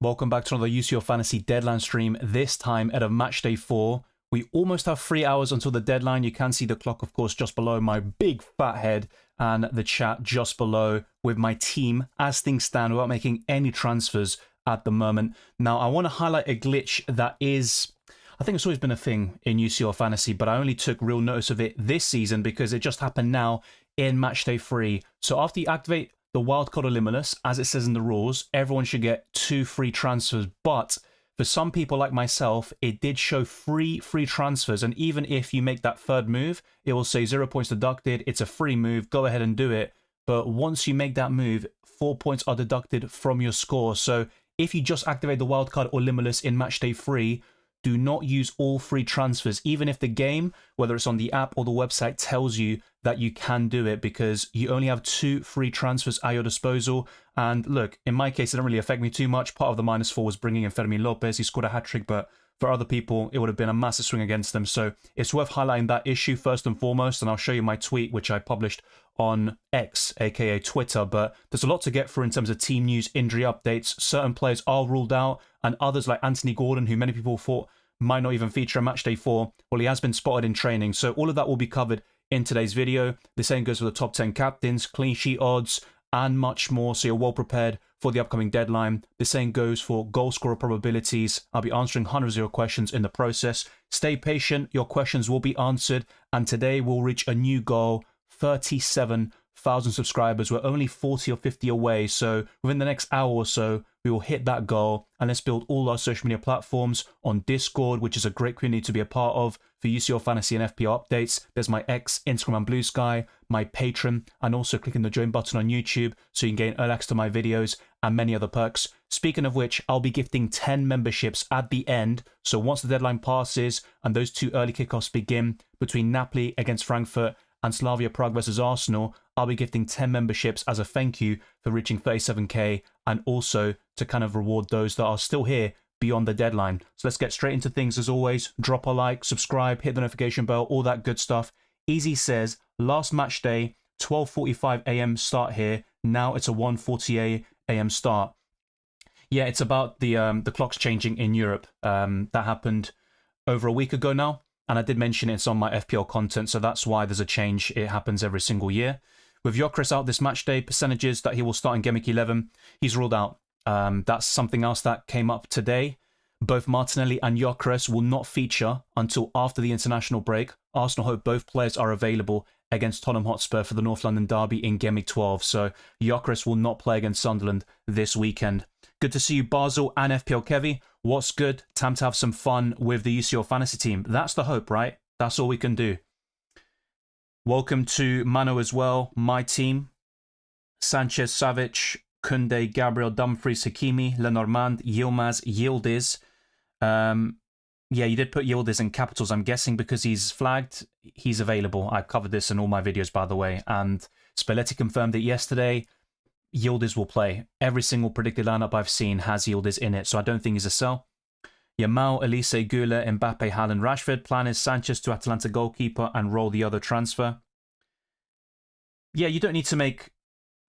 Welcome back to another UCL Fantasy Deadline stream, this time at a Matchday 4. We almost have 3 hours until the deadline. You can see the clock, of course, just below my big fat head and the chat just below with my team as things stand without making any transfers at the moment. Now, I want to highlight a glitch that is, I think it's always been a thing in UCL Fantasy, but I only took real notice of it this season because it just happened now in Matchday 3. So after you activate the wildcard or Limitless, as it says in the rules, everyone should get 2 free transfers. But for some people like myself, it did show free transfers. And even if you make that third move, it will say 0 points deducted. It's a free move. Go ahead and do it. But once you make that move, 4 points are deducted from your score. So if you just activate the wildcard or Limitless in Matchday 3, do not use all free transfers, even if the game, whether it's on the app or the website, tells you that you can do it, because you only have 2 free transfers at your disposal. And look, in my case, it didn't really affect me too much. Part of the -4 was bringing in Fermin Lopez. He scored a hat-trick, but for other people, it would have been a massive swing against them. So it's worth highlighting that issue first and foremost, and I'll show you my tweet, which I published on X, aka Twitter. But there's a lot to get through in terms of team news, injury updates. Certain players are ruled out, and others like Anthony Gordon, who many people thought might not even feature a Matchday 4, well, he has been spotted in training. So all of that will be covered in today's video. The same goes for the top 10 captains, clean sheet odds, and much more, so you're well prepared for the upcoming deadline. The same goes for goal scorer probabilities. I'll be answering hundreds of your questions in the process. Stay patient, your questions will be answered, and today we'll reach a new goal, 37,000 subscribers. We're only 40 or 50 away, so within the next hour or so, we will hit that goal. And let's build all our social media platforms on Discord, which is a great community to be a part of for UCL Fantasy and FPL updates. There's my X, Instagram, and Blue Sky, my Patreon, and also clicking the join button on YouTube so you can gain early access to my videos and many other perks. Speaking of which, I'll be gifting 10 memberships at the end. So once the deadline passes and those 2 early kickoffs begin between Napoli against Frankfurt and Slavia Prague versus Arsenal, I'll be gifting 10 memberships as a thank you for reaching 37k, and also to kind of reward those that are still here beyond the deadline. So let's get straight into things. As always, drop a like, subscribe, hit the notification bell, all that good stuff. Easy says, last match day, 12:45 a.m. start here. Now it's a 1:40 a.m. start. Yeah, it's about the clocks changing in Europe. That happened over a week ago now. And I did mention it's on my FPL content, so that's why there's a change. It happens every single year. With Gyökeres out this match day, percentages that he will start in Game Week 11, he's ruled out. That's something else that came up today. Both Martinelli and Gyökeres will not feature until after the international break. Arsenal hope both players are available against Tottenham Hotspur for the North London derby in Game Week 12. So Gyökeres will not play against Sunderland this weekend. Good to see you, Basel and FPL Kevy. What's good? Time to have some fun with the UCL Fantasy team. That's the hope, right? That's all we can do. Welcome to Mano as well, my team. Sanchez, Savic, Kunde, Gabriel, Dumfries, Hakimi, Lenormand, Yilmaz, Yildiz. Yeah, you did put Yildiz in capitals, I'm guessing because he's flagged. He's available. I covered this in all my videos, by the way. And Spalletti confirmed it yesterday. Yildiz will play. Every single predicted lineup I've seen has Yildiz in it, so I don't think he's a sell. Yamal, Elise, Gula, Mbappe, Haaland, Rashford. Plan is Sanchez to Atalanta goalkeeper and roll the other transfer. Yeah, you don't need to make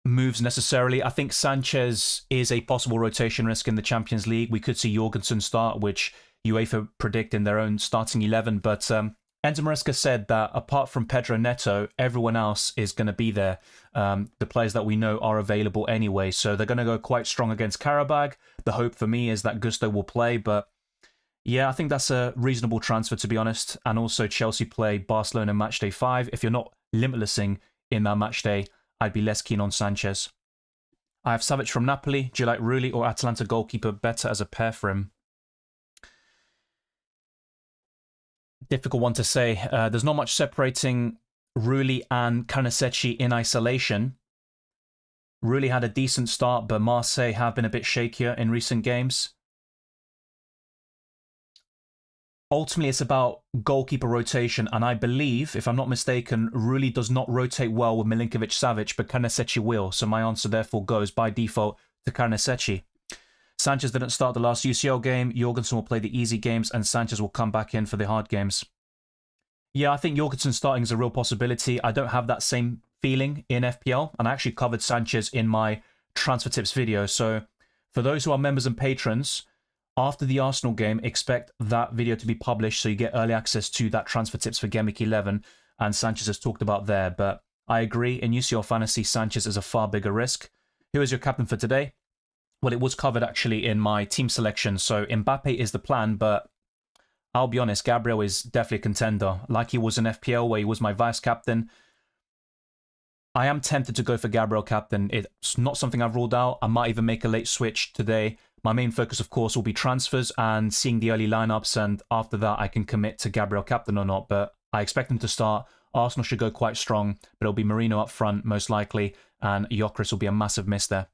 moves necessarily. I think Sanchez is a possible rotation risk in the Champions League. We could see Jorgensen start, which UEFA predict in their own starting 11, but Enzo Maresca said that apart from Pedro Neto, everyone else is going to be there. The players that we know are available anyway, so they're going to go quite strong against Karabag. The hope for me is that Gusto will play, but yeah, I think that's a reasonable transfer, to be honest. And also Chelsea play Barcelona Matchday 5. If you're not limitlessing in that matchday, I'd be less keen on Sanchez. I have Savic from Napoli. Do you like Rulli or Atalanta goalkeeper better as a pair for him? Difficult one to say. There's not much separating Rulli and Carnesecchi in isolation. Rulli had a decent start, but Marseille have been a bit shakier in recent games. Ultimately, it's about goalkeeper rotation, and I believe, if I'm not mistaken, Rulli does not rotate well with Milinkovic-Savic, but Carnesecchi will, so my answer therefore goes by default to Carnesecchi. Sanchez didn't start the last UCL game. Jorgensen will play the easy games, and Sanchez will come back in for the hard games. Yeah, I think Jorgensen starting is a real possibility. I don't have that same feeling in FPL, and I actually covered Sanchez in my transfer tips video. So For those who are members and patrons, after the Arsenal game, expect that video to be published so you get early access to that transfer tips for Game Week 11, and Sanchez has talked about there. But I agree, in UCL Fantasy, Sanchez is a far bigger risk. Who is your captain for today? Well, it was covered actually in my team selection, so Mbappe is the plan, but I'll be honest, Gabriel is definitely a contender. Like he was in FPL, where he was my vice-captain, I am tempted to go for Gabriel captain. It's not something I've ruled out. I might even make a late switch today. My main focus, of course, will be transfers and seeing the early lineups, and after that, I can commit to Gabriel captain or not, but I expect him to start. Arsenal should go quite strong, but it'll be Merino up front, most likely, and Gyökeres will be a massive miss there.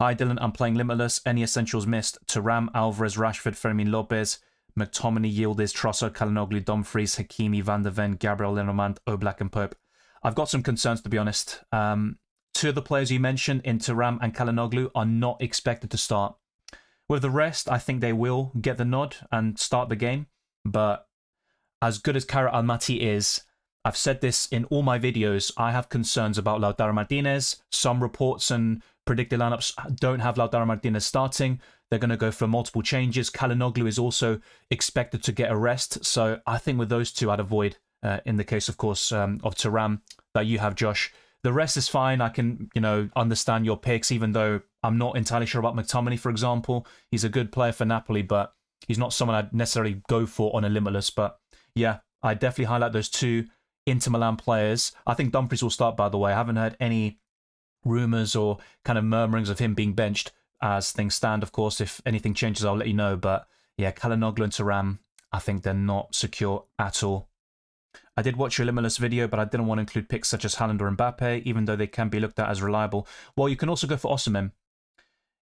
Hi, Dylan. I'm playing Limitless. Any essentials missed? Thuram, Alvarez, Rashford, Fermin Lopez, McTominay, Yildiz, Trossard, Kalinoglu, Dumfries, Hakimi, Van de Ven, Gabriel Lenormand, Oblak, and Pope. I've got some concerns, to be honest. Two of the players you mentioned in Thuram and Kalinoglu are not expected to start. With the rest, I think they will get the nod and start the game. But as good as Kara Almaty is, I've said this in all my videos, I have concerns about Lautaro Martinez. Some reports and predicted lineups don't have Lautaro Martinez starting. They're going to go for multiple changes. Kalinoglu is also expected to get a rest. So I think with those two, I'd avoid, in the case, of course, of Thuram that you have, Josh. The rest is fine. I can, understand your picks, even though I'm not entirely sure about McTominay, for example. He's a good player for Napoli, but he's not someone I'd necessarily go for on a Limitless. But yeah, I definitely highlight those two Inter Milan players. I think Dumfries will start, by the way. I haven't heard any rumours or kind of murmurings of him being benched as things stand. Of course, if anything changes, I'll let you know. But yeah, Kalinoglu and Thuram, I think they're not secure at all. I did watch your Limitless video, but I didn't want to include picks such as Haaland or Mbappe, even though they can be looked at as reliable. Well, you can also go for Osimhen.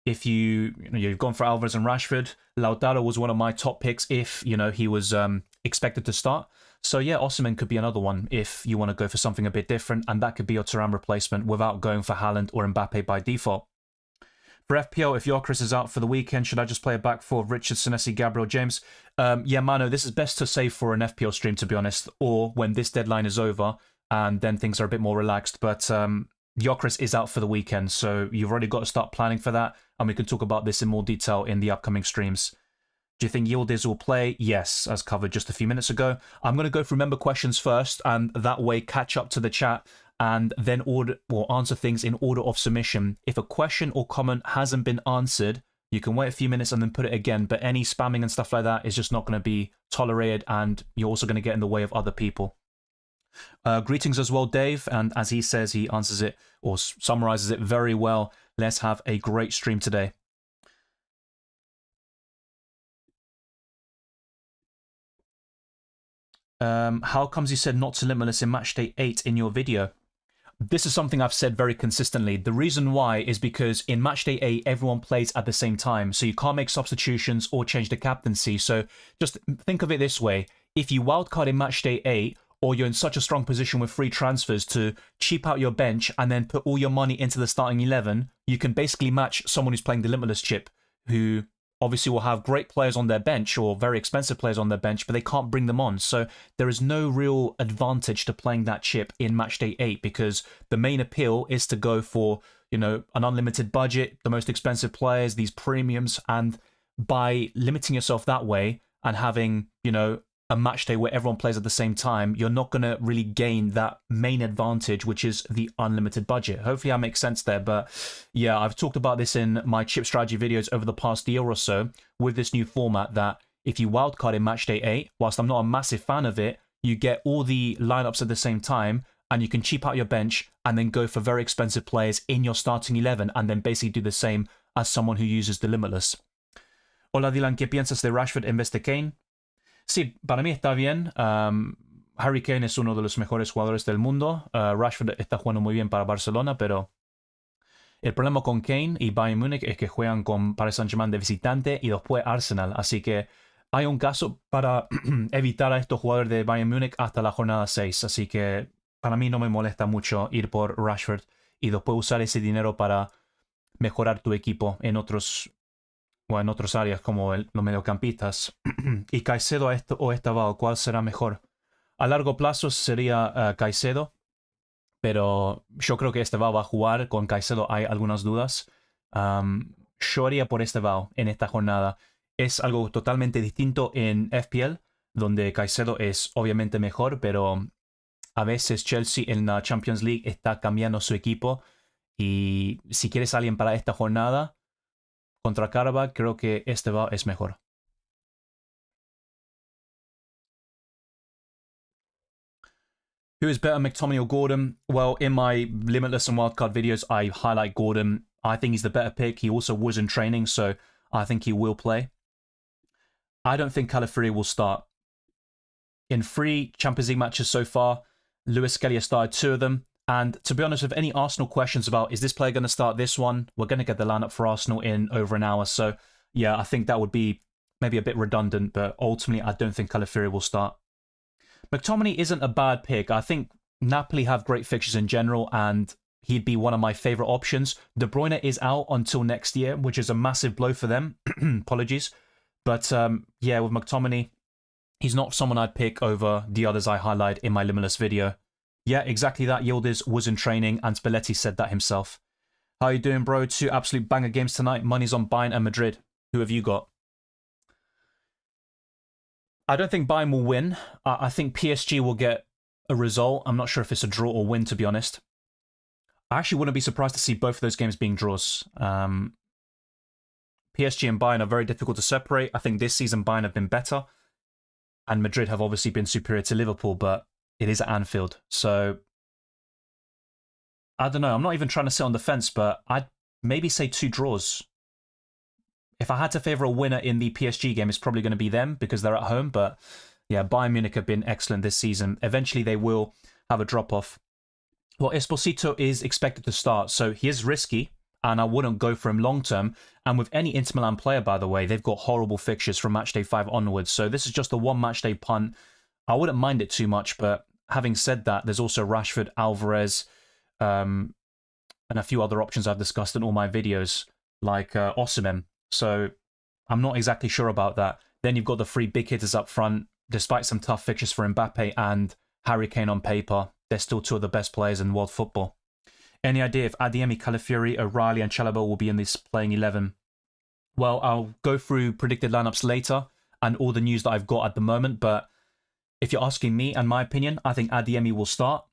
If you've gone for Alvarez and Rashford, Lautaro was one of my top picks if, he was expected to start. So yeah, Osimhen could be another one if you want to go for something a bit different, and that could be your Thuram replacement without going for Haaland or Mbappe by default. For FPL, if Gyökeres is out for the weekend, should I just play a back four of Richard, Senesi, Gabriel, James? Yeah, Mano, this is best to save for an FPL stream, to be honest, or when this deadline is over and then things are a bit more relaxed. But Gyökeres is out for the weekend, so you've already got to start planning for that, and we can talk about this in more detail in the upcoming streams. Do you think Yildiz will play? Yes, as covered just a few minutes ago. I'm going to go through member questions first, and that way catch up to the chat and then answer things in order of submission. If a question or comment hasn't been answered, you can wait a few minutes and then put it again, but any spamming and stuff like that is just not going to be tolerated, and you're also going to get in the way of other people. Greetings as well, Dave, and as he says, he answers it or summarizes it very well. Let's have a great stream today. How comes you said not to Limitless in Matchday 8 in your video? This is something I've said very consistently. The reason why is because in Matchday 8, everyone plays at the same time, so you can't make substitutions or change the captaincy. So just think of it this way. If you wildcard in Matchday 8, or you're in such a strong position with free transfers to cheap out your bench and then put all your money into the starting 11, you can basically match someone who's playing the Limitless chip, who obviously will have great players on their bench or very expensive players on their bench, but they can't bring them on. So there is no real advantage to playing that chip in Matchday 8, because the main appeal is to go for, an unlimited budget, the most expensive players, these premiums, and by limiting yourself that way and having, a match day where everyone plays at the same time, you're not going to really gain that main advantage, which is the unlimited budget. Hopefully I make sense there. But yeah, I've talked about this in my chip strategy videos over the past year or so with this new format, that if you wildcard in Matchday 8, whilst I'm not a massive fan of it, you get all the lineups at the same time and you can cheap out your bench and then go for very expensive players in your starting 11 and then basically do the same as someone who uses the Limitless. Hola Dylan, ¿qué piensas de Rashford en vez de Kane? Sí, para mí está bien. Harry Kane es uno de los mejores jugadores del mundo. Rashford está jugando muy bien para Barcelona, pero el problema con Kane y Bayern Múnich es que juegan con Paris Saint-Germain de visitante y después Arsenal. Así que hay un caso para evitar a estos jugadores de Bayern Múnich hasta la jornada 6. Así que para mí no me molesta mucho ir por Rashford y después usar ese dinero para mejorar tu equipo en otros áreas como los mediocampistas. Y Caicedo o Estavao, ¿cuál será mejor? A largo plazo sería Caicedo, pero yo creo que Estavao va a jugar. Con Caicedo hay algunas dudas. yo haría por Estevao en esta jornada. Es algo totalmente distinto en FPL, donde Caicedo es obviamente mejor, pero a veces Chelsea en la Champions League está cambiando su equipo y si quieres a alguien para esta jornada contra Carabao, creo que Estevao es mejor. Who is better, McTominay or Gordon? Well, in my Limitless and Wildcard videos, I highlight Gordon. I think he's the better pick. He also was in training, so I think he will play. I don't think Calafiori will start. In 3 Champions League matches so far, Lewis Skelly has started 2 of them. And to be honest, with any Arsenal questions about, is this player going to start this one? We're going to get the lineup for Arsenal in over an hour. So, yeah, I think that would be maybe a bit redundant, but ultimately, I don't think Calafiori will start. McTominay isn't a bad pick. I think Napoli have great fixtures in general, and he'd be one of my favourite options. De Bruyne is out until next year, which is a massive blow for them. Apologies. But yeah, with McTominay, he's not someone I'd pick over the others I highlight in my Limitless video. Yeah, exactly that. Yildiz was in training, and Spalletti said that himself. How you doing, bro? 2 absolute banger games tonight. Money's on Bayern and Madrid. Who have you got? I don't think Bayern will win. I think PSG will get a result. I'm not sure if it's a draw or win, to be honest. I actually wouldn't be surprised to see both of those games being draws. PSG and Bayern are very difficult to separate. I think this season Bayern have been better. And Madrid have obviously been superior to Liverpool, but it is at Anfield. So, I don't know. I'm not even trying to sit on the fence, but I'd maybe say 2 draws. If I had to favour a winner in the PSG game, it's probably going to be them because they're at home. But yeah, Bayern Munich have been excellent this season. Eventually, they will have a drop-off. Well, Esposito is expected to start, so he is risky, and I wouldn't go for him long-term. And with any Inter Milan player, by the way, they've got horrible fixtures from matchday 5 onwards. So this is just a 1 matchday punt. I wouldn't mind it too much, but having said that, there's also Rashford, Alvarez, and a few other options I've discussed in all my videos, like Osimhen. So I'm not exactly sure about that. Then you've got the 3 big hitters up front. Despite some tough fixtures for Mbappe and Harry Kane on paper, they're still 2 of the best players in world football. Any idea if Adeyemi, Calafiori, O'Reilly and Chalobah will be in this playing 11? Well, I'll go through predicted lineups later and all the news that I've got at the moment, but if you're asking me and my opinion, I think Adeyemi will start.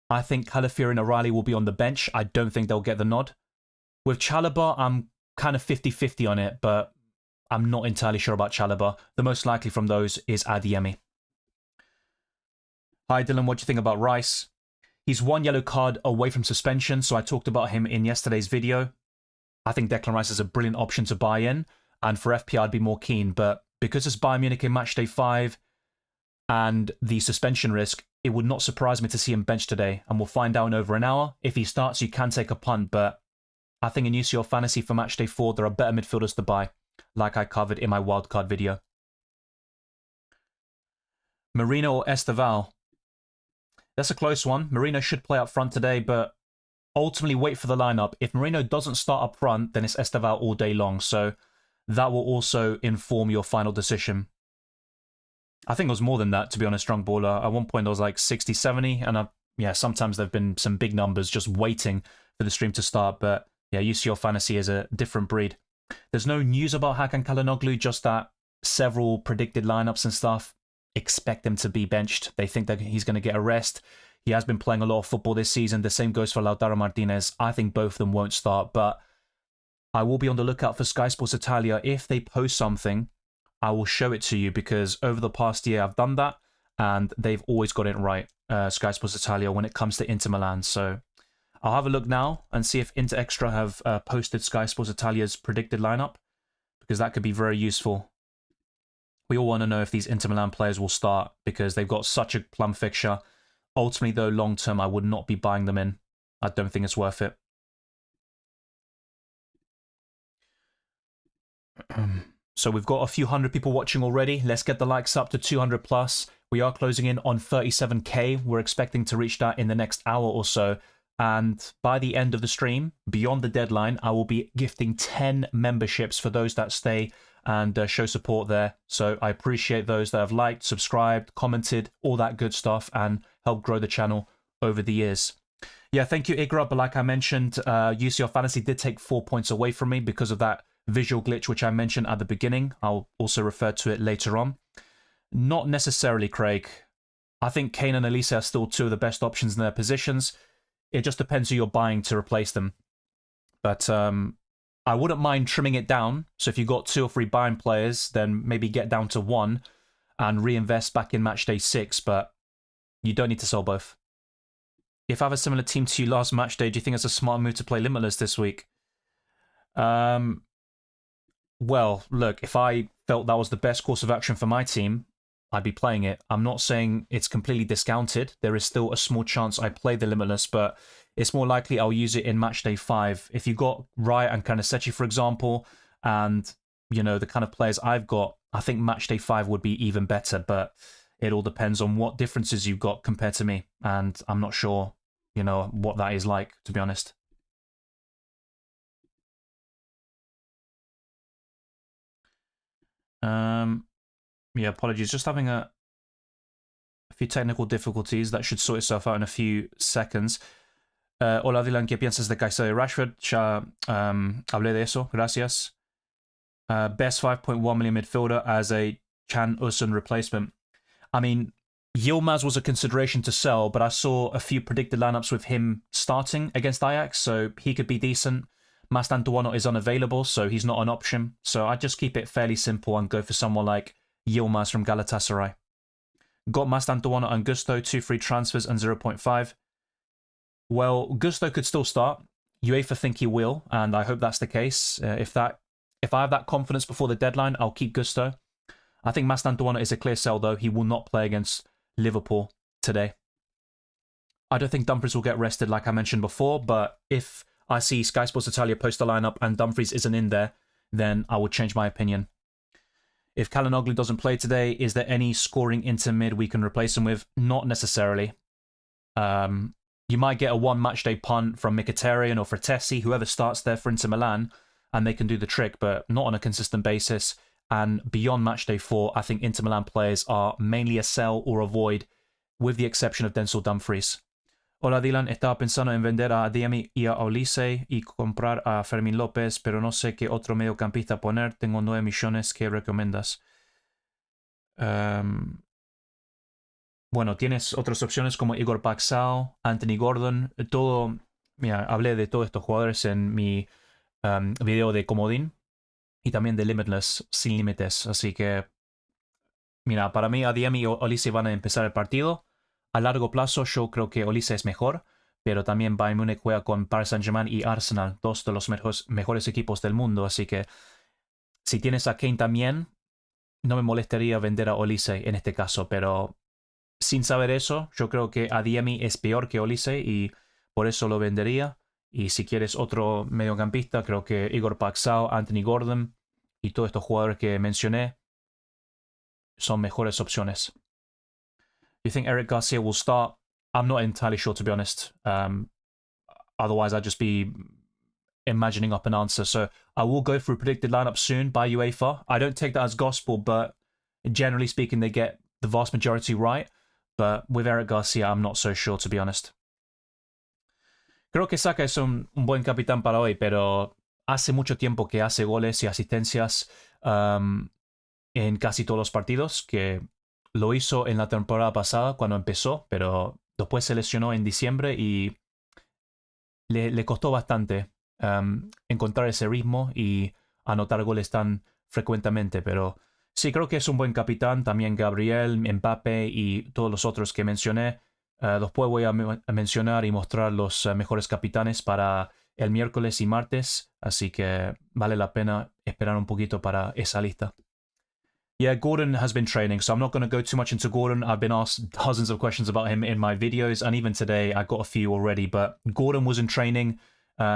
I think Calafiori and O'Reilly will be on the bench. I don't think they'll get the nod. With Chalobah, I'm kind of 50-50 on it, but I'm not entirely sure about Chalobah. The most likely from those is Adeyemi. Hi Dylan, what do you think about Rice? He's 1 yellow card away from suspension, so I talked about him in yesterday's video. I think Declan Rice is a brilliant option to buy in, and for FPL I'd be more keen, but because it's Bayern Munich in matchday 5 and the suspension risk, it would not surprise me to see him benched today, and we'll find out in over an hour. If he starts, you can take a punt, but I think in UCL Fantasy for matchday 4, there are better midfielders to buy, like I covered in my wildcard video. Marino or Estevao? That's a close one. Marino should play up front today, but ultimately wait for the lineup. If Marino doesn't start up front, then it's Estevao all day long, so that will also inform your final decision. I think it was more than that, to be honest, Drunk Baller. At one point, I was like 60, 70, and yeah, sometimes there have been some big numbers just waiting for the stream to start, but yeah, UCL Fantasy is a different breed. There's no news about Hakan Çalhanoğlu, just that several predicted lineups and stuff expect him to be benched. They think that he's going to get a rest. He has been playing a lot of football this season. The same goes for Lautaro Martinez. I think both of them won't start, but I will be on the lookout for Sky Sports Italia. If they post something, I will show it to you because over the past year I've done that and they've always got it right, Sky Sports Italia, when it comes to Inter Milan. So I'll have a look now and see if Inter Extra have posted Sky Sports Italia's predicted lineup, because that could be very useful. We all want to know if these Inter Milan players will start because they've got such a plum fixture. Ultimately, though, long term, I would not be buying them in. I don't think it's worth it. So we've got a few hundred people watching already. Let's get the likes up to 200 plus. We are closing in on 37k. We're expecting to reach that in the next hour or so. And by the end of the stream, beyond the deadline, I will be gifting 10 memberships for those that stay and show support there. So I appreciate those that have liked, subscribed, commented, all that good stuff, and helped grow the channel over the years. Yeah, thank you, Igra. But like I mentioned, UCL Fantasy did take 4 points away from me because of that visual glitch, which I mentioned at the beginning. I'll also refer to it later on. Not necessarily, Craig. I think Kane and Elise are still two of the best options in their positions. It just depends who you're buying to replace them. But I wouldn't mind trimming it down. So if you've got 2 or 3 buying players, then maybe get down to 1 and reinvest back in Matchday 6. But you don't need to sell both. If I have a similar team to you last Matchday, do you think it's a smart move to play Limitless this week? Well, look, if I felt that was the best course of action for my team, I'd be playing it. I'm not saying it's completely discounted. There is still a small chance I play the Limitless, but it's more likely I'll use it in Matchday 5. If you got Riot and Kanasechi, for example, and, you know, the kind of players I've got, I think Matchday 5 would be even better, but it all depends on what differences you've got compared to me, and I'm not sure, you know, what that is like, to be honest. Yeah, apologies. Just having a few technical difficulties. That should sort itself out in a few seconds. Hola, Dylan, ¿qué piensas de Kaiser de Rashford? Ya hablé de eso, gracias. Best 5.1 million midfielder as a Chan Usun replacement. I mean, Yilmaz was a consideration to sell, but I saw a few predicted lineups with him starting against Ajax, so he could be decent. Mastantuono is unavailable, so he's not an option. So I just keep it fairly simple and go for someone like Yilmaz from Galatasaray. Got Mastantuono and Gusto, 2 free transfers and 0.5. Well, Gusto could still start. UEFA think he will, and I hope that's the case. If I have that confidence before the deadline, I'll keep Gusto. I think Mastantuono is a clear sell, though. He will not play against Liverpool today. I don't think Dumfries will get rested, like I mentioned before, but if I see Sky Sports Italia post the lineup and Dumfries isn't in there, then I would change my opinion. If Kalinoglu doesn't play today, is there any scoring inter mid we can replace him with? Not necessarily. You might get a one matchday punt from Mkhitaryan or Fratesi, whoever starts there for Inter Milan, and they can do the trick, but not on a consistent basis. And beyond matchday 4, I think Inter Milan players are mainly a sell or avoid, with the exception of Denzel Dumfries. Hola Dylan, estaba pensando en vender a Diemi y a Olise y comprar a Fermín López, pero no sé qué otro mediocampista poner. Tengo 9 millones, ¿qué recomiendas? Bueno, tienes otras opciones como Igor Paxao, Anthony Gordon, todo... Mira, hablé de todos estos jugadores en mi video de Comodín y también de Limitless, sin límites. Así que, mira, para mí Adeyemi y Olise van a empezar el partido. A largo plazo yo creo que Olise es mejor, pero también Bayern Múnich juega con Paris Saint-Germain y Arsenal, dos de los mejores equipos del mundo. Así que si tienes a Kane también, no me molestaría vender a Olise en este caso, pero sin saber eso, yo creo que Adeyemi es peor que Olise y por eso lo vendería. Y si quieres otro mediocampista, creo que Igor Paxao, Anthony Gordon y todos estos jugadores que mencioné son mejores opciones. Do you think Eric Garcia will start? I'm not entirely sure, to be honest. Otherwise, I'd just be imagining up an answer. So I will go through predicted lineup soon by UEFA. I don't take that as gospel, but generally speaking, they get the vast majority right. But with Eric Garcia, I'm not so sure, to be honest. Creo que Saka es un buen capitán para hoy, pero hace mucho tiempo que hace goles y asistencias en casi todos los partidos, que lo hizo en la temporada pasada cuando empezó, pero después se lesionó en diciembre y le costó bastante encontrar ese ritmo y anotar goles tan frecuentemente, pero sí, creo que es un buen capitán. También Gabriel, Mbappé y todos los otros que mencioné. Después voy a mencionar y mostrar los mejores capitanes para el miércoles y martes, así que vale la pena esperar un poquito para esa lista. Yeah, Gordon has been training, so I'm not going to go too much into Gordon. I've been asked dozens of questions about him in my videos, and even today I got a few already, but Gordon was in training.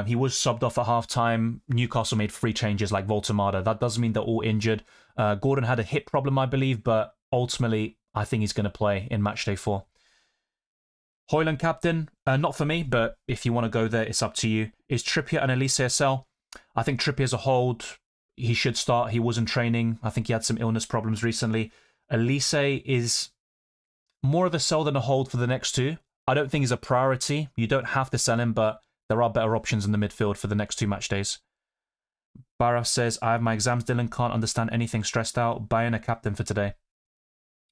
He was subbed off at halftime. Newcastle made 3 changes like Voltemada. That doesn't mean they're all injured. Gordon had a hip problem, I believe, but ultimately I think he's going to play in matchday 4. Højlund captain, not for me, but if you want to go there, it's up to you. Is Trippier and Elise a sell? I think Trippier's a hold. He should start. He was in training. I think he had some illness problems recently. Elise is more of a sell than a hold for the next 2. I don't think he's a priority. You don't have to sell him, but there are better options in the midfield for the next 2 match days. Barra says, I have my exams, Dylan. Can't understand anything, stressed out. Buying a captain for today.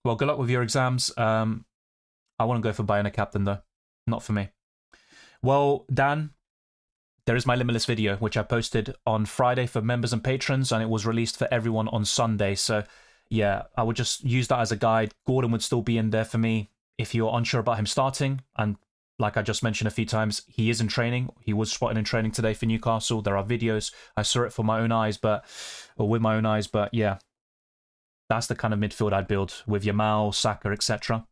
Well, good luck with your exams. I want to go for buying a captain, though. Not for me. Well, Dan, there is my Limitless video, which I posted on Friday for members and patrons, and it was released for everyone on Sunday. So, yeah, I would just use that as a guide. Gordon would still be in there for me if you're unsure about him starting. And like I just mentioned a few times, he is in training. He was spotted in training today for Newcastle. There are videos. I saw it for my own eyes, with my own eyes. But yeah, that's the kind of midfield I'd build with Yamal, Saka, etc.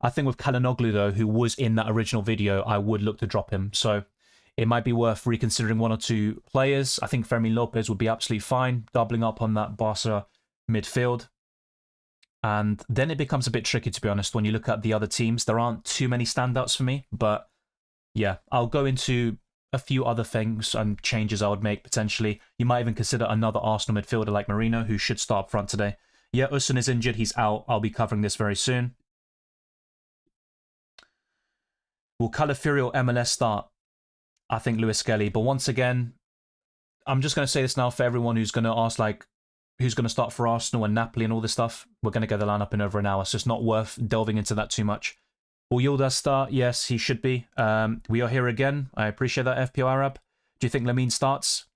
I think with Calhanoglu, though, who was in that original video, I would look to drop him. So it might be worth reconsidering 1 or 2 players. I think Fermin Lopez would be absolutely fine, doubling up on that Barca midfield. And then it becomes a bit tricky, to be honest, when you look at the other teams. There aren't too many standouts for me, but yeah, I'll go into a few other things and changes I would make potentially. You might even consider another Arsenal midfielder like Marino, who should start up front today. Yeah, Usman is injured. He's out. I'll be covering this very soon. Will Calafiori or MLS start? I think Lewis Skelly. But once again, I'm just going to say this now for everyone who's going to ask, like, who's going to start for Arsenal and Napoli and all this stuff. We're going to get the lineup in over an hour, so it's not worth delving into that too much. Will Yildiz start? Yes, he should be. We are here again. I appreciate that, FPO Arab. Do you think Lamine starts?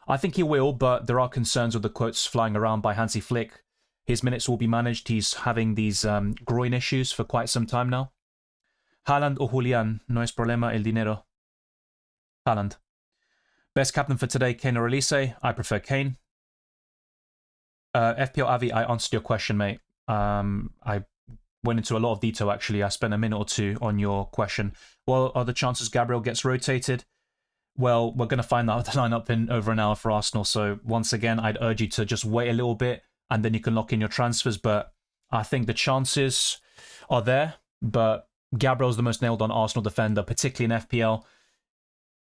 I think he will, but there are concerns with the quotes flying around by Hansi Flick. His minutes will be managed. He's having these groin issues for quite some time now. Haaland or Julian? No es problema el dinero. Haaland. Best captain for today, Kane or Elise? I prefer Kane. FPL Avi, I answered your question, mate. I went into a lot of detail, actually. I spent a minute or 2 on your question. Well, are the chances Gabriel gets rotated? Well, we're going to find out the lineup in over an hour for Arsenal. So once again, I'd urge you to just wait a little bit and then you can lock in your transfers. But I think the chances are there. But Gabriel's the most nailed on Arsenal defender, particularly in FPL.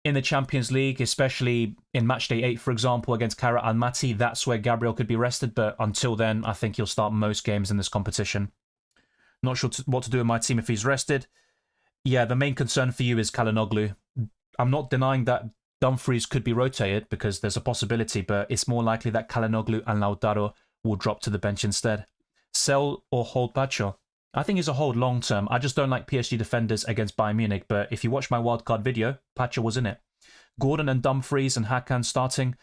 In the Champions League, especially in Matchday 8, for example, against Kara Almaty, that's where Gabriel could be rested. But until then, I think he'll start most games in this competition. Not sure what to do with my team if he's rested. Yeah, the main concern for you is Calhanoglu. I'm not denying that Dumfries could be rotated because there's a possibility, but it's more likely that Calhanoglu and Lautaro will drop to the bench instead. Sell or hold Pacho? I think he's a hold long term. I just don't like PSG defenders against Bayern Munich, but if you watch my wildcard video, Pacho was in it. Gordon and Dumfries and Hakan starting.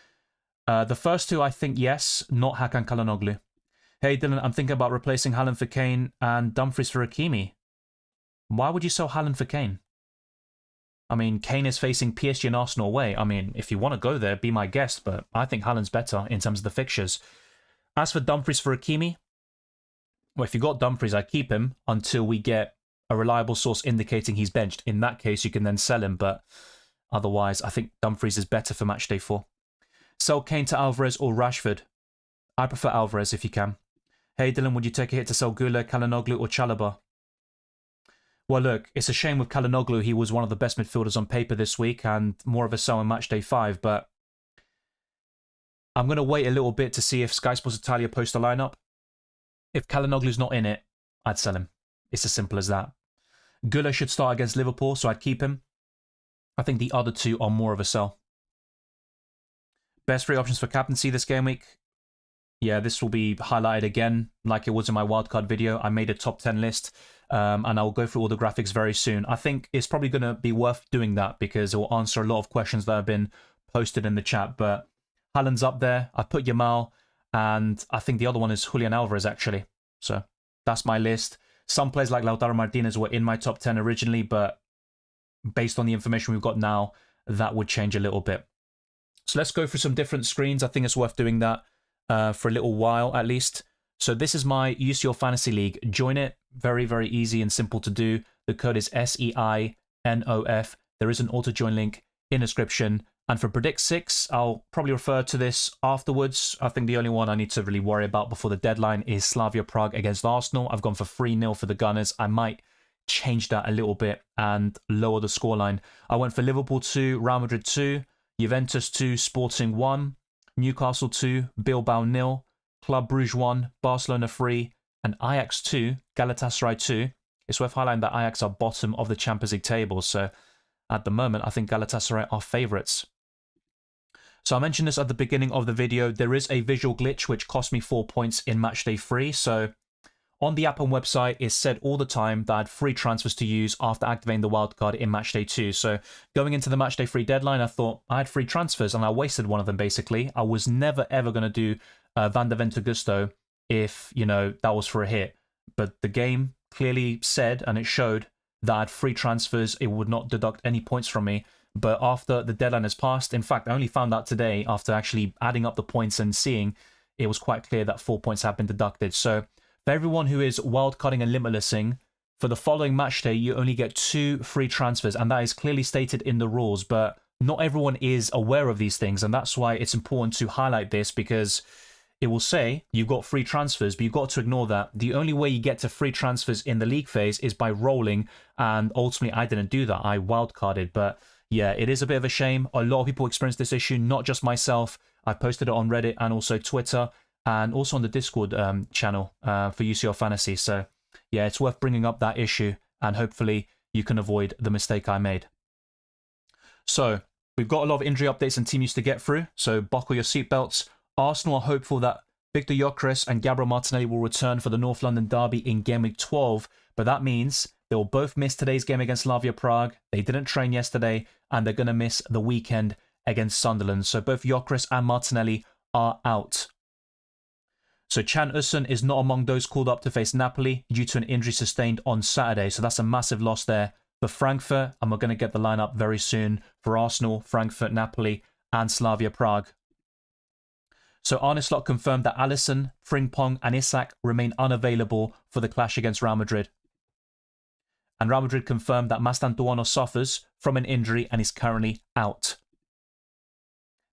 The first 2, I think yes, not Hakan Calhanoglu. Hey Dylan, I'm thinking about replacing Haaland for Kane and Dumfries for Hakimi. Why would you sell Haaland for Kane? I mean, Kane is facing PSG and Arsenal away. I mean, if you want to go there, be my guest, but I think Haaland's better in terms of the fixtures. As for Dumfries for Hakimi, well, if you got Dumfries, I'd keep him until we get a reliable source indicating he's benched. In that case, you can then sell him, but otherwise, I think Dumfries is better for Matchday 4. Sell Kane to Alvarez or Rashford? I prefer Alvarez if you can. Hey Dylan, would you take a hit to sell Gula, Calhanoglu or Chalobah? Well, look, it's a shame with Calhanoglu. He was one of the best midfielders on paper this week and more of a sell in Matchday 5, but I'm going to wait a little bit to see if Sky Sports Italia post a lineup. If Calhanoglu's not in it, I'd sell him. It's as simple as that. Gula should start against Liverpool, so I'd keep him. I think the other 2 are more of a sell. Best 3 options for captaincy this game week. Yeah, this will be highlighted again, like it was in my wildcard video. I made a top 10 list, and I'll go through all the graphics very soon. I think it's probably going to be worth doing that because it will answer a lot of questions that have been posted in the chat. But Haaland's up there. I put Yamal, and I think the other one is Julian Alvarez, actually. So that's my list. Some players like Lautaro Martinez were in my top 10 originally, but based on the information we've got now, that would change a little bit. So let's go through some different screens. I think it's worth doing that. For a little while at least. So this is my UCL Fantasy League. Join it. Very, very easy and simple to do. The code is SEINOF. There is an auto join link in the description. And for Predict 6, I'll probably refer to this afterwards. I think the only one I need to really worry about before the deadline is Slavia Prague against Arsenal. I've gone for 3-0 for the Gunners. I might change that a little bit and lower the scoreline. I went for Liverpool 2, Real Madrid 2, Juventus 2, Sporting 1, Newcastle 2, Bilbao 0, Club Brugge 1, Barcelona 3, and Ajax 2, Galatasaray 2. it's worth highlighting that Ajax are bottom of the Champions League table. So at the moment, I think Galatasaray are favourites. So I mentioned this at the beginning of the video. There is a visual glitch which cost me 4 points in Matchday 3. So on the app and website, it's said all the time that I had free transfers to use after activating the wildcard in Matchday 2. So going into the Matchday 3 deadline, I thought I had free transfers and I wasted one of them basically. I was never ever going to do Van der Vente Gusto if, you know, that was for a hit. But the game clearly said, and it showed, that I had free transfers. It would not deduct any points from me. But after the deadline has passed, in fact, I only found out today after actually adding up the points and seeing, it was quite clear that 4 points have been deducted. So for everyone who is wildcarding and limitlessing, for the following match day, you only get 2 free transfers, and that is clearly stated in the rules. But not everyone is aware of these things, and that's why it's important to highlight this, because it will say you've got free transfers, but you've got to ignore that. The only way you get to free transfers in the league phase is by rolling, and ultimately I didn't do that. I wildcarded, but yeah, it is a bit of a shame. A lot of people experience this issue, not just myself. I posted it on Reddit and also Twitter, and also on the Discord channel for UCL Fantasy. So yeah, it's worth bringing up that issue, and hopefully you can avoid the mistake I made. So we've got a lot of injury updates and team news to get through, so buckle your seatbelts. Arsenal are hopeful that Victor Gyökeres and Gabriel Martinelli will return for the North London derby in Game Week 12, but that means they will both miss today's game against Slavia Prague. They didn't train yesterday, and they're going to miss the weekend against Sunderland. So both Gyökeres and Martinelli are out. So Can Usun is not among those called up to face Napoli due to an injury sustained on Saturday. So that's a massive loss there for Frankfurt, and we're going to get the lineup very soon for Arsenal, Frankfurt, Napoli, and Slavia Prague. So Arne Slot confirmed that Alisson, Frimpong, and Isak remain unavailable for the clash against Real Madrid. And Real Madrid confirmed that Mastantuono suffers from an injury and is currently out.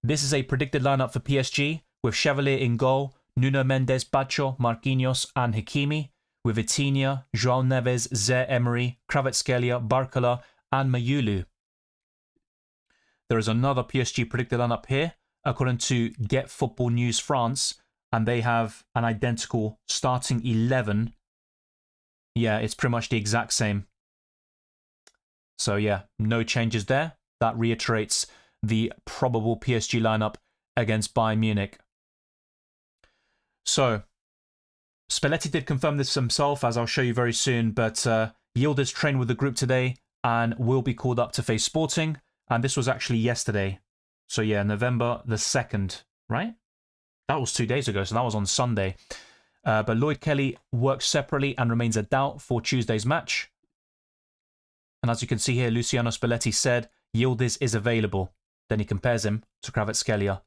This is a predicted lineup for PSG, with Chevalier in goal, Nuno Mendes, Bacho, Marquinhos, and Hakimi, with Vitinha, João Neves, Zaire Emery, Kvaratskhelia, Barcola, and Mayulu. There is another PSG predicted lineup here, according to Get Football News France, and they have an identical starting 11. Yeah, it's pretty much the exact same. So yeah, no changes there. That reiterates the probable PSG lineup against Bayern Munich. So, Spalletti did confirm this himself, as I'll show you very soon, but Yildiz trained with the group today and will be called up to face Sporting, and this was actually yesterday. So yeah, November the 2nd, right? That was 2 days ago, so that was on Sunday. But Lloyd Kelly works separately and remains a doubt for Tuesday's match. And as you can see here, Luciano Spalletti said Yildiz is available. Then he compares him to Kvaratskhelia.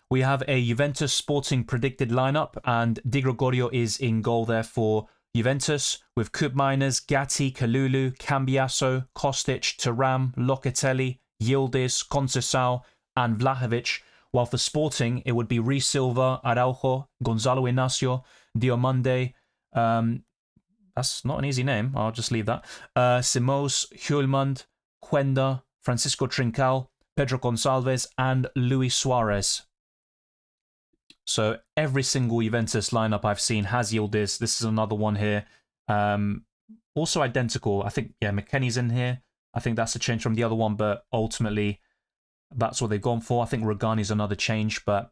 We have a Juventus Sporting predicted lineup, and Di Gregorio is in goal there for Juventus, with Koopmeiners, Gatti, Kalulu, Cambiaso, Kostic, Thuram, Locatelli, Yildiz, Conceição, and Vlahovic, while for Sporting it would be Rhys Silva, Araujo, Gonzalo Inacio, Diomande, that's not an easy name, I'll just leave that, Simões, Hjulmand, Quenda, Francisco Trincao, Pedro Gonçalves, and Luis Suarez. So every single Juventus lineup I've seen has Yildiz. This is another one here. Also identical. I think, yeah, McKennie's in here. I think that's a change from the other one, but ultimately that's what they've gone for. I think Regani's another change, but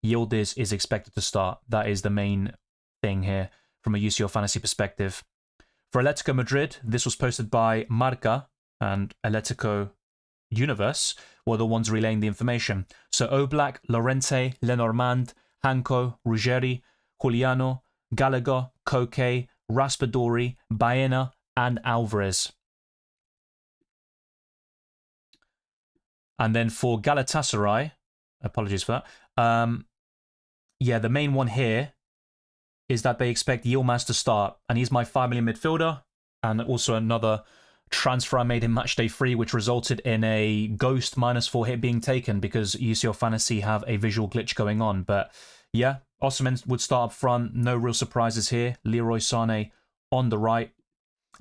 Yildiz is expected to start. That is the main thing here from a UCL Fantasy perspective. For Atletico Madrid, this was posted by Marca, and Atletico Universe were the ones relaying the information. So Oblak, Llorente, Lenormand, Hanko, Ruggeri, Juliano, Gallagher, Koke, Raspadori, Baena, and Alvarez. And then for Galatasaray, apologies for that, yeah, the main one here is that they expect Yilmaz to start, and he's my 5 million midfielder, and also another transfer I made in Matchday 3, which resulted in a ghost -4 hit being taken because UCL Fantasy have a visual glitch going on. But yeah, Osimhen would start up front. No real surprises here. Leroy Sané on the right.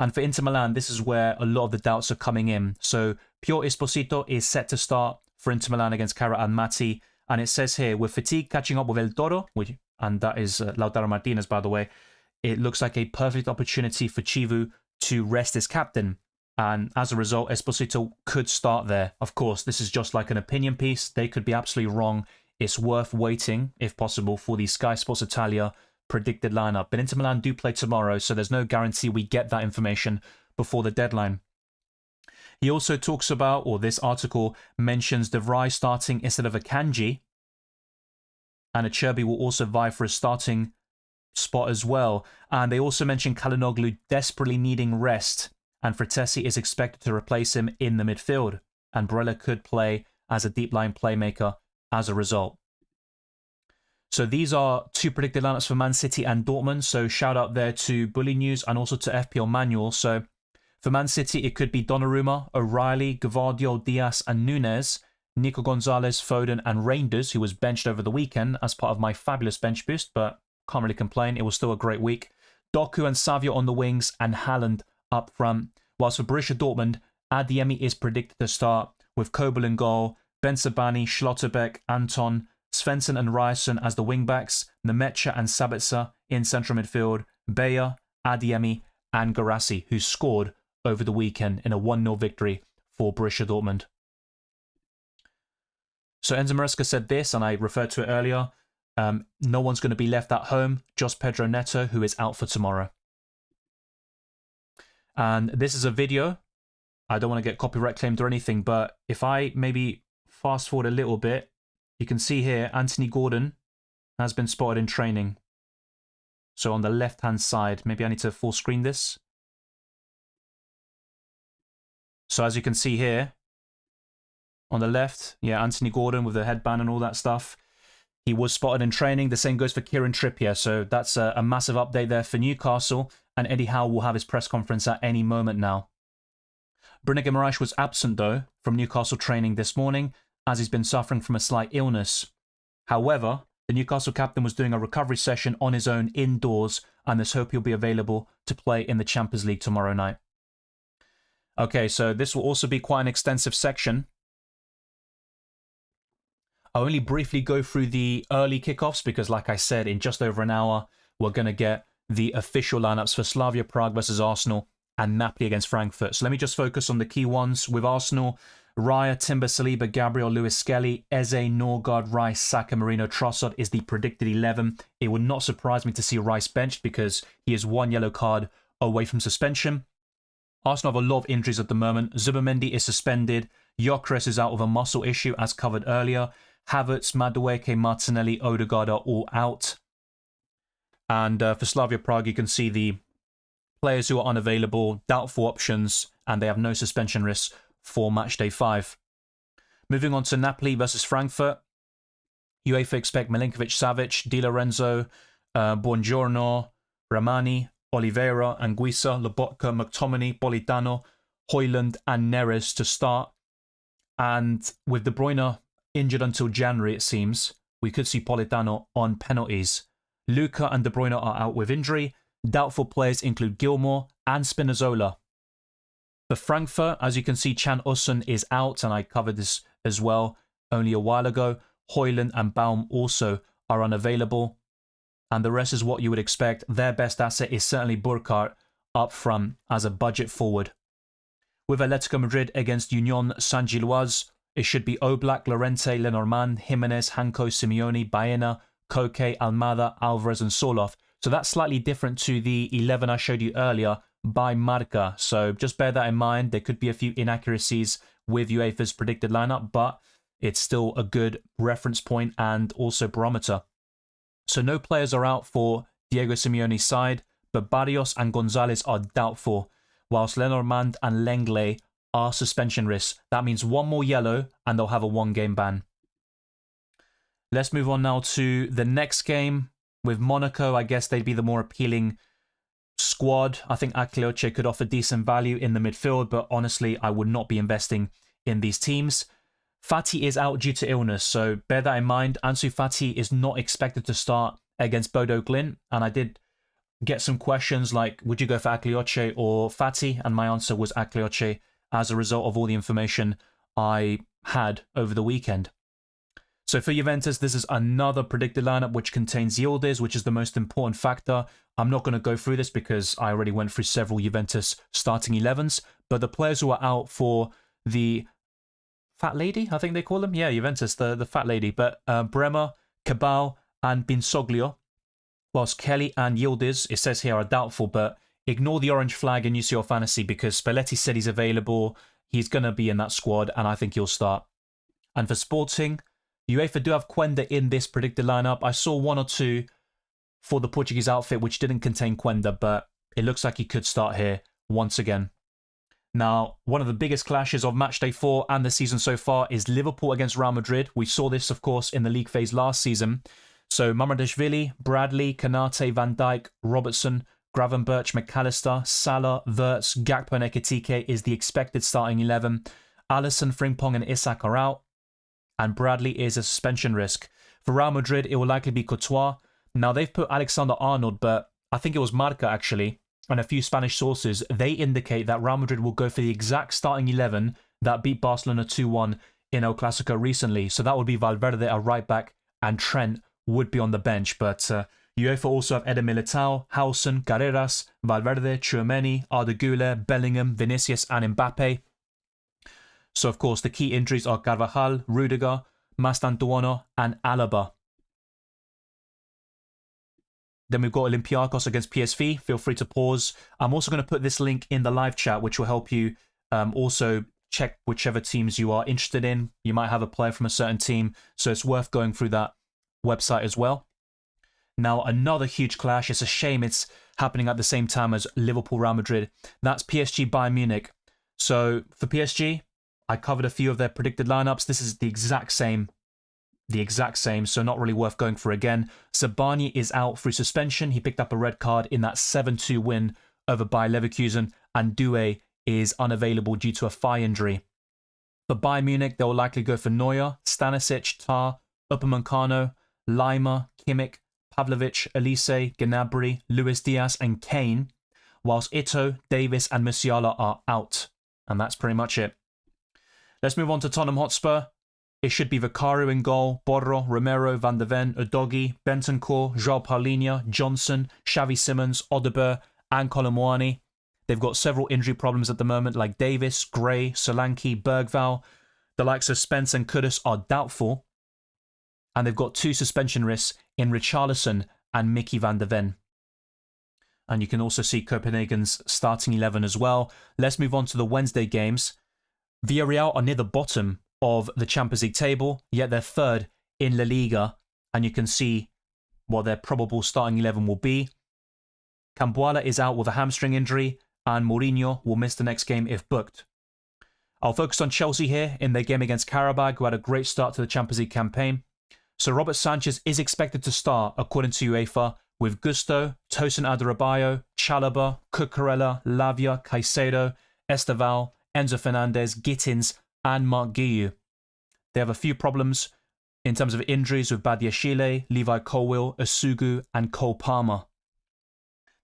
And for Inter Milan, this is where a lot of the doubts are coming in. So Pio Esposito is set to start for Inter Milan against Cara and Matti. And it says here, with fatigue catching up with El Toro, and that is Lautaro Martinez, by the way, it looks like a perfect opportunity for Chivu to rest his captain. And as a result, Esposito could start there. Of course, this is just like an opinion piece. They could be absolutely wrong. It's worth waiting, if possible, for the Sky Sports Italia predicted lineup. But Inter Milan do play tomorrow, so there's no guarantee we get that information before the deadline. He also talks about, or this article mentions, De Vrij starting instead of Akanji. And Acerbi will also vie for a starting spot as well. And they also mention Calhanoglu desperately needing rest. And Fratesi is expected to replace him in the midfield. And Barella could play as a deep line playmaker as a result. So these are two predicted lineups for Man City and Dortmund. So shout out there to Bully News and also to FPL Manual. So for Man City, it could be Donnarumma, O'Reilly, Gvardiol, Diaz and Nunez, Nico Gonzalez, Foden and Reinders, who was benched over the weekend as part of my fabulous bench boost, but can't really complain. It was still a great week. Doku and Savio on the wings and Haaland up front. Whilst for Borussia Dortmund, Adeyemi is predicted to start with Kobel in goal, Bensabani, Schlotterbeck, Anton, Svensson and Ryerson as the wingbacks, Nemecha and Sabitzer in central midfield, Beyer, Adeyemi and Garassi, who scored over the weekend in a 1-0 victory for Borussia Dortmund. So Enzo Maresca said this, and I referred to it earlier. No one's going to be left at home, just Pedro Neto, who is out for tomorrow. And this is a video. I don't want to get copyright claimed or anything, but if I maybe fast forward a little bit, you can see here Anthony Gordon has been spotted in training. So on the left-hand side, maybe I need to full screen this. So as you can see here, on the left, yeah, Anthony Gordon with the headband and all that stuff. He was spotted in training. The same goes for Kieran Trippier. So that's a massive update there for Newcastle. And Eddie Howe will have his press conference at any moment now. Bruno Guimaraes was absent, though, from Newcastle training this morning, as he's been suffering from a slight illness. However, the Newcastle captain was doing a recovery session on his own indoors, and there's hope he'll be available to play in the Champions League tomorrow night. Okay, so this will also be quite an extensive section. I'll only briefly go through the early kickoffs because, like I said, in just over an hour, we're going to get the official lineups for Slavia Prague versus Arsenal and Napoli against Frankfurt. So let me just focus on the key ones. With Arsenal, Raya, Timber, Saliba, Gabriel, Lewis, Skelly, Eze, Norgard, Rice, Saka, Marino, Trossard is the predicted 11. It would not surprise me to see Rice benched because he is one yellow card away from suspension. Arsenal have a lot of injuries at the moment. Zubimendi is suspended. Gyökeres is out with a muscle issue, as covered earlier. Havertz, Madueke, Martinelli, Odegaard are all out. And for Slavia Prague, you can see the players who are unavailable, doubtful options, and they have no suspension risks for Matchday 5. Moving on to Napoli versus Frankfurt. UEFA expect Milinkovic-Savic, Di Lorenzo, Buongiorno, Ramani, Oliveira, Anguissa, Lobotka, McTominay, Politano, Højlund and Neres to start. And with De Bruyne injured until January, it seems, we could see Politano on penalties. Luca and De Bruyne are out with injury. Doubtful players include Gilmour and Spinazzola. For Frankfurt, as you can see, Chan Ussun is out, and I covered this as well only a while ago. Højlund and Baum also are unavailable. And the rest is what you would expect. Their best asset is certainly Burkhardt up front as a budget forward. With Atletico Madrid against Union Saint-Gilloise, it should be Oblak, Llorente, Lenormand, Jimenez, Hanko, Simeone, Baena, Koke, Almada, Alvarez and Soloth. So that's slightly different to the 11 I showed you earlier by Marca. So just bear that in mind. There could be a few inaccuracies with UEFA's predicted lineup, but it's still a good reference point and also barometer. So no players are out for Diego Simeone's side, but Barrios and Gonzalez are doubtful, whilst Lenormand and Lenglet are suspension risks. That means one more yellow and they'll have a 1-game ban. Let's move on now to the next game. With Monaco, I guess they'd be the more appealing squad. I think Aklioche could offer decent value in the midfield, but honestly, I would not be investing in these teams. Fati is out due to illness, so bear that in mind. Ansu Fati is not expected to start against Bodo Glimt, and I did get some questions like, would you go for Aklioche or Fati? And my answer was Aklioche as a result of all the information I had over the weekend. So for Juventus, this is another predicted lineup which contains Yildiz, which is the most important factor. I'm not going to go through this because I already went through several Juventus starting 11s, but the players who are out for the fat lady, I think they call them. Yeah, Juventus, the fat lady. But Bremer, Cabal, and Binsoglio, whilst Kelly and Yildiz, it says here, are doubtful, but ignore the orange flag in UCL Fantasy because Spalletti said he's available. He's going to be in that squad, and I think he'll start. And for Sporting, UEFA do have Quenda in this predicted lineup. I saw one or two for the Portuguese outfit which didn't contain Quenda, but it looks like he could start here once again. Now, one of the biggest clashes of Matchday 4 and the season so far is Liverpool against Real Madrid. We saw this, of course, in the league phase last season. So Mamardashvili, Bradley, Kanate, Van Dijk, Robertson, Gravenberch, McAllister, Salah, Wirtz, Gakpo and Ekitike is the expected starting 11. Alisson, Frimpong and Isak are out. And Bradley is a suspension risk. For Real Madrid, it will likely be Courtois. Now, they've put Alexander-Arnold, but I think it was Marca, actually, and a few Spanish sources. They indicate that Real Madrid will go for the exact starting 11 that beat Barcelona 2-1 in El Clasico recently. So that would be Valverde at right back, and Trent would be on the bench. But UEFA also have Eder Militao, Howson, Carreras, Valverde, Tchouameni, Arda Güler, Bellingham, Vinicius and Mbappe. So, of course, the key injuries are Carvajal, Rudiger, Mastantuono, and Alaba. Then we've got Olympiacos against PSV. Feel free to pause. I'm also going to put this link in the live chat, which will help you also check whichever teams you are interested in. You might have a player from a certain team, so it's worth going through that website as well. Now, another huge clash. It's a shame it's happening at the same time as Liverpool-Real Madrid. That's PSG-Bayern Munich. So, for PSG, I covered a few of their predicted lineups. This is the exact same, so not really worth going for again. Sabani is out through suspension. He picked up a red card in that 7-2 win over Bayer Leverkusen, and Doué is unavailable due to a thigh injury. For Bayern Munich, they will likely go for Neuer, Stanisic, Tar, Upamecano, Lima, Kimmich, Pavlovic, Elise, Gnabry, Luis Diaz and Kane, whilst Ito, Davis and Musiala are out. And that's pretty much it. Let's move on to Tottenham Hotspur. It should be Vicario in goal, Borro, Romero, Van de Ven, Udogi, Bentancur, João Paulinho, Johnson, Xavi Simons, Odeber, and Colomwani. They've got several injury problems at the moment, like Davis, Gray, Solanke, Bergval. The likes of Spence and Kudus are doubtful. And they've got 2 suspension risks in Richarlison and Mickey van de Ven. And you can also see Copenhagen's starting 11 as well. Let's move on to the Wednesday games. Villarreal are near the bottom of the Champions League table, yet they're third in La Liga, and you can see what their probable starting 11 will be. Cambuala is out with a hamstring injury, and Mourinho will miss the next game if booked. I'll focus on Chelsea here in their game against Karabag, who had a great start to the Champions League campaign. So Robert Sanchez is expected to start, according to UEFA, with Gusto, Tosin Adarabioyo, Chalobah, Cucurella, Lavia, Caicedo, Esteval, Enzo Fernandez, Gittins, and Mark Guiu. They have a few problems in terms of injuries with Badiashile, Levi Colwill, Asugu, and Cole Palmer.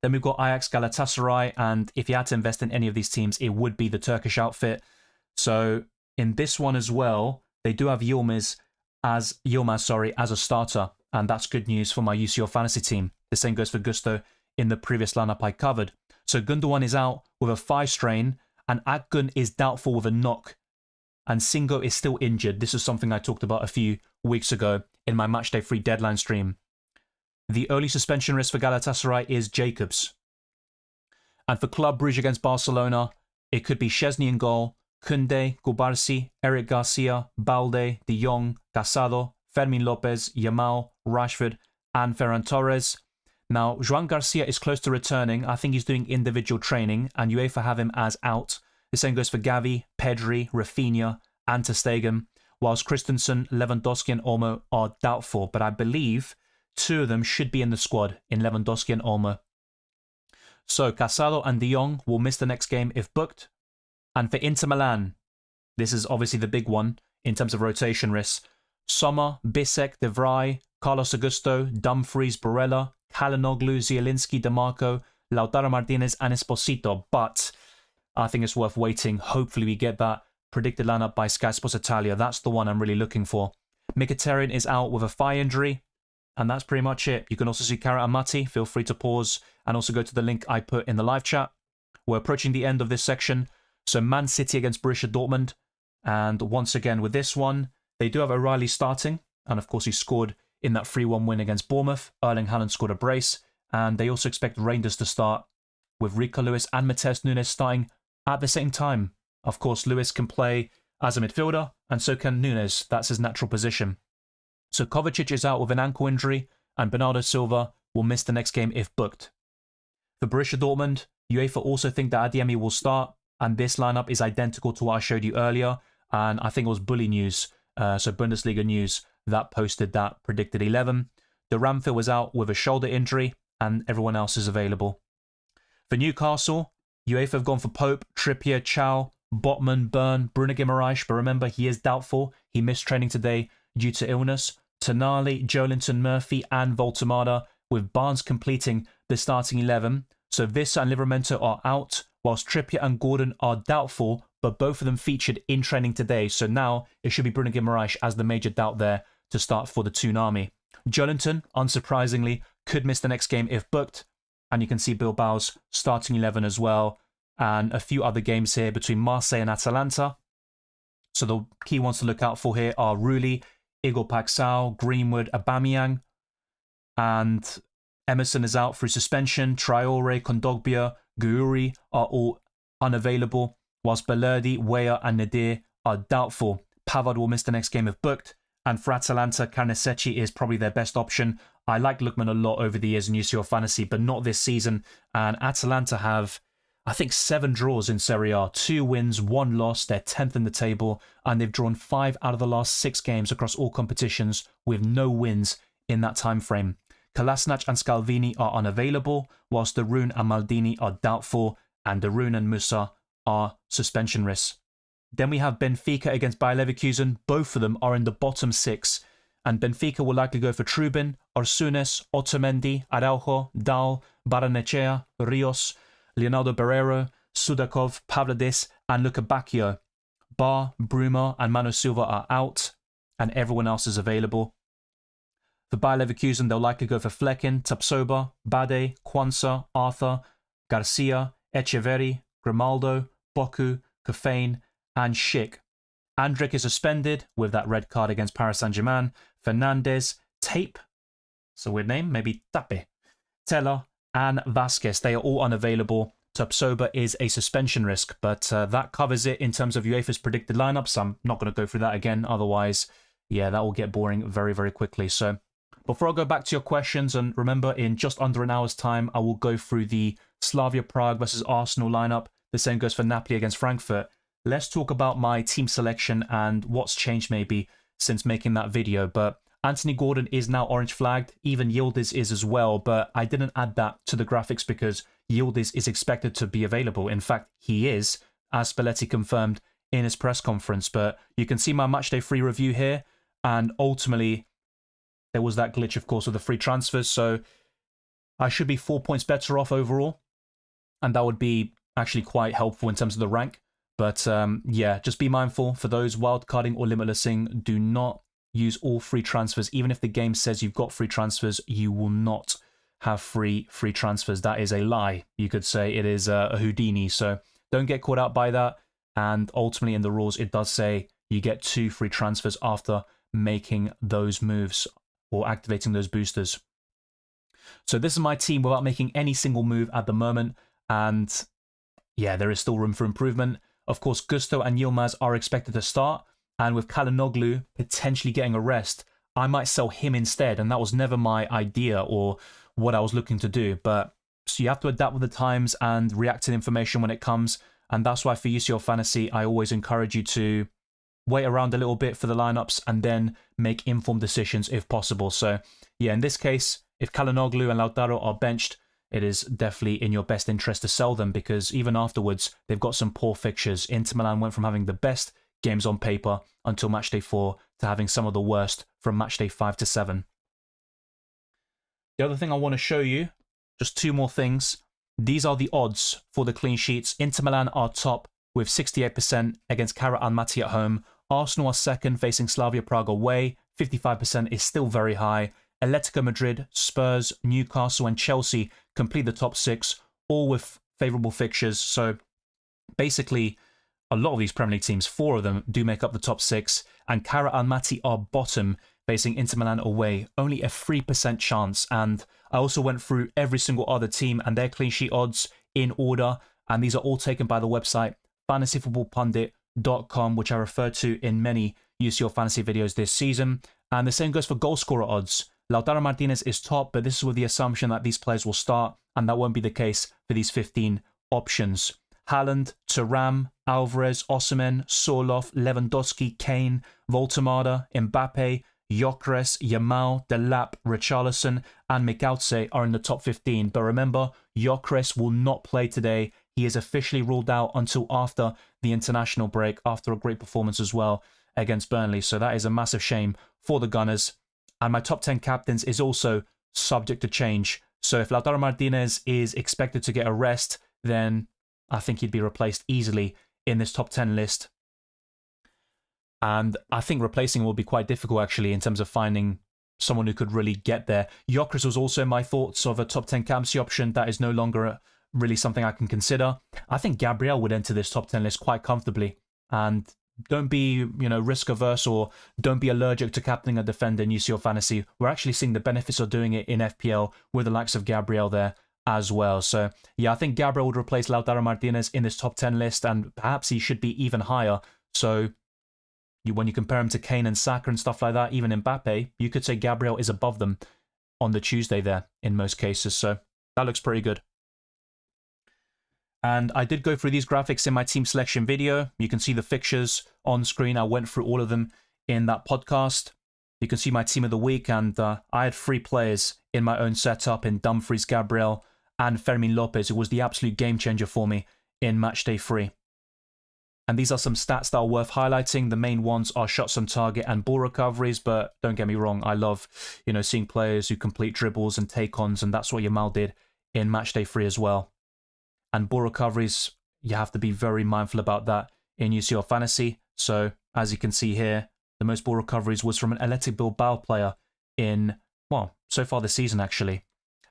Then we've got Ajax, Galatasaray, and if you had to invest in any of these teams, it would be the Turkish outfit. So in this one as well, they do have Yilmaz as a starter, and that's good news for my UCL fantasy team. The same goes for Gusto in the previous lineup I covered. So Gundogan is out with a thigh strain, and Akgun is doubtful with a knock. And Singo is still injured. This is something I talked about a few weeks ago in my Matchday 3 deadline stream. The early suspension risk for Galatasaray is Jacobs. And for Club Brugge against Barcelona, it could be Szczesny in goal, Koundé, Gubarsi, Eric Garcia, Balde, De Jong, Casado, Fermin Lopez, Yamal, Rashford, and Ferran Torres. Now, Joan Garcia is close to returning. I think he's doing individual training, and UEFA have him as out. The same goes for Gavi, Pedri, Rafinha, and Ter Stegen, whilst Christensen, Lewandowski, and Olmo are doubtful, but I believe 2 of them should be in the squad in Lewandowski and Olmo. So, Casado and De Jong will miss the next game if booked. And for Inter Milan, this is obviously the big one in terms of rotation risks. Sommer, Bisek, De Vrij, Carlos Augusto, Dumfries, Barella, Kalinoglu, Zielinski, DeMarco, Lautaro Martinez, and Esposito. But I think it's worth waiting. Hopefully we get that predicted lineup by Sky Sports Italia. That's the one I'm really looking for. Mkhitaryan is out with a thigh injury, and that's pretty much it. You can also see Kara Amati. Feel free to pause and also go to the link I put in the live chat. We're approaching the end of this section. So Man City against Borussia Dortmund. And once again, with this one, they do have O'Reilly starting. And of course, he scored in that 3-1 win against Bournemouth. Erling Haaland scored a brace. And they also expect Rangers to start with Rico Lewis and Matheus Nunes starting at the same time. Of course, Lewis can play as a midfielder, and so can Nunes. That's his natural position. So Kovacic is out with an ankle injury, and Bernardo Silva will miss the next game if booked. For Borussia Dortmund, UEFA also think that Adeyemi will start, and this lineup is identical to what I showed you earlier, and I think it was Bully News, so Bundesliga News, that posted that predicted 11. De Ramfil was out with a shoulder injury, and everyone else is available. For Newcastle, UEFA have gone for Pope, Trippier, Chow, Botman, Byrne, Bruno Guimaraes, but remember, he is doubtful. He missed training today due to illness. Tonali, Joelinton, Murphy, and Voltemada, with Barnes completing the starting 11. So Vissa and Livramento are out, whilst Trippier and Gordon are doubtful, but both of them featured in training today. So now it should be Bruno Guimaraes as the major doubt there to start for the Tsunami. Joelinton, unsurprisingly, could miss the next game if booked. And you can see Bilbao's starting 11 as well. And a few other games here between Marseille and Atalanta. So the key ones to look out for here are Rulli, Igor Paxao, Greenwood, Aubameyang. And Emerson is out through suspension. Traore, Kondogbia, Guri are all unavailable, whilst Balerdi, Weah and Nadir are doubtful. Pavard will miss the next game if booked. And for Atalanta, Carnesecchi is probably their best option. I like Lookman a lot over the years in UCL Fantasy, but not this season. And Atalanta have, I think, 7 draws in Serie A. 2 wins, 1 loss. They're 10th in the table. And they've drawn 5 out of the last 6 games across all competitions with no wins in that time frame. Kolasinac and Scalvini are unavailable, whilst Darun and Maldini are doubtful, and Darun and Musa are suspension risks. Then we have Benfica against Bayer Leverkusen. Both of them are in the bottom 6. And Benfica will likely go for Trubin, Orsunes, Otamendi, Araujo, Dal, Baranechea, Rios, Leonardo Barreiro, Sudakov, Pavlidis, and Luka Bacchio. Bar, Bruma, and Mano Silva are out, and everyone else is available. For Bayer Leverkusen, they'll likely go for Flecken, Tapsoba, Bade, Kwanzaa, Arthur, Garcia, Echeverri, Grimaldo, Boku, Kofane, and Schick. Andrik is suspended with that red card against Paris Saint-Germain. Fernandez, Tape, it's a weird name, maybe Tape, Teller, and Vasquez. They are all unavailable. Tapsoba is a suspension risk, but that covers it in terms of UEFA's predicted lineups. I'm not going to go through that again. Otherwise, yeah, that will get boring very, very quickly. So before I go back to your questions, and remember, in just under an hour's time, I will go through the Slavia Prague versus Arsenal lineup. The same goes for Napoli against Frankfurt. Let's talk about my team selection and what's changed maybe since making that video. But Anthony Gordon is now orange flagged. Even Yildiz is as well. But I didn't add that to the graphics because Yildiz is expected to be available. In fact, he is, as Spalletti confirmed in his press conference. But you can see my Matchday free review here. And ultimately, there was that glitch, of course, with the free transfers. So I should be 4 points better off overall. And that would be actually quite helpful in terms of the rank. But yeah, just be mindful for those wildcarding or limitlessing. Do not use all free transfers. Even if the game says you've got free transfers, you will not have free transfers. That is a lie, you could say. It is a Houdini. So don't get caught out by that. And ultimately in the rules, it does say you get 2 free transfers after making those moves or activating those boosters. So this is my team without making any single move at the moment. And yeah, there is still room for improvement. Of course, Gusto and Yilmaz are expected to start, and with Kalinoglu potentially getting a rest, I might sell him instead, and that was never my idea or what I was looking to do. But so you have to adapt with the times and react to the information when it comes, and that's why for UCL Fantasy, I always encourage you to wait around a little bit for the lineups and then make informed decisions if possible. So yeah, in this case, if Kalinoglu and Lautaro are benched, it is definitely in your best interest to sell them because even afterwards, they've got some poor fixtures. Inter Milan went from having the best games on paper until matchday 4 to having some of the worst from matchday 5 to 7. The other thing I want to show you, just 2 more things. These are the odds for the clean sheets. Inter Milan are top with 68% against Kara Almaty at home. Arsenal are second facing Slavia Prague away, 55% is still very high. Atletico Madrid, Spurs, Newcastle, and Chelsea complete the top 6, all with favourable fixtures. So basically, a lot of these Premier League teams, 4 of them, do make up the top 6, and Cara Almaty are bottom, facing Inter Milan away. Only a 3% chance, and I also went through every single other team and their clean sheet odds in order, and these are all taken by the website fantasyfootballpundit.com, which I referred to in many UCL fantasy videos this season. And the same goes for goal scorer odds. Lautaro Martinez is top, but this is with the assumption that these players will start, and that won't be the case for these 15 options. Haaland, Thuram, Alvarez, Osimhen, Sorloth, Lewandowski, Kane, Voltemada, Mbappe, Gyökeres, Yamal, Delap, Richarlison, and Mikauze are in the top 15. But remember, Gyökeres will not play today. He is officially ruled out until after the international break, after a great performance as well against Burnley. So that is a massive shame for the Gunners. And my top 10 captains is also subject to change. So if Lautaro Martinez is expected to get a rest, then I think he'd be replaced easily in this top 10 list. And I think replacing will be quite difficult, actually, in terms of finding someone who could really get there. Gyökeres was also my thoughts of a top 10 captaincy option. That is no longer really something I can consider. I think Gabriel would enter this top 10 list quite comfortably. And don't be, risk averse, or don't be allergic to captaining a defender in UCL Fantasy. We're actually seeing the benefits of doing it in FPL with the likes of Gabriel there as well. So yeah, I think Gabriel would replace Lautaro Martinez in this top 10 list, and perhaps he should be even higher. So when you compare him to Kane and Saka and stuff like that, even Mbappe, you could say Gabriel is above them on the Tuesday there in most cases. So that looks pretty good. And I did go through these graphics in my team selection video. You can see the fixtures on screen. I went through all of them in that podcast. You can see my team of the week, and I had 3 players in my own setup in Dumfries, Gabriel, and Fermin Lopez, who was the absolute game changer for me in Matchday 3. And these are some stats that are worth highlighting. The main ones are shots on target and ball recoveries, but don't get me wrong, I love, seeing players who complete dribbles and take-ons, and that's what Yamal did in Matchday 3 as well. And ball recoveries, you have to be very mindful about that in UCL Fantasy. So, as you can see here, the most ball recoveries was from an Athletic Bilbao player in, so far this season, actually.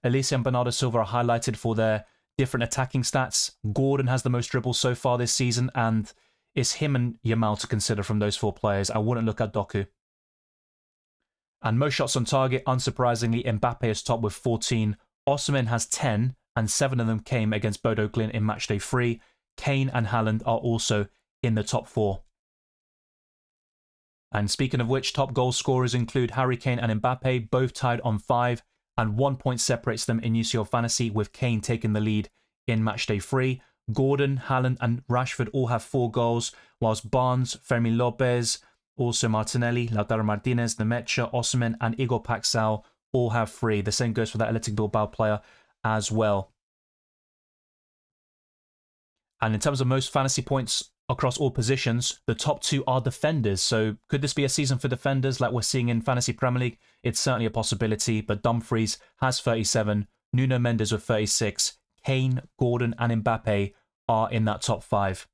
Elise and Bernardo Silva are highlighted for their different attacking stats. Gordon has the most dribbles so far this season, and it's him and Yamal to consider from those 4 players. I wouldn't look at Doku. And most shots on target, unsurprisingly, Mbappe is top with 14. Osimhen has 10, and 7 of them came against Bodo Glimt in Matchday 3. Kane and Haaland are also in the top 4. And speaking of which, top goal scorers include Harry Kane and Mbappe, both tied on 5, and 1 point separates them in UCL Fantasy, with Kane taking the lead in Matchday 3. Gordon, Haaland and Rashford all have 4 goals, whilst Barnes, Fermin Lopez, also Martinelli, Lautaro Martinez, Nemecha, Osimhen and Igor Paxal all have 3. The same goes for that Athletic Bilbao player as well. And in terms of most fantasy points across all positions, the top 2 are defenders. So could this be a season for defenders like we're seeing in Fantasy Premier League? It's certainly a possibility, but Dumfries has 37, Nuno Mendes with 36, Kane, Gordon and Mbappe are in that top 5.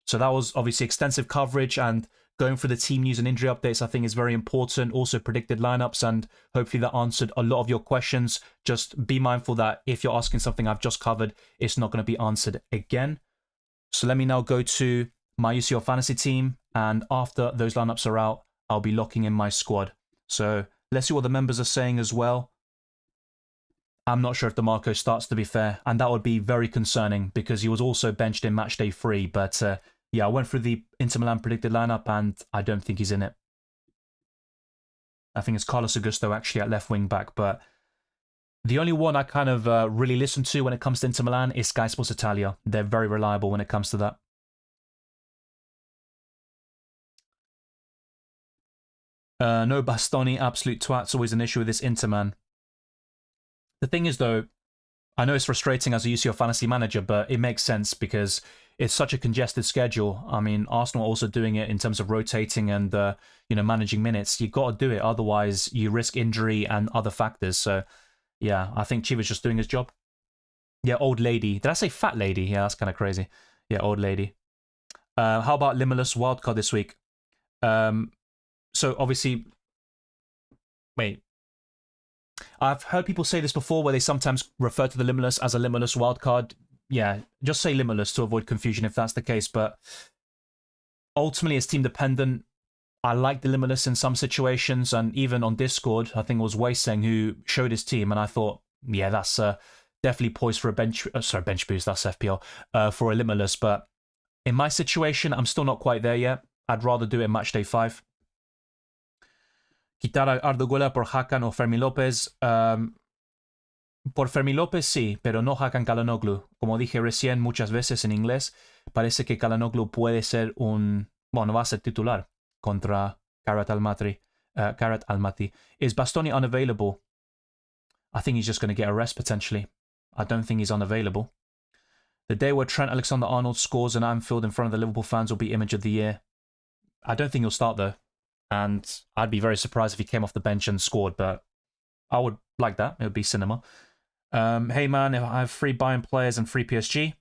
So that was obviously extensive coverage, and going through the team news and injury updates I think is very important. Also predicted lineups, and hopefully that answered a lot of your questions. Just be mindful that if you're asking something I've just covered, it's not going to be answered again. So let me now go to my UCL Fantasy team, and after those lineups are out, I'll be locking in my squad. So let's see what the members are saying as well. I'm not sure if DeMarco starts, to be fair, and that would be very concerning because he was also benched in Matchday 3. But yeah, I went through the Inter Milan predicted lineup, and I don't think he's in it. I think it's Carlos Augusto actually at left wing back, but the only one I kind of really listen to when it comes to Inter Milan is Sky Sports Italia. They're very reliable when it comes to that. No Bastoni, absolute twat's always an issue with this Inter, man. The thing is, though, I know it's frustrating as a UCL fantasy manager, but it makes sense because it's such a congested schedule. I mean, Arsenal are also doing it in terms of rotating and, managing minutes. You've got to do it, otherwise you risk injury and other factors. So, yeah, I think Chiva's just doing his job. Yeah, old lady. Did I say fat lady? Yeah, that's kind of crazy. Yeah, old lady. How about Limitless wildcard this week? So, obviously, Wait. I've heard people say this before where they sometimes refer to the Limitless as a Limitless wildcard. Yeah, just say Limitless to avoid confusion if that's the case, but ultimately it's team dependent. I like the Limitless in some situations, and even on Discord, I think it was Weiseng who showed his team, and I thought, yeah, that's definitely poised for a bench boost, that's FPL, for a Limitless, but in my situation, I'm still not quite there yet. I'd rather do it in Matchday 5. Quitar a Ardoguela por Hakan o Fermi López. Por Fermi López sí, pero no Hakan Calhanoglu. Como dije recién muchas veces en inglés, parece que Calhanoglu puede ser bueno, va a ser titular contra Karat Almaty. Is Bastoni unavailable? I think he's just going to get a rest potentially. I don't think he's unavailable. The day where Trent Alexander-Arnold scores in Anfield in front of the Liverpool fans will be image of the year. I don't think he'll start though, and I'd be very surprised if he came off the bench and scored, but I would like that. It would be cinema. Hey man, if I have free Bayern players and free PSG,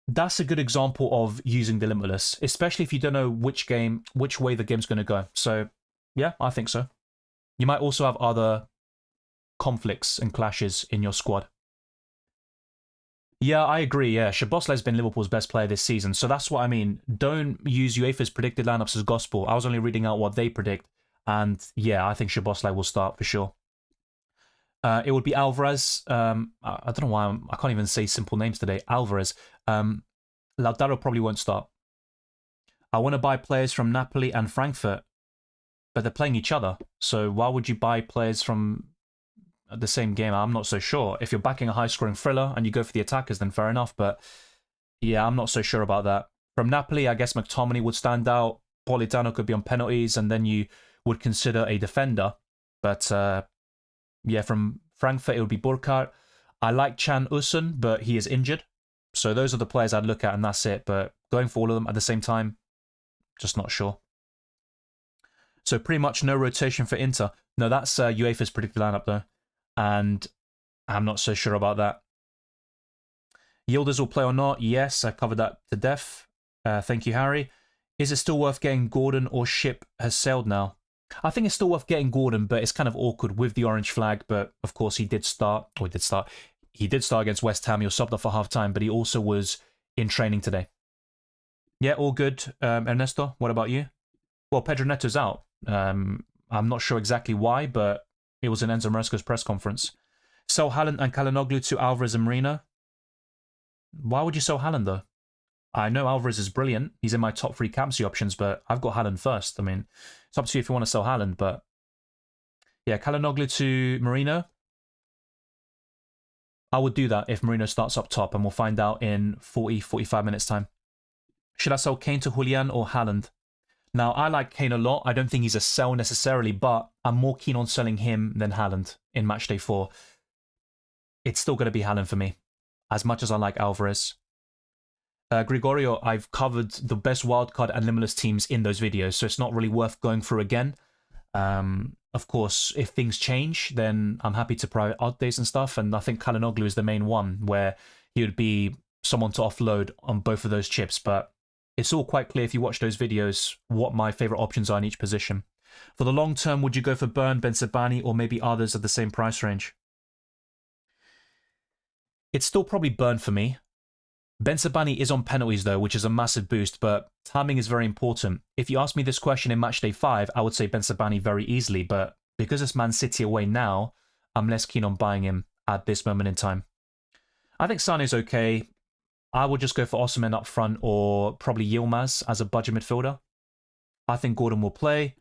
that's a good example of using the Limitless, especially if you don't know which way the game's going to go. So yeah, I think so. You might also have other conflicts and clashes in your squad. Yeah, I agree. Yeah, Szoboszlai's been Liverpool's best player this season, so that's what I mean. Don't use UEFA's predicted lineups as gospel. I was only reading out what they predict, and yeah, I think Szoboszlai will start for sure. It would be Alvarez. I don't know why I can't even say simple names today. Alvarez. Lautaro probably won't start. I want to buy players from Napoli and Frankfurt, but they're playing each other. So why would you buy players from the same game? I'm not so sure. If you're backing a high-scoring thriller and you go for the attackers, then fair enough. But yeah, I'm not so sure about that. From Napoli, I guess McTominay would stand out. Politano could be on penalties, and then you would consider a defender. But yeah, from Frankfurt, it would be Burkhardt. I like Chan Usun, but he is injured. So those are the players I'd look at, and that's it. But going for all of them at the same time, just not sure. So pretty much no rotation for Inter. No, that's UEFA's predicted lineup, though. And I'm not so sure about that. Yildiz will play or not? Yes, I covered that to death. Thank you, Harry. Is it still worth getting Gordon, or ship has sailed now? I think it's still worth getting Gordon, but it's kind of awkward with the orange flag. But of course, he did start against West Ham. He was subbed off for half time, but he also was in training today. Yeah, all good. Ernesto, what about you? Well, Pedro Neto's out. I'm not sure exactly why, but it was in Enzo Maresca's press conference. Sell Haaland and Calhanoglu to Alvarez and Marino. Why would you sell Haaland, though? I know Alvarez is brilliant. He's in my top 3 captaincy options, but I've got Haaland first. I mean, it's up to you if you want to sell Haaland, but yeah, Calhanoglu to Marino. I would do that if Marino starts up top, and we'll find out in 45 minutes time. Should I sell Kane to Julian or Haaland? Now, I like Kane a lot. I don't think he's a sell necessarily, but I'm more keen on selling him than Haaland in Matchday 4. It's still going to be Haaland for me, as much as I like Alvarez. Gregorio, I've covered the best wildcard and Limitless teams in those videos, so it's not really worth going through again. Of course, if things change, then I'm happy to private updates and stuff, and I think Calhanoglu is the main one, where he would be someone to offload on both of those chips, but it's all quite clear if you watch those videos what my favourite options are in each position. For the long term, would you go for Burn, Bensabani, or maybe others at the same price range? It's still probably Burn for me. Bensabani is on penalties though, which is a massive boost, but timing is very important. If you ask me this question in Matchday 5, I would say Bensabani very easily, but because it's Man City away now, I'm less keen on buying him at this moment in time. I think Sane's okay. I would just go for Osimhen up front, or probably Yilmaz as a budget midfielder. I think Gordon will play.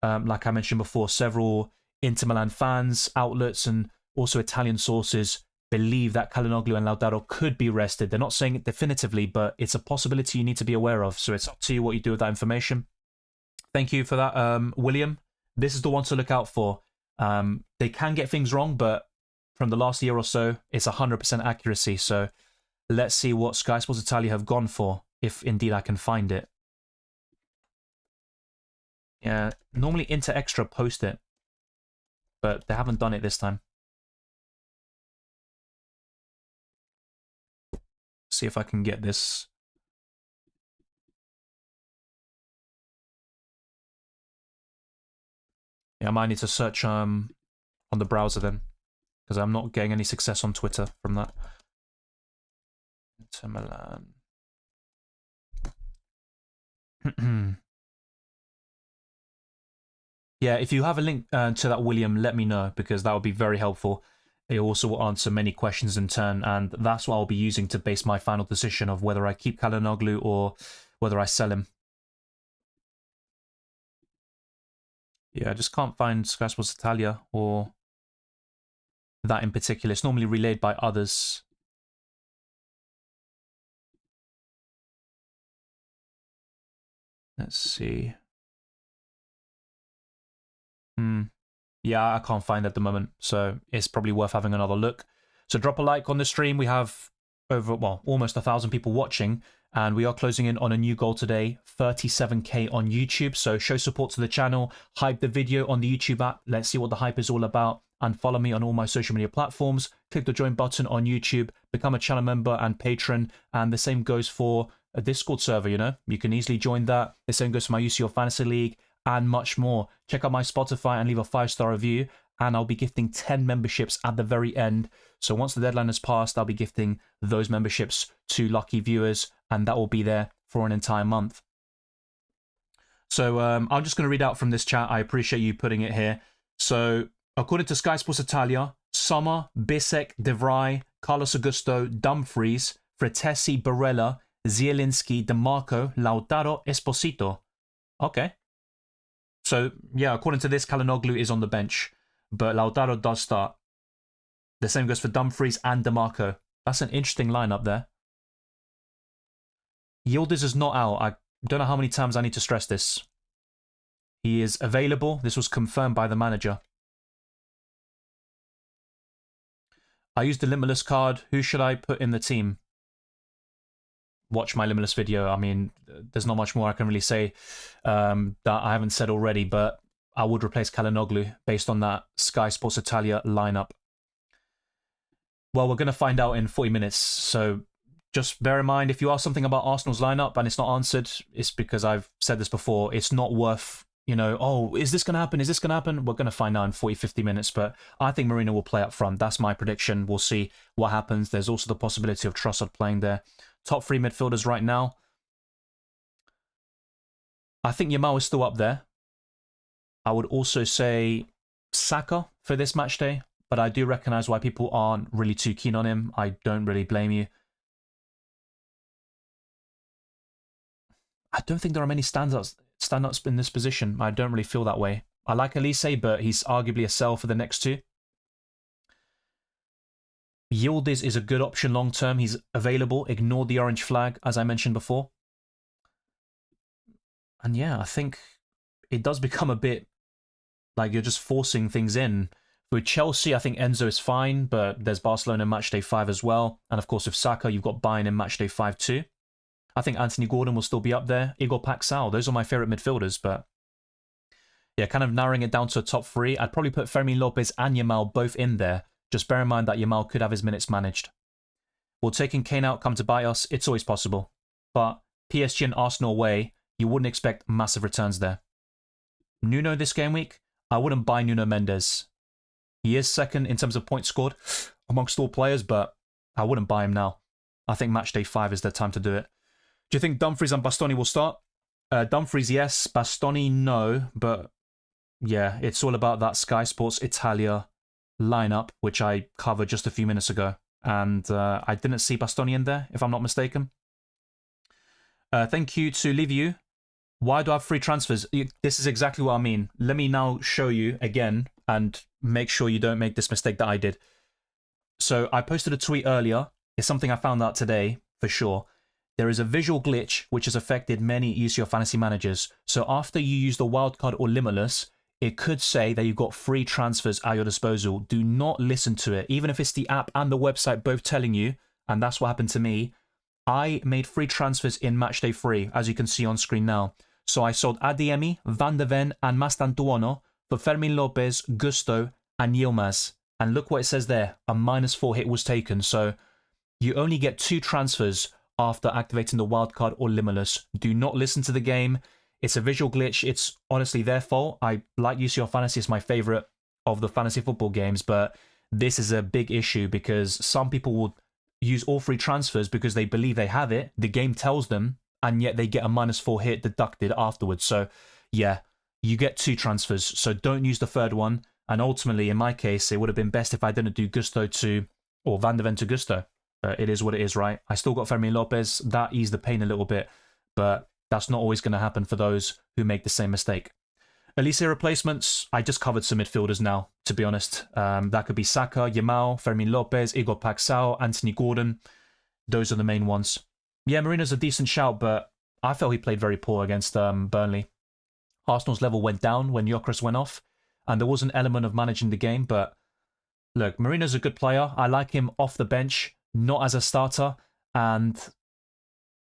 Like I mentioned before, several Inter Milan fans, outlets, and also Italian sources believe that Calhanoglu and Lautaro could be rested. They're not saying it definitively, but it's a possibility you need to be aware of. So it's up to you what you do with that information. Thank you for that, William. This is the one to look out for. They can get things wrong, but from the last year or so, it's 100% accuracy. So let's see what Sky Sports Italia have gone for, if indeed I can find it. Yeah, normally Inter Extra post it, but they haven't done it this time. See if I can get this. Yeah, I might need to search on the browser then, because I'm not getting any success on Twitter from that. Inter Milan. Yeah, if you have a link to that, William, let me know, because that would be very helpful. It also will answer many questions in turn, and that's what I'll be using to base my final decision of whether I keep Calhanoglu or whether I sell him. Yeah, I just can't find Sky Sports Italia or that in particular. It's normally relayed by others. Let's see. Yeah, I can't find it at the moment, so it's probably worth having another look. So drop a like on the stream. We have almost 1,000 people watching, and we are closing in on a new goal today, 37k on YouTube. So show support to the channel, hype the video on the YouTube app. Let's see what the hype is all about, and follow me on all my social media platforms. Click the join button on YouTube, become a channel member and patron, and the same goes for a Discord server, you can easily join that. The same goes for my UCL Fantasy League, and much more. Check out my Spotify and leave a 5-star review, and I'll be gifting 10 memberships at the very end. So once the deadline has passed, I'll be gifting those memberships to lucky viewers, and that will be there for an entire month. So I'm just going to read out from this chat. I appreciate you putting it here. So according to Sky Sports Italia, Sommer, Bisek, De Vrij, Carlos Augusto, Dumfries, Fratesi, Barella, Zielinski, DeMarco, Lautaro, Esposito. Okay. So, yeah, according to this, Calhanoglu is on the bench, but Lautaro does start. The same goes for Dumfries and DeMarco. That's an interesting lineup there. Yildiz is not out. I don't know how many times I need to stress this. He is available. This was confirmed by the manager. I used the Limitless card. Who should I put in the team? Watch my Limitless video. I mean, there's not much more I can really say that I haven't said already, but I would replace Calhanoglu based on that Sky Sports Italia lineup. Well, we're going to find out in 40 minutes, so just bear in mind, if you ask something about Arsenal's lineup and it's not answered, it's because I've said this before. It's not worth, oh, is this going to happen? Is this going to happen? We're going to find out in 40, 50 minutes, but I think Mourinho will play up front. That's my prediction. We'll see what happens. There's also the possibility of Trossard playing there. Top 3 midfielders right now. I think Yamal is still up there. I would also say Saka for this match day, but I do recognise why people aren't really too keen on him. I don't really blame you. I don't think there are many standouts in this position. I don't really feel that way. I like Elise, but he's arguably a sell for the next two. Yildiz is a good option long term. He's available. Ignore the orange flag, as I mentioned before. And yeah, I think it does become a bit like you're just forcing things in. With Chelsea, I think Enzo is fine, but there's Barcelona in matchday 5 as well. And of course, with Saka, you've got Bayern in matchday 5 too. I think Anthony Gordon will still be up there. Igor Paxal, those are my favourite midfielders, but yeah, kind of narrowing it down to a top 3. I'd probably put Fermin Lopez and Yamal both in there. Just bear in mind that Yamal could have his minutes managed. Will taking Kane out come to bite us? It's always possible. But PSG and Arsenal away, you wouldn't expect massive returns there. Nuno this game week, I wouldn't buy Nuno Mendes. He is second in terms of points scored amongst all players, but I wouldn't buy him now. I think matchday 5 is the time to do it. Do you think Dumfries and Bastoni will start? Dumfries, yes. Bastoni, no. But yeah, it's all about that Sky Sports Italia lineup, which I covered just a few minutes ago. And I didn't see Bastoni in there, if I'm not mistaken. Thank you to Liviu. Why do I have free transfers? This is exactly what I mean. Let me now show you again and make sure you don't make this mistake that I did. So I posted a tweet earlier. It's something I found out today, for sure. There is a visual glitch which has affected many UCL fantasy managers. So after you use the wildcard or Limitless, it could say that you've got free transfers at your disposal. Do not listen to it. Even if it's the app and the website both telling you, and that's what happened to me, I made free transfers in Matchday 3, as you can see on screen now. So I sold Adeyemi, Van de Ven, and Mastantuono for Fermin Lopez, Gusto, and Yilmaz. And look what it says there. A -4 hit was taken. So you only get 2 transfers after activating the wildcard or Limitless. Do not listen to the game. It's a visual glitch. It's honestly their fault. I like UCL Fantasy. It's my favorite of the fantasy football games, but this is a big issue because some people will use all free transfers because they believe they have it. The game tells them, and yet they get a -4 hit deducted afterwards. So, yeah, you get 2 transfers. So don't use the third one. And ultimately, in my case, it would have been best if I didn't do Gusto to, or Van de Ven to Gusto. It is what it is, right? I still got Fermin Lopez. That eased the pain a little bit, but that's not always going to happen for those who make the same mistake. Elise replacements, I just covered some midfielders now, to be honest. That could be Saka, Yamal, Fermin Lopez, Igor Paxao, Anthony Gordon. Those are the main ones. Yeah, Marino's a decent shout, but I felt he played very poor against Burnley. Arsenal's level went down when Gyökeres went off, and there was an element of managing the game, but look, Marino's a good player. I like him off the bench, not as a starter, and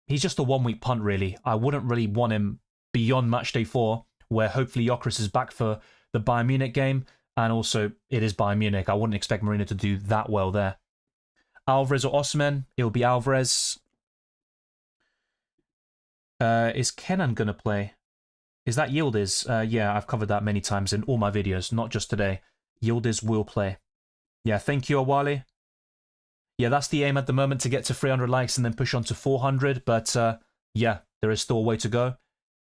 he's just a one-week punt, really. I wouldn't really want him beyond Matchday 4, where hopefully Gyökeres is back for the Bayern Munich game, and also it is Bayern Munich. I wouldn't expect Marino to do that well there. Alvarez or Osimhen? It'll be Alvarez. Is Kenan going to play? Is that Yildiz? Yeah, I've covered that many times in all my videos, not just today. Yildiz will play. Yeah, thank you, Awali. Yeah, that's the aim at the moment, to get to 300 likes and then push on to 400. But yeah, there is still a way to go.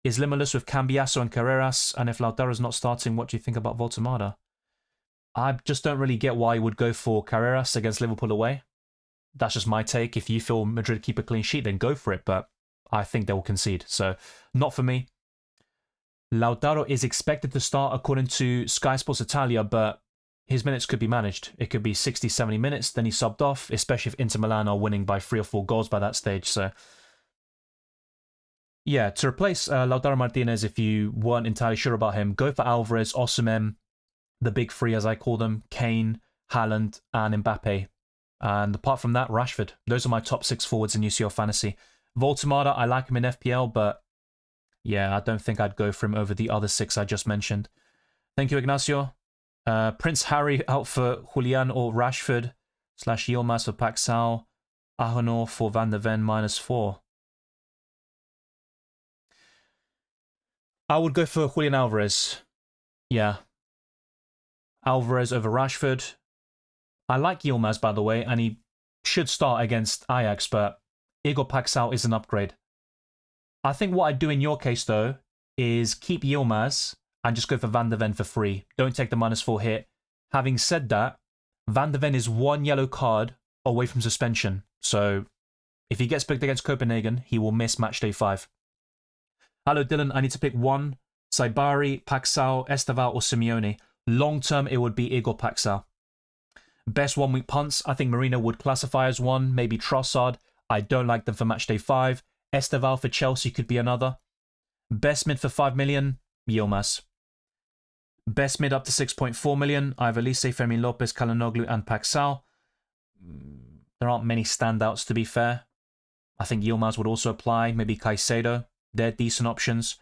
Is Limitless with Cambiasso and Carreras? And if Lautaro's not starting, what do you think about Voltemada? I just don't really get why you would go for Carreras against Liverpool away. That's just my take. If you feel Madrid keep a clean sheet, then go for it. But I think they will concede. So, not for me. Lautaro is expected to start according to Sky Sports Italia, but his minutes could be managed. It could be 60, 70 minutes, then he's subbed off, especially if Inter Milan are winning by 3 or 4 goals by that stage. So, yeah, to replace Lautaro Martinez, if you weren't entirely sure about him, go for Alvarez, Osimhen, the big 3 as I call them, Kane, Haaland, and Mbappe. And apart from that, Rashford. Those are my top 6 forwards in UCL Fantasy. Voltemada, I like him in FPL, but yeah, I don't think I'd go for him over the other 6 I just mentioned. Thank you, Ignacio. Prince Harry out for Julian or Rashford, / Yilmaz for Paxao, Ahonor for Van de Ven -4. I would go for Julian Alvarez. Yeah. Alvarez over Rashford. I like Yilmaz, by the way, and he should start against Ajax, but Igor Paxao is an upgrade. I think what I'd do in your case, though, is keep Yilmaz and just go for Van de Ven for free. Don't take the -4 hit. Having said that, Van de Ven is 1 yellow card away from suspension. So if he gets picked against Copenhagen, he will miss Matchday 5. Hello, Dylan. I need to pick one. Saibari, Paxao, Esteval, or Simeone. Long term, it would be Igor Paxao. Best 1 week punts, I think Marino would classify as one. Maybe Trossard. I don't like them for Matchday 5. Esteval for Chelsea could be another. Best mid for 5 million, Yilmaz. Best mid up to 6.4 million, I have Elise, Fermin Lopez, Calhanoglu, and Paxao. There aren't many standouts, to be fair. I think Yilmaz would also apply. Maybe Caicedo. They're decent options.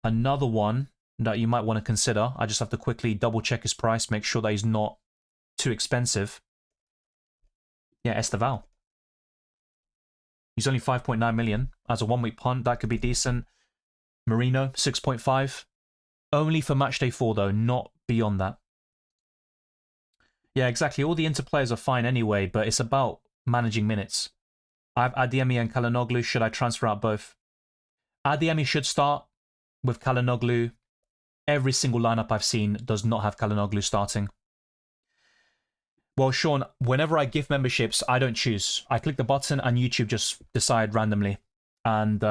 Another one that you might want to consider, I just have to quickly double check his price, make sure that he's not too expensive. Yeah, Esteval. He's only 5.9 million. As a 1 week punt, that could be decent. Marino, 6.5. Only for Matchday 4, though, not beyond that. Yeah, exactly. All the Inter players are fine anyway, but it's about managing minutes. I have Adeyemi and Calhanoglu. Should I transfer out both? Adeyemi should start with Calhanoglu. Every single lineup I've seen does not have Calhanoglu starting. Well, Sean, whenever I give memberships, I don't choose. I click the button and YouTube just decide randomly. And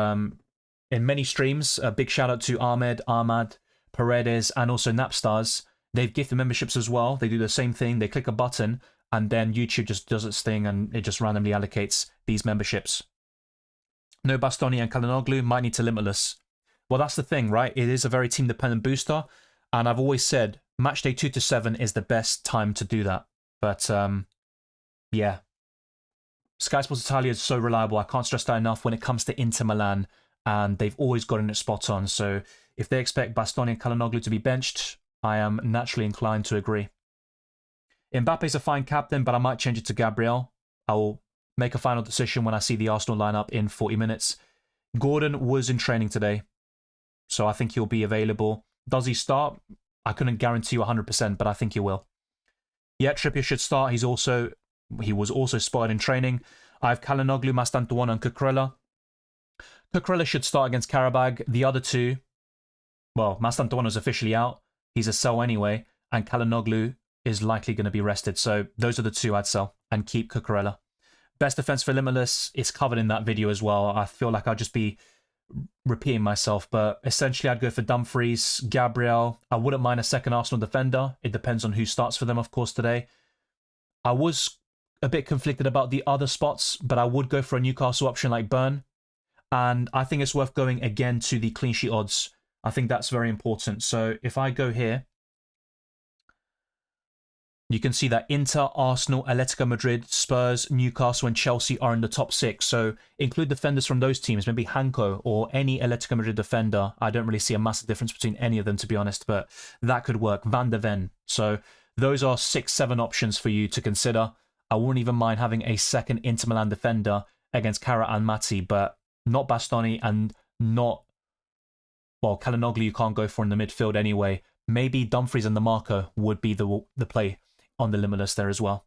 in many streams, a big shout out to Ahmad, Paredes, and also Napstars. They've gifted memberships as well. They do the same thing. They click a button and then YouTube just does its thing and it just randomly allocates these memberships. No Bastoni and Calhanoglu, might need to Limitless. Well, that's the thing, right? It is a very team-dependent booster, and I've always said Matchday 2 to 7 is the best time to do that. But, yeah. Sky Sports Italia is so reliable. I can't stress that enough when it comes to Inter Milan, and they've always gotten it spot on. So if they expect Bastoni and Calhanoglu to be benched, I am naturally inclined to agree. Mbappe's a fine captain, but I might change it to Gabriel. I will make a final decision when I see the Arsenal lineup in 40 minutes. Gordon was in training today. so I think he'll be available. Does he start? I couldn't guarantee you 100%, but I think he will. Yeah, Trippier should start. He was also spotted in training. I have Calhanoglu, Mastantuono, and Cucurella. Cucurella should start against Karabag. The other two, well, Mastantuono's officially out. He's a sell anyway, and Calhanoglu is likely going to be rested. So those are the two I'd sell and keep Cucurella. Best defense for Limitless is covered in that video as well. I feel like I'll just be repeating myself, but essentially I'd go for Dumfries, Gabriel. I wouldn't mind a second Arsenal defender. It depends on who starts for them, of course, today. I was a bit conflicted about the other spots, but I would go for a Newcastle option like Burn. And I think it's worth going again to the clean sheet odds. I think that's very important. So if I go here, you can see that Inter, Arsenal, Atletico Madrid, Spurs, Newcastle, and Chelsea are in the top 6. So include defenders from those teams, maybe Hanko or any Atletico Madrid defender. I don't really see a massive difference between any of them, to be honest, but that could work. Van de Ven. So those are 6-7 options for you to consider. I wouldn't even mind having a second Inter Milan defender against Kara and Matti, but not Bastoni and not, well, Calhanoglu you can't go for in the midfield anyway. Maybe Dumfries and the marker would be the play on the Limitless there as well.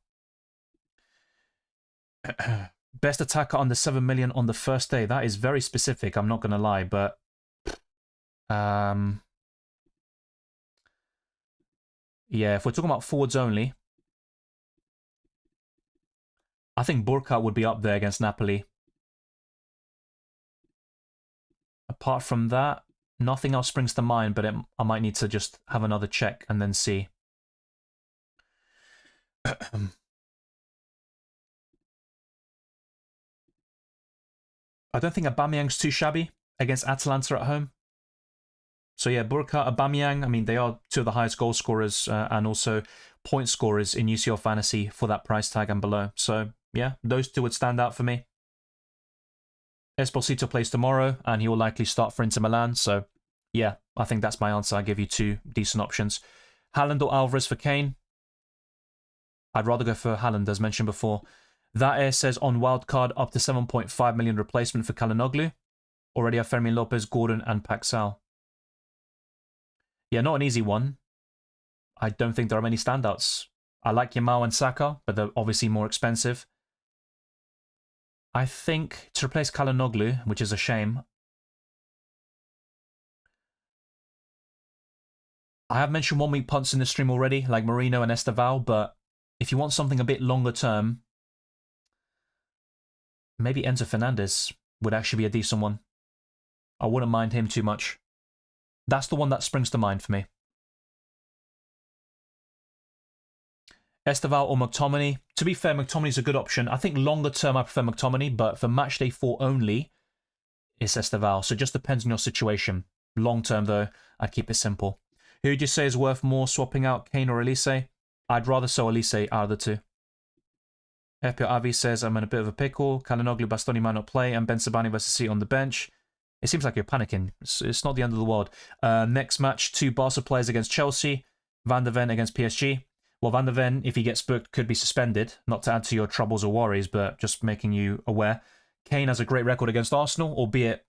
Best attacker under 7 million on the first day. That is very specific, I'm not going to lie, but yeah, if we're talking about forwards only, I think Burkhardt would be up there against Napoli. Apart from that, nothing else springs to mind, but I might need to just have another check and then see. I don't think Aubameyang's too shabby against Atalanta at home. So yeah, Burkhardt, Aubameyang, I mean, they are two of the highest goal scorers and also point scorers in UCL Fantasy for that price tag and below. So yeah, those two would stand out for me. Esposito plays tomorrow, and he will likely start for Inter Milan. So yeah, I think that's my answer. I give you two decent options. Haaland or Alvarez for Kane? I'd rather go for Haaland, as mentioned before. That air says on wildcard up to 7.5 million replacement for Calhanoglu. Already have Fermin Lopez, Gordon, and Paxal. Yeah, not an easy one. I don't think there are many standouts. I like Yamal and Saka, but they're obviously more expensive. I think to replace Calhanoglu, which is a shame, I have mentioned 1 week punts in the stream already, like Marino and Esteval, but if you want something a bit longer term, maybe Enzo Fernandez would actually be a decent one. I wouldn't mind him too much. That's the one that springs to mind for me. Esteval or McTominay. To be fair, McTominay's a good option. I think longer term I prefer McTominay, but for Matchday 4 only, it's Esteval. So it just depends on your situation. Long term though, I'd keep it simple. Who would you say is worth more swapping out, Kane or Elise? I'd rather sell Elise out of the two. FPL Avi says I'm in a bit of a pickle. Calhanoglu, Bastoni might not play, and Ben Sabani versus City on the bench. It seems like you're panicking. It's not the end of the world. Next match, 2 Barca players against Chelsea. Van de Ven against PSG. Well, Van de Ven, if he gets booked, could be suspended. Not to add to your troubles or worries, but just making you aware. Kane has a great record against Arsenal, albeit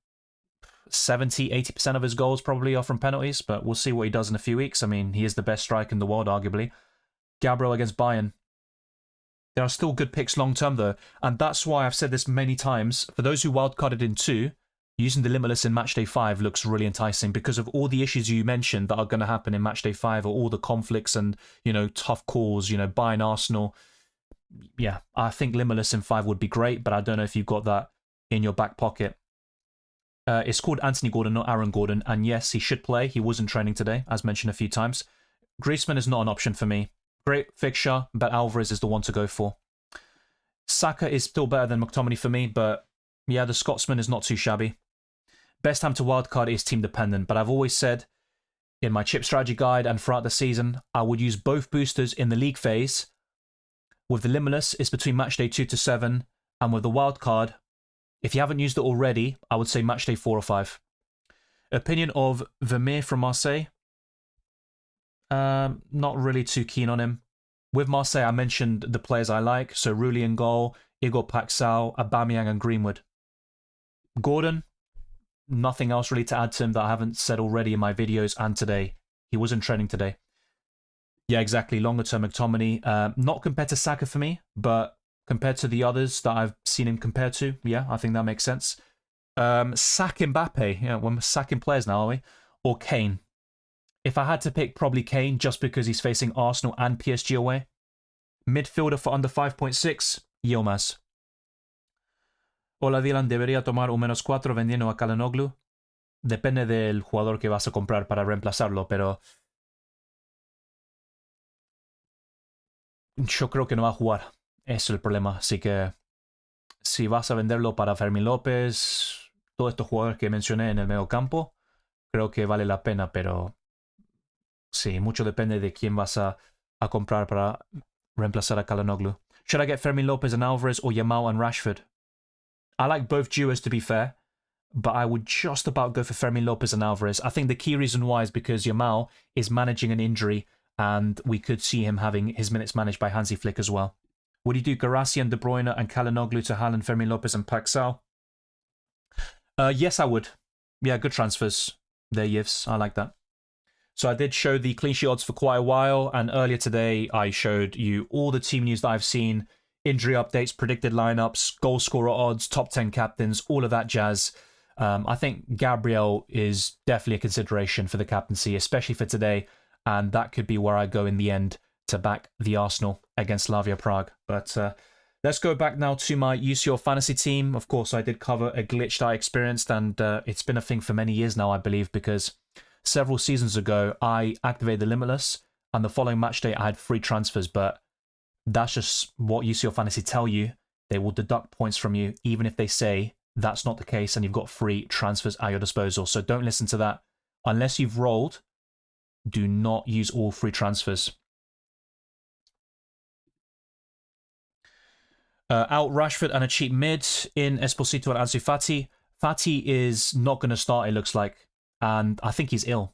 70-80% of his goals probably are from penalties, but we'll see what he does in a few weeks. I mean, he is the best striker in the world, arguably. Gabriel against Bayern. There are still good picks long-term, though, and that's why I've said this many times. For those who wildcarded in 2, using the Limitless in Matchday 5 looks really enticing because of all the issues you mentioned that are going to happen in Matchday 5, or all the conflicts and, you know, tough calls, you know, Bayern, Arsenal. Yeah, I think Limitless in 5 would be great, but I don't know if you've got that in your back pocket. It's called Anthony Gordon, not Aaron Gordon, and yes, he should play. He was in training today, as mentioned a few times. Griezmann is not an option for me. Great fixture, but Alvarez is the one to go for. Saka is still better than McTominay for me, but yeah, the Scotsman is not too shabby. Best time to wildcard is team dependent, but I've always said in my chip strategy guide and throughout the season, I would use both boosters in the league phase. With the Limitless, it's between matchday 2 to 7, and with the wildcard, if you haven't used it already, I would say matchday 4 or 5. Opinion of Vermeer from Marseille? Not really too keen on him. With Marseille, I mentioned the players I like, so Rulli in goal, Igor Paxal, Aubameyang and Greenwood. Gordon, Nothing else really to add to him that I haven't said already in my videos and today. He was in training today. Yeah, exactly. Longer term McTominay. Not compared to Saka for me, but compared to the others that I've seen him compared to, yeah, I think that makes sense. Sack Mbappe. Yeah, we're sacking players now, are we? Or Kane. If I had to pick, probably Kane, just because he's facing Arsenal and PSG away. Midfielder for under 5.6, Yilmaz. Hola Dylan, debería tomar un -4 vendiendo a Calhanoglu. Depende del jugador que vas a comprar para reemplazarlo, pero yo creo que no va a jugar. Eso es el problema. Así que si vas a venderlo para Fermín López, todos estos jugadores que mencioné en el medio campo, creo que vale la pena, pero sí, mucho depende de quién vas a comprar para reemplazar a Calhanoglu. Should I get Fermín López and Alvarez or Yamal and Rashford? I like both duos, to be fair, but I would just about go for Fermín López and Alvarez. I think the key reason why is because Yamal is managing an injury, and we could see him having his minutes managed by Hansi Flick as well. Would you do Garassi and De Bruyne and Calhanoglu to Haaland, Fermín López and Paxal? Yes, I would. Yeah, good transfers there, Yves. I like that. So I did show the clean sheet odds for quite a while, and earlier today I showed you all the team news that I've seen, injury updates, predicted lineups, goal scorer odds, top 10 captains, all of that jazz. I think Gabriel is definitely a consideration for the captaincy, especially for today, and that could be where I go in the end to back the Arsenal against Slavia Prague. But let's go back now to my UCL Fantasy team. Of course, I did cover a glitch that I experienced, and it's been a thing for many years now, I believe, because several seasons ago, I activated the Limitless, and the following match day, I had free transfers, but that's just what UCL Fantasy tell you. They will deduct points from you, even if they say that's not the case and you've got free transfers at your disposal. So don't listen to that. Unless you've rolled, do not use all free transfers. Out Rashford and a cheap mid in Esposito and Ansu Fati. Fati is not going to start, it looks like, and I think he's ill.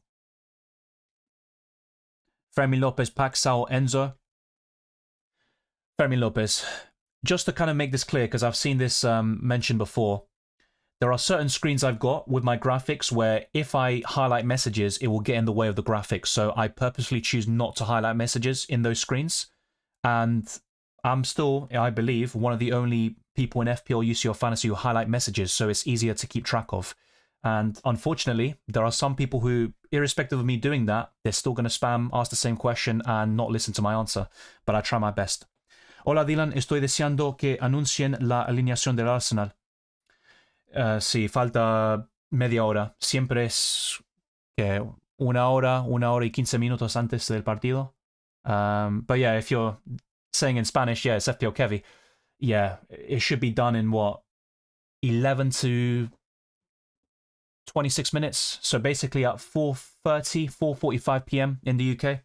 Fermín López, Paxal, Enzo. Fermín López. Just to kind of make this clear, because I've seen this mentioned before, there are certain screens I've got with my graphics where if I highlight messages, it will get in the way of the graphics. So I purposely choose not to highlight messages in those screens. And I'm still, I believe, one of the only people in FPL UCL Fantasy who highlight messages, so it's easier to keep track of. And unfortunately, there are some people who, irrespective of me doing that, they're still going to spam, ask the same question, and not listen to my answer. But I try my best. Hola Dylan, estoy deseando que anuncien la alineación del Arsenal. Sí, falta media hora. Siempre es que una hora y 15 minutos antes del partido. But yeah, if you're saying in Spanish, yeah, it's FPL Kevy. Yeah, it should be done in what, 11 to 26 minutes. So basically at 4:30, 4:45 p.m. in the UK.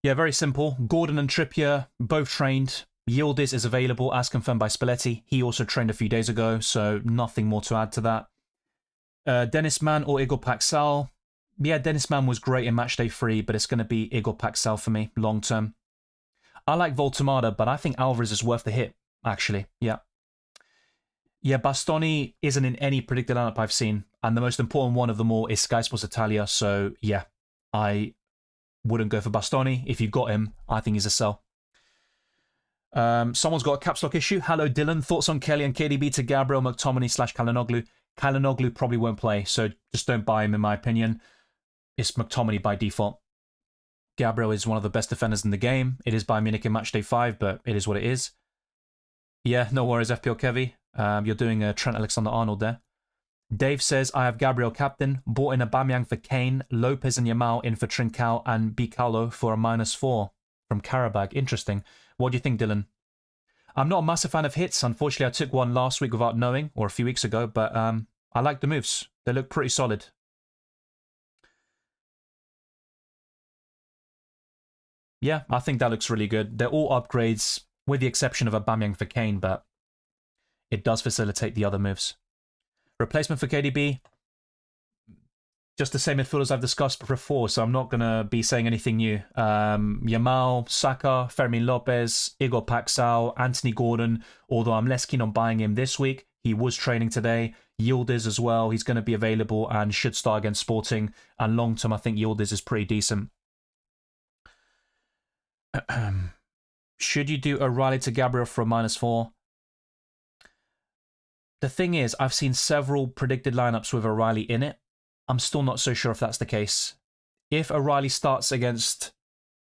Yeah, very simple. Gordon and Trippier, both trained. Yildiz is available, as confirmed by Spalletti. He also trained a few days ago, so nothing more to add to that. Dennis Mann or Igor Paxal. Yeah, Dennis Mann was great in Matchday 3, but it's going to be Igor Paxal for me, long term. I like Voltemada, but I think Alvarez is worth the hit, actually. Yeah. Yeah, Bastoni isn't in any predicted lineup I've seen, and the most important one of them all is Sky Sports Italia, so yeah, I wouldn't go for Bastoni. If you got him, I think he's a sell. Someone's got a caps lock issue. Hello, Dylan. Thoughts on Kelly and KDB to Gabriel, McTominay / Calhanoglu? Calhanoglu probably won't play, so just don't buy him, in my opinion. It's McTominay by default. Gabriel is one of the best defenders in the game. It is Bayern Munich in Matchday 5, but it is what it is. Yeah, no worries, FPL Kevy. You're doing a Trent Alexander-Arnold there. Dave says, I have Gabriel captain, bought in Aubameyang for Kane, Lopez and Yamal in for Trincao, and Bicalo for a -4 from Karabag. Interesting. What do you think, Dylan? I'm not a massive fan of hits. Unfortunately, I took one last week without knowing, or a few weeks ago, but I like the moves. They look pretty solid. Yeah, I think that looks really good. They're all upgrades, with the exception of Aubameyang for Kane, but it does facilitate the other moves. Replacement for KDB, just the same midfielders I've discussed before, so I'm not going to be saying anything new. Yamal, Saka, Fermín López, Igor Paxal, Anthony Gordon, although I'm less keen on buying him this week. He was training today. Yildiz as well. He's going to be available and should start against Sporting. And long term, I think Yildiz is pretty decent. Should you do O'Reilly to Gabriel for a -4? The thing is, I've seen several predicted lineups with O'Reilly in it. I'm still not so sure if that's the case. If O'Reilly starts against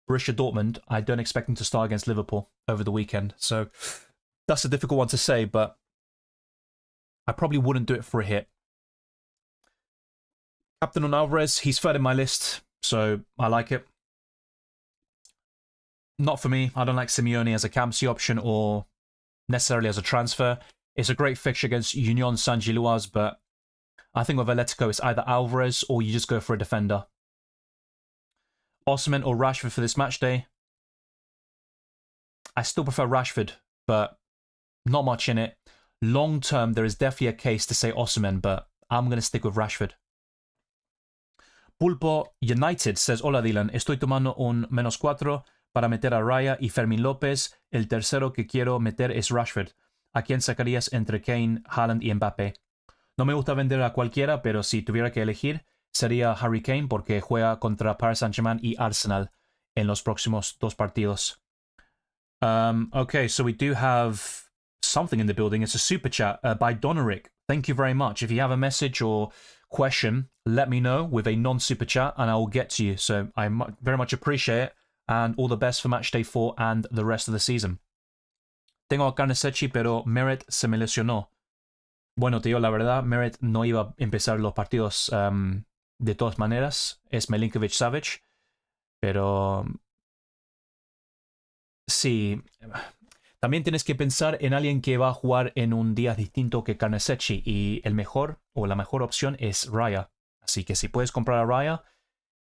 Borussia Dortmund, I don't expect him to start against Liverpool over the weekend. So that's a difficult one to say, but I probably wouldn't do it for a hit. Captain on Alvarez, he's third in my list, so I like it. Not for me. I don't like Simeone as a captaincy option or necessarily as a transfer. It's a great fixture against Union Saint-Gilloise, but I think with Atletico, it's either Alvarez or you just go for a defender. Osimhen or Rashford for this match day? I still prefer Rashford, but not much in it. Long term, there is definitely a case to say Osimhen, but I'm going to stick with Rashford. Pulpo United says, Hola Dylan, estoy tomando un -4 para meter a Raya y Fermín López. El tercero que quiero meter es Rashford. ¿A quién sacarías entre Kane, Haaland y Mbappé? No me gusta vender a cualquiera, pero si tuviera que elegir, sería Harry Kane porque juega contra Paris Saint-Germain y Arsenal en los próximos 2 partidos. Okay, so we do have something in the building. It's a super chat by Donoric. Thank you very much. If you have a message or question, let me know with a non-super chat and I will get to you. So I very much appreciate it and all the best for Matchday 4 and the rest of the season. Tengo a Carnesecchi, pero Meret se me lesionó. Bueno, tío, la verdad, Meret no iba a empezar los partidos de todas maneras. Es Milinkovic-Savic. Pero sí, también tienes que pensar en alguien que va a jugar en un día distinto que Carnesecchi. Y el mejor o la mejor opción es Raya. Así que si puedes comprar a Raya,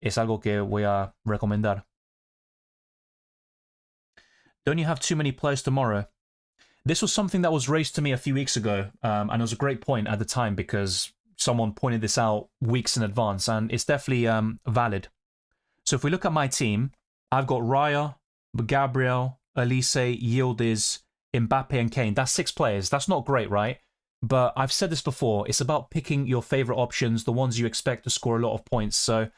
es algo que voy a recomendar. Don't you have too many players tomorrow? This was something that was raised to me a few weeks ago, and it was a great point at the time because someone pointed this out weeks in advance, and it's definitely valid. So if we look at my team, I've got Raya, Gabriel, Elise, Yildiz, Mbappe, and Kane. That's 6 players. That's not great, right? But I've said this before. It's about picking your favorite options, the ones you expect to score a lot of points. So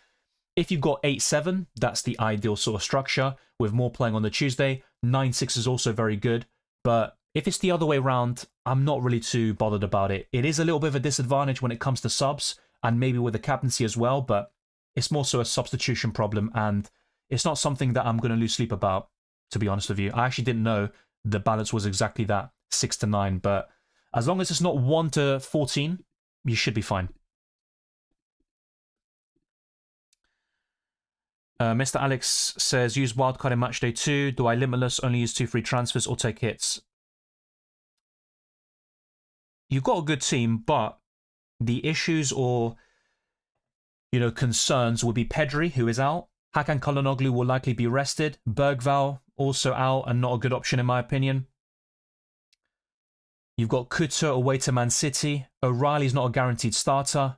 if you've got 8-7, that's the ideal sort of structure, with more playing on the Tuesday. 9-6 is also very good, but if it's the other way around, I'm not really too bothered about it. It is a little bit of a disadvantage when it comes to subs, and maybe with the captaincy as well, but it's more so a substitution problem, and it's not something that I'm going to lose sleep about, to be honest with you. I actually didn't know the balance was exactly that, 6-9, but as long as it's not 1-14, you should be fine. Mr. Alex says, use wildcard in matchday 2. Do I limitless, only use 2 free transfers, or take hits? You've got a good team, but the issues or, concerns will be Pedri, who is out. Hakan Çalhanoğlu will likely be rested. Bergval also out and not a good option in my opinion. You've got Kuto away to Man City. O'Reilly's not a guaranteed starter.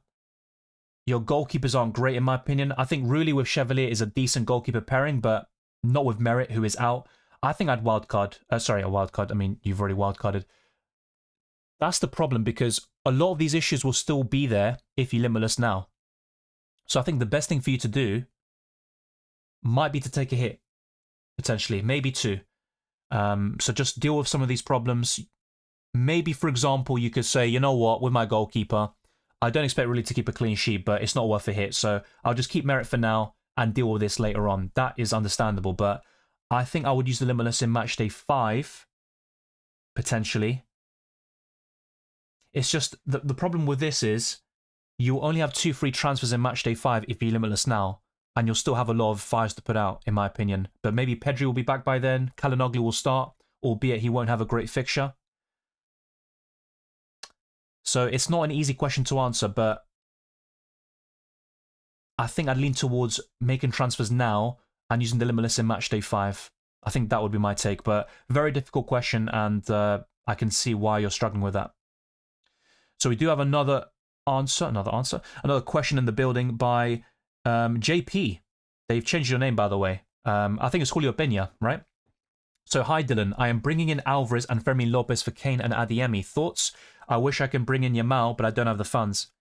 Your goalkeepers aren't great in my opinion. I think Rulli with Chevalier is a decent goalkeeper pairing, but not with Merit, who is out. I think I'd wildcard. Sorry, a wildcard. I mean, you've already wildcarded. That's the problem because a lot of these issues will still be there if you limitless now. So I think the best thing for you to do might be to take a hit, potentially, maybe 2. So just deal with some of these problems. Maybe, for example, you could say, you know what, with my goalkeeper, I don't expect really to keep a clean sheet, but it's not worth a hit. So I'll just keep Merit for now and deal with this later on. That is understandable, but I think I would use the limitless in matchday 5, potentially. It's just the problem with this is you'll only have 2 free transfers in matchday 5 if you're limitless now, and you'll still have a lot of fires to put out, in my opinion. But maybe Pedri will be back by then. Çalhanoğlu will start, albeit he won't have a great fixture. So it's not an easy question to answer, but I think I'd lean towards making transfers now and using the limitless in matchday 5. I think that would be my take, but very difficult question, and I can see why you're struggling with that. So we do have another question in the building by JP. They've changed your name, by the way. I think it's Julio Peña, right? So, hi Dylan, I am bringing in Alvarez and Fermín López for Kane and Adeyemi. Thoughts? I wish I can bring in Yamal, but I don't have the funds.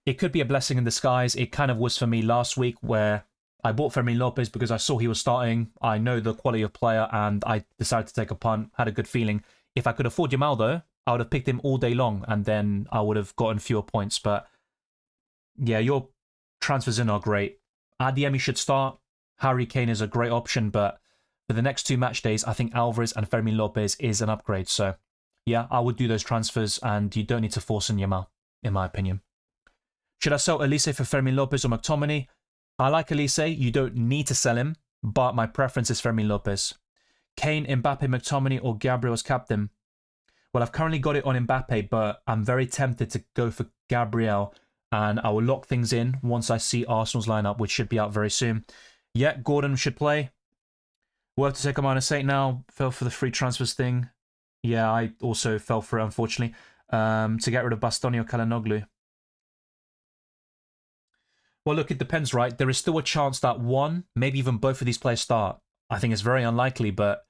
It could be a blessing in disguise. It kind of was for me last week where I bought Fermin Lopez because I saw he was starting. I know the quality of player and I decided to take a punt. Had a good feeling. If I could afford Yamal though, I would have picked him all day long and then I would have gotten fewer points. But yeah, your transfers in are great. Adeyemi should start. Harry Kane is a great option, but for the next 2 match days, I think Alvarez and Fermin Lopez is an upgrade. So yeah, I would do those transfers and you don't need to force in Yamal, in my opinion. Should I sell Elise for Fermin Lopez or McTominay? I like Elise. You don't need to sell him, but my preference is Fermin Lopez. Kane, Mbappe, McTominay, or Gabriel as captain? Well, I've currently got it on Mbappe, but I'm very tempted to go for Gabriel, and I will lock things in once I see Arsenal's lineup, which should be out very soon. Yeah, Gordon should play. We'll have to take a -8 now. Fell for the free transfers thing. Yeah, I also fell for it, unfortunately. To get rid of Bastoni or Kalanoglu. Well, look, it depends, right? There is still a chance that one, maybe even both of these players start. I think it's very unlikely, but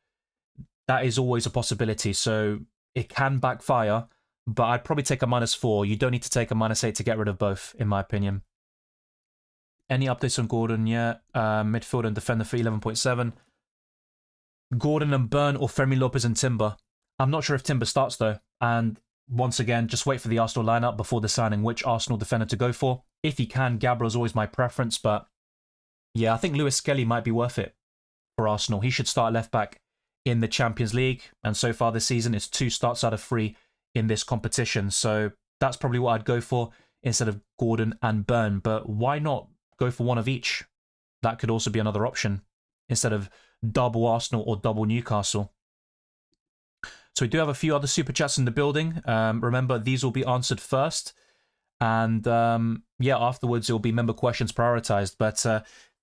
that is always a possibility. So it can backfire, but I'd probably take a -4. You don't need to take a -8 to get rid of both, in my opinion. Any updates on Gordon yet? Midfielder and defender for 11.7. Gordon and Burn or Fermin Lopez and Timber? I'm not sure if Timber starts, though. And once again, just wait for the Arsenal lineup before deciding which Arsenal defender to go for. If you can, Gabriel's always my preference, but yeah, I think Lewis Skelly might be worth it for Arsenal. He should start left back in the Champions League, and so far this season, it's 2 starts out of 3 in this competition. So that's probably what I'd go for instead of Gordon and Burn. But why not go for one of each? That could also be another option instead of double Arsenal or double Newcastle. So we do have a few other super chats in the building. Remember, these will be answered first. And yeah, afterwards, it will be member questions prioritized. But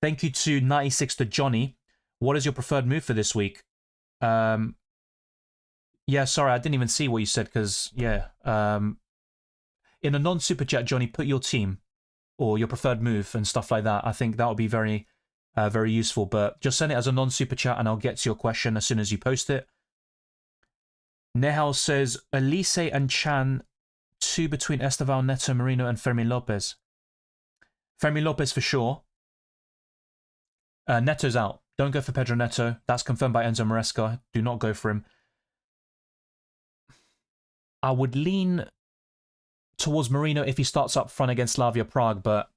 thank you to 96 to Johnny. What is your preferred move for this week? Yeah, sorry, I didn't even see what you said because, yeah. In a non-super chat, Johnny, put your team or your preferred move and stuff like that. I think that would be very, very useful. But just send it as a non-super chat and I'll get to your question as soon as you post it. Nehal says, Elise and Chan, 2 between Esteval, Neto, Marino, and Fermin Lopez. Fermin Lopez for sure. Neto's out. Don't go for Pedro Neto. That's confirmed by Enzo Maresca. Do not go for him. I would lean towards Marino if he starts up front against Slavia Prague, but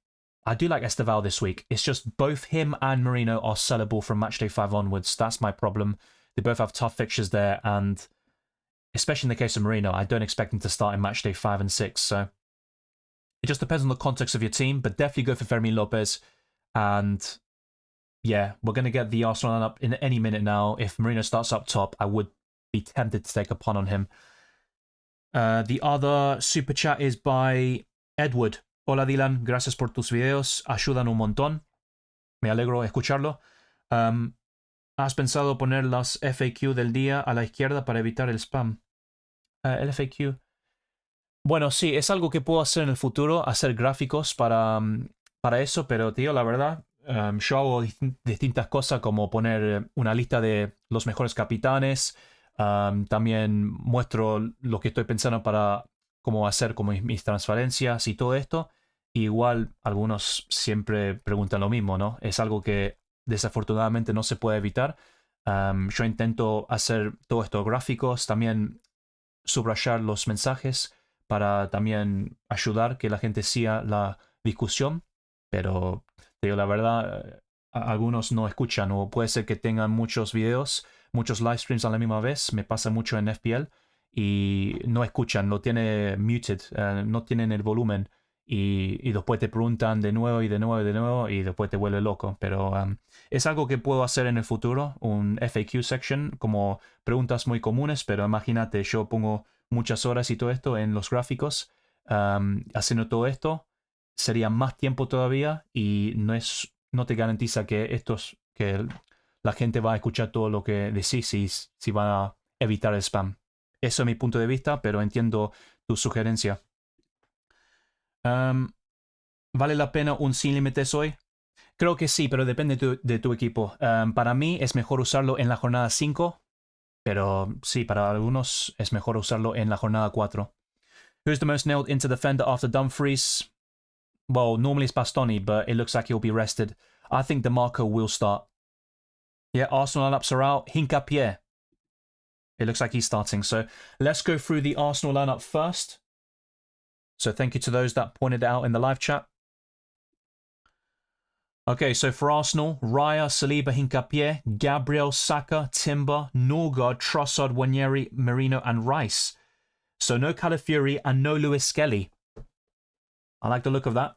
I do like Esteval this week. It's just both him and Marino are sellable from matchday 5 onwards. That's my problem. They both have tough fixtures there, and especially in the case of Marino, I don't expect him to start in matchday 5 and 6. So it just depends on the context of your team, but definitely go for Fermin Lopez. And yeah, we're going to get the Arsenal lineup in any minute now. If Marino starts up top, I would be tempted to take a punt on him. The other super chat is by Edward. Hola Dylan, gracias por tus videos, ayudan un montón. Me alegro escucharlo. ¿Has pensado poner las FAQ del día a la izquierda para evitar el spam? El FAQ. Bueno, sí, es algo que puedo hacer en el futuro, hacer gráficos para eso, pero tío, la verdad, yo hago distintas cosas como poner una lista de los mejores capitanes. También muestro lo que estoy pensando para cómo hacer como mis transferencias y todo esto. Igual algunos siempre preguntan lo mismo, ¿no? Es algo que desafortunadamente no se puede evitar. Yo intento hacer todo esto gráficos, también subrayar los mensajes para también ayudar que la gente siga la discusión. Pero, te digo la verdad, algunos no escuchan o puede ser que tengan muchos videos, muchos live streams a la misma vez. Me pasa mucho en FPL y no escuchan, lo tiene muted, no tienen el volumen. Y después te preguntan de nuevo y de nuevo y de nuevo y después te vuelve loco. Pero es algo que puedo hacer en el futuro, un FAQ section, como preguntas muy comunes, pero imagínate, yo pongo muchas horas y todo esto en los gráficos, haciendo todo esto, sería más tiempo todavía y no te garantiza que la gente va a escuchar todo lo que decís si van a evitar el spam. Eso es mi punto de vista, pero entiendo tu sugerencia. ¿Vale la pena un sin límites hoy? Creo que sí, pero depende de tu equipo. Para mí es mejor usarlo en la jornada 5, pero sí, para algunos es mejor usarlo en la jornada 4. Who's the most nailed into defender after Dumfries? Well, normally it's Bastoni, but it looks like he'll be rested. I think DeMarco will start. Yeah, Arsenal lineups are out. Hincapié. It looks like he's starting. So let's go through the Arsenal lineup first. So thank you to those that pointed it out in the live chat. Okay, so for Arsenal, Raya, Saliba, Hincapié, Gabriel, Saka, Timber, Norgard, Trossard, Wanyeri, Merino, and Rice. So no Calafiori and no Lewis Skelly. I like the look of that.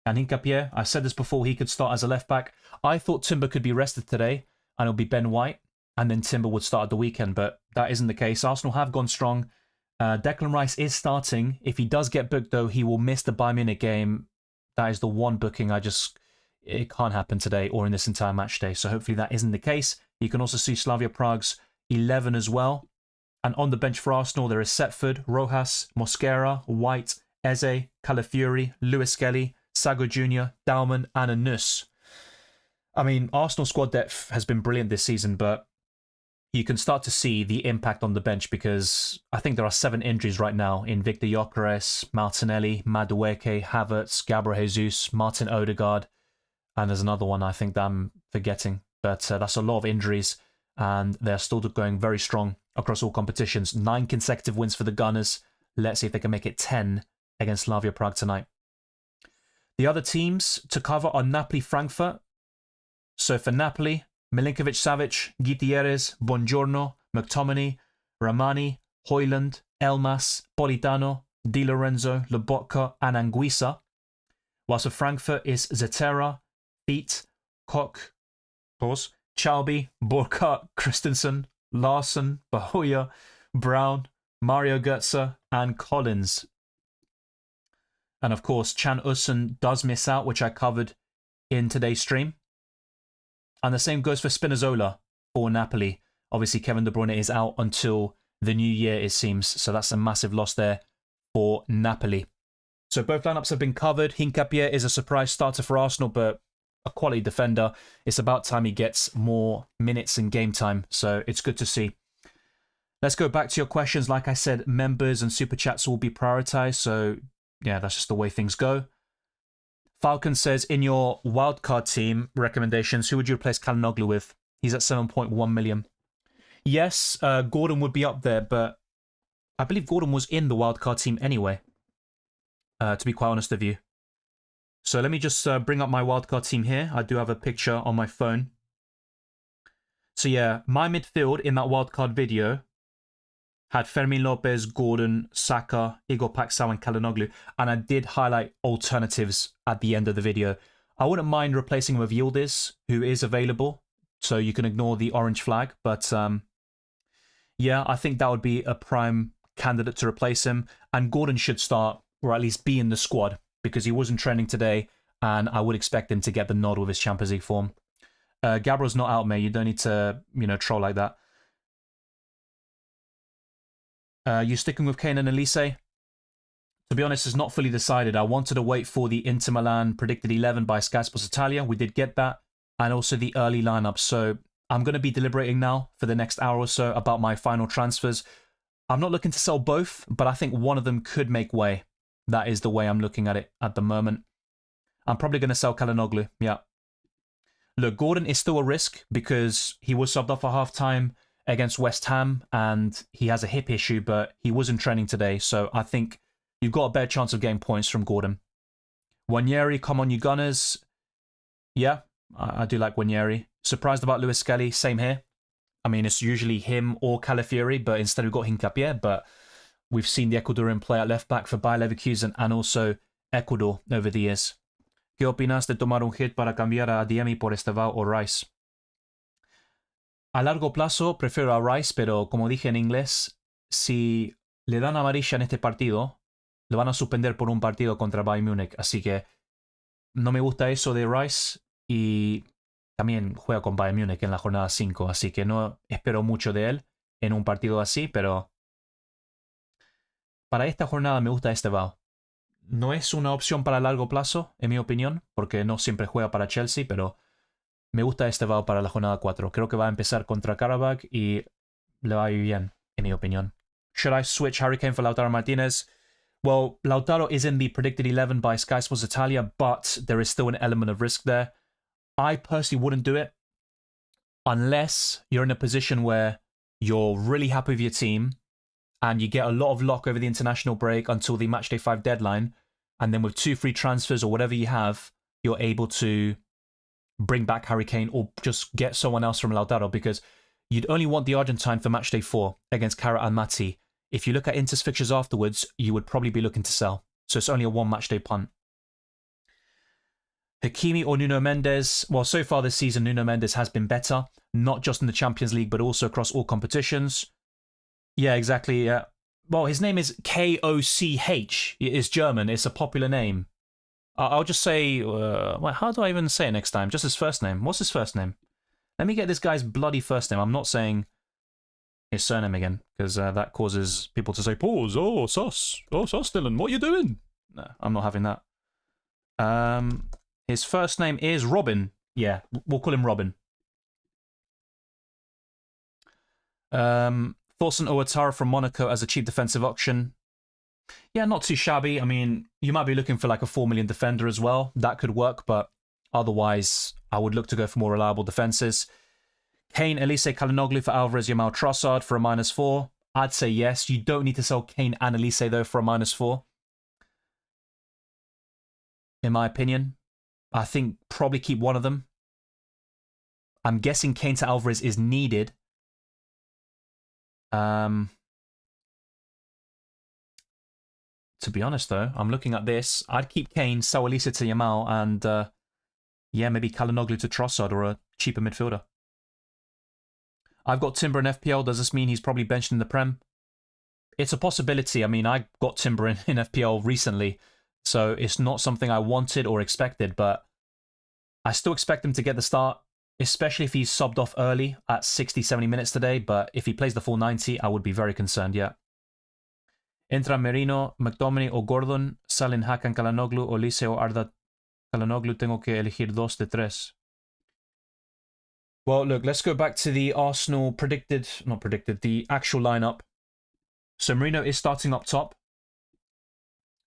And Hincapié, I said this before, he could start as a left back. I thought Timber could be rested today, and it'll be Ben White, and then Timber would start at the weekend, but that isn't the case. Arsenal have gone strong. Declan Rice is starting. If he does get booked, though, he will miss the Bayern Munich game. That is the one booking it can't happen today or in this entire match day. So hopefully that isn't the case. You can also see Slavia Prague's 11 as well. And on the bench for Arsenal, there is Setford, Rojas, Mosquera, White, Eze, Calafiori, Lewis Skelly, Sago Jr., Dalman, and Anus. I mean, Arsenal squad depth has been brilliant this season, but you can start to see the impact on the bench because I think there are 7 injuries right now in Victor Gyökeres, Martinelli, Madueke, Havertz, Gabriel Jesus, Martin Odegaard, and there's another one I think that I'm forgetting. But that's a lot of injuries, and they're still going very strong across all competitions. 9 consecutive wins for the Gunners. Let's see if they can make it 10 against Slavia Prague tonight. The other teams to cover are Napoli-Frankfurt. So for Napoli, Milinkovic-Savic, Gutierrez, Buongiorno, McTominay, Ramani, Højlund, Elmas, Politano, Di Lorenzo, Lobotka, and Anguissa. Whilst for Frankfurt is Zetera, Feet, Koch, Chalby, Burkhardt, Christensen, Larson, Bahoya, Brown, Mario Götze, and Collins. And of course, Chan Usun does miss out, which I covered in today's stream. And the same goes for Spinazzola for Napoli. Obviously, Kevin De Bruyne is out until the new year, it seems. So that's a massive loss there for Napoli. So both lineups have been covered. Hincapié is a surprise starter for Arsenal, but a quality defender. It's about time he gets more minutes in game time. So it's good to see. Let's go back to your questions. Like I said, members and super chats will be prioritized. So yeah, that's just the way things go. Falcon says, in your wildcard team recommendations, who would you replace Calhanoglu with? He's at 7.1 million. Yes, Gordon would be up there, but I believe Gordon was in the wildcard team anyway, to be quite honest with you. So let me just bring up my wildcard team here. I do have a picture on my phone. So yeah, my midfield in that wildcard video had Fermin Lopez, Gordon, Saka, Igor Paxao, and Calhanoglu. And I did highlight alternatives at the end of the video. I wouldn't mind replacing him with Yildiz, who is available. So you can ignore the orange flag. But yeah, I think that would be a prime candidate to replace him. And Gordon should start, or at least be in the squad, because he wasn't training today. And I would expect him to get the nod with his Champions League form. Gabriel's not out, mate. You don't need to, troll like that. You sticking with Kane and Elise? To be honest, it's not fully decided. I wanted to wait for the Inter Milan predicted 11 by Sky Sports Italia. We did get that. And also the early lineup. So I'm going to be deliberating now for the next hour or so about my final transfers. I'm not looking to sell both, but I think one of them could make way. That is the way I'm looking at it at the moment. I'm probably going to sell Calhanoglu. Yeah. Look, Gordon is still a risk because he was subbed off for half-time against West Ham, and he has a hip issue, but he was in training today, so I think you've got a better chance of getting points from Gordon. Wanyeri, come on, you Gunners. Yeah, I do like Wanyeri. Surprised about Lewis Skelly, same here. I mean, it's usually him or Calafiori, but instead we've got Hincapié, but we've seen the Ecuadorian play at left-back for Bayer Leverkusen and also Ecuador over the years. ¿Qué opinas de tomar un hit para cambiar a Adeyemi por Estevao o Rice? A largo plazo prefiero a Rice, pero como dije en inglés, si le dan amarilla en este partido, lo van a suspender por un partido contra Bayern Múnich. Así que no me gusta eso de Rice y también juega con Bayern Múnich en la jornada 5. Así que no espero mucho de él en un partido así, pero para esta jornada me gusta Estevao. No es una opción para largo plazo, en mi opinión, porque no siempre juega para Chelsea, pero me gusta Estevao para la jornada 4. Creo que va a empezar contra Karabakh y le va a ir bien, en mi opinión. Should I switch Harry Kane for Lautaro Martinez? Well, Lautaro is in the predicted 11 by Sky Sports Italia, but there is still an element of risk there. I personally wouldn't do it unless you're in a position where you're really happy with your team and you get a lot of luck over the international break until the Matchday 5 deadline, and then with 2 free transfers or whatever you have, you're able to bring back Harry Kane or just get someone else from Lautaro, because you'd only want the Argentine for Matchday 4 against Cara Almaty. If you look at Inter's fixtures afterwards, you would probably be looking to sell. So it's only a 1 matchday punt. Hakimi or Nuno Mendes? Well, so far this season, Nuno Mendes has been better, not just in the Champions League, but also across all competitions. Yeah, exactly. Yeah. Well, his name is Koch. It's German. It's a popular name. I'll just say, how do I even say it next time? Just his first name. What's his first name? Let me get this guy's bloody first name. I'm not saying his surname again, because that causes people to say, pause, oh, sus, Dylan, what are you doing? No, I'm not having that. His first name is Robin. Yeah, we'll call him Robin. Thorsten Ouattara from Monaco as a cheap defensive option. Yeah, not too shabby. I mean, you might be looking for like a 4 million defender as well. That could work, but otherwise, I would look to go for more reliable defenses. Kane, Elise, Kalinoglu for Alvarez, Yamal, Trossard for a -4. I'd say yes. You don't need to sell Kane and Elise, though, for a -4. In my opinion. I think probably keep one of them. I'm guessing Kane to Alvarez is needed. To be honest, though, I'm looking at this. I'd keep Kane, sell Elise to Yamal, and yeah, maybe Kalinoglu to Trossard or a cheaper midfielder. I've got Timber in FPL. Does this mean he's probably benched in the Prem? It's a possibility. I mean, I got Timber in FPL recently, so it's not something I wanted or expected, but I still expect him to get the start, especially if he's subbed off early at 60, 70 minutes today, but if he plays the full 90, I would be very concerned, yeah. Entra Merino, McTominay o Gordon, salen Hakan Kalanoglu, Olise o Arda Kalanoglu. Tengo que elegir 2 de 3. Well, look, let's go back to the Arsenal the actual lineup. So Merino is starting up top.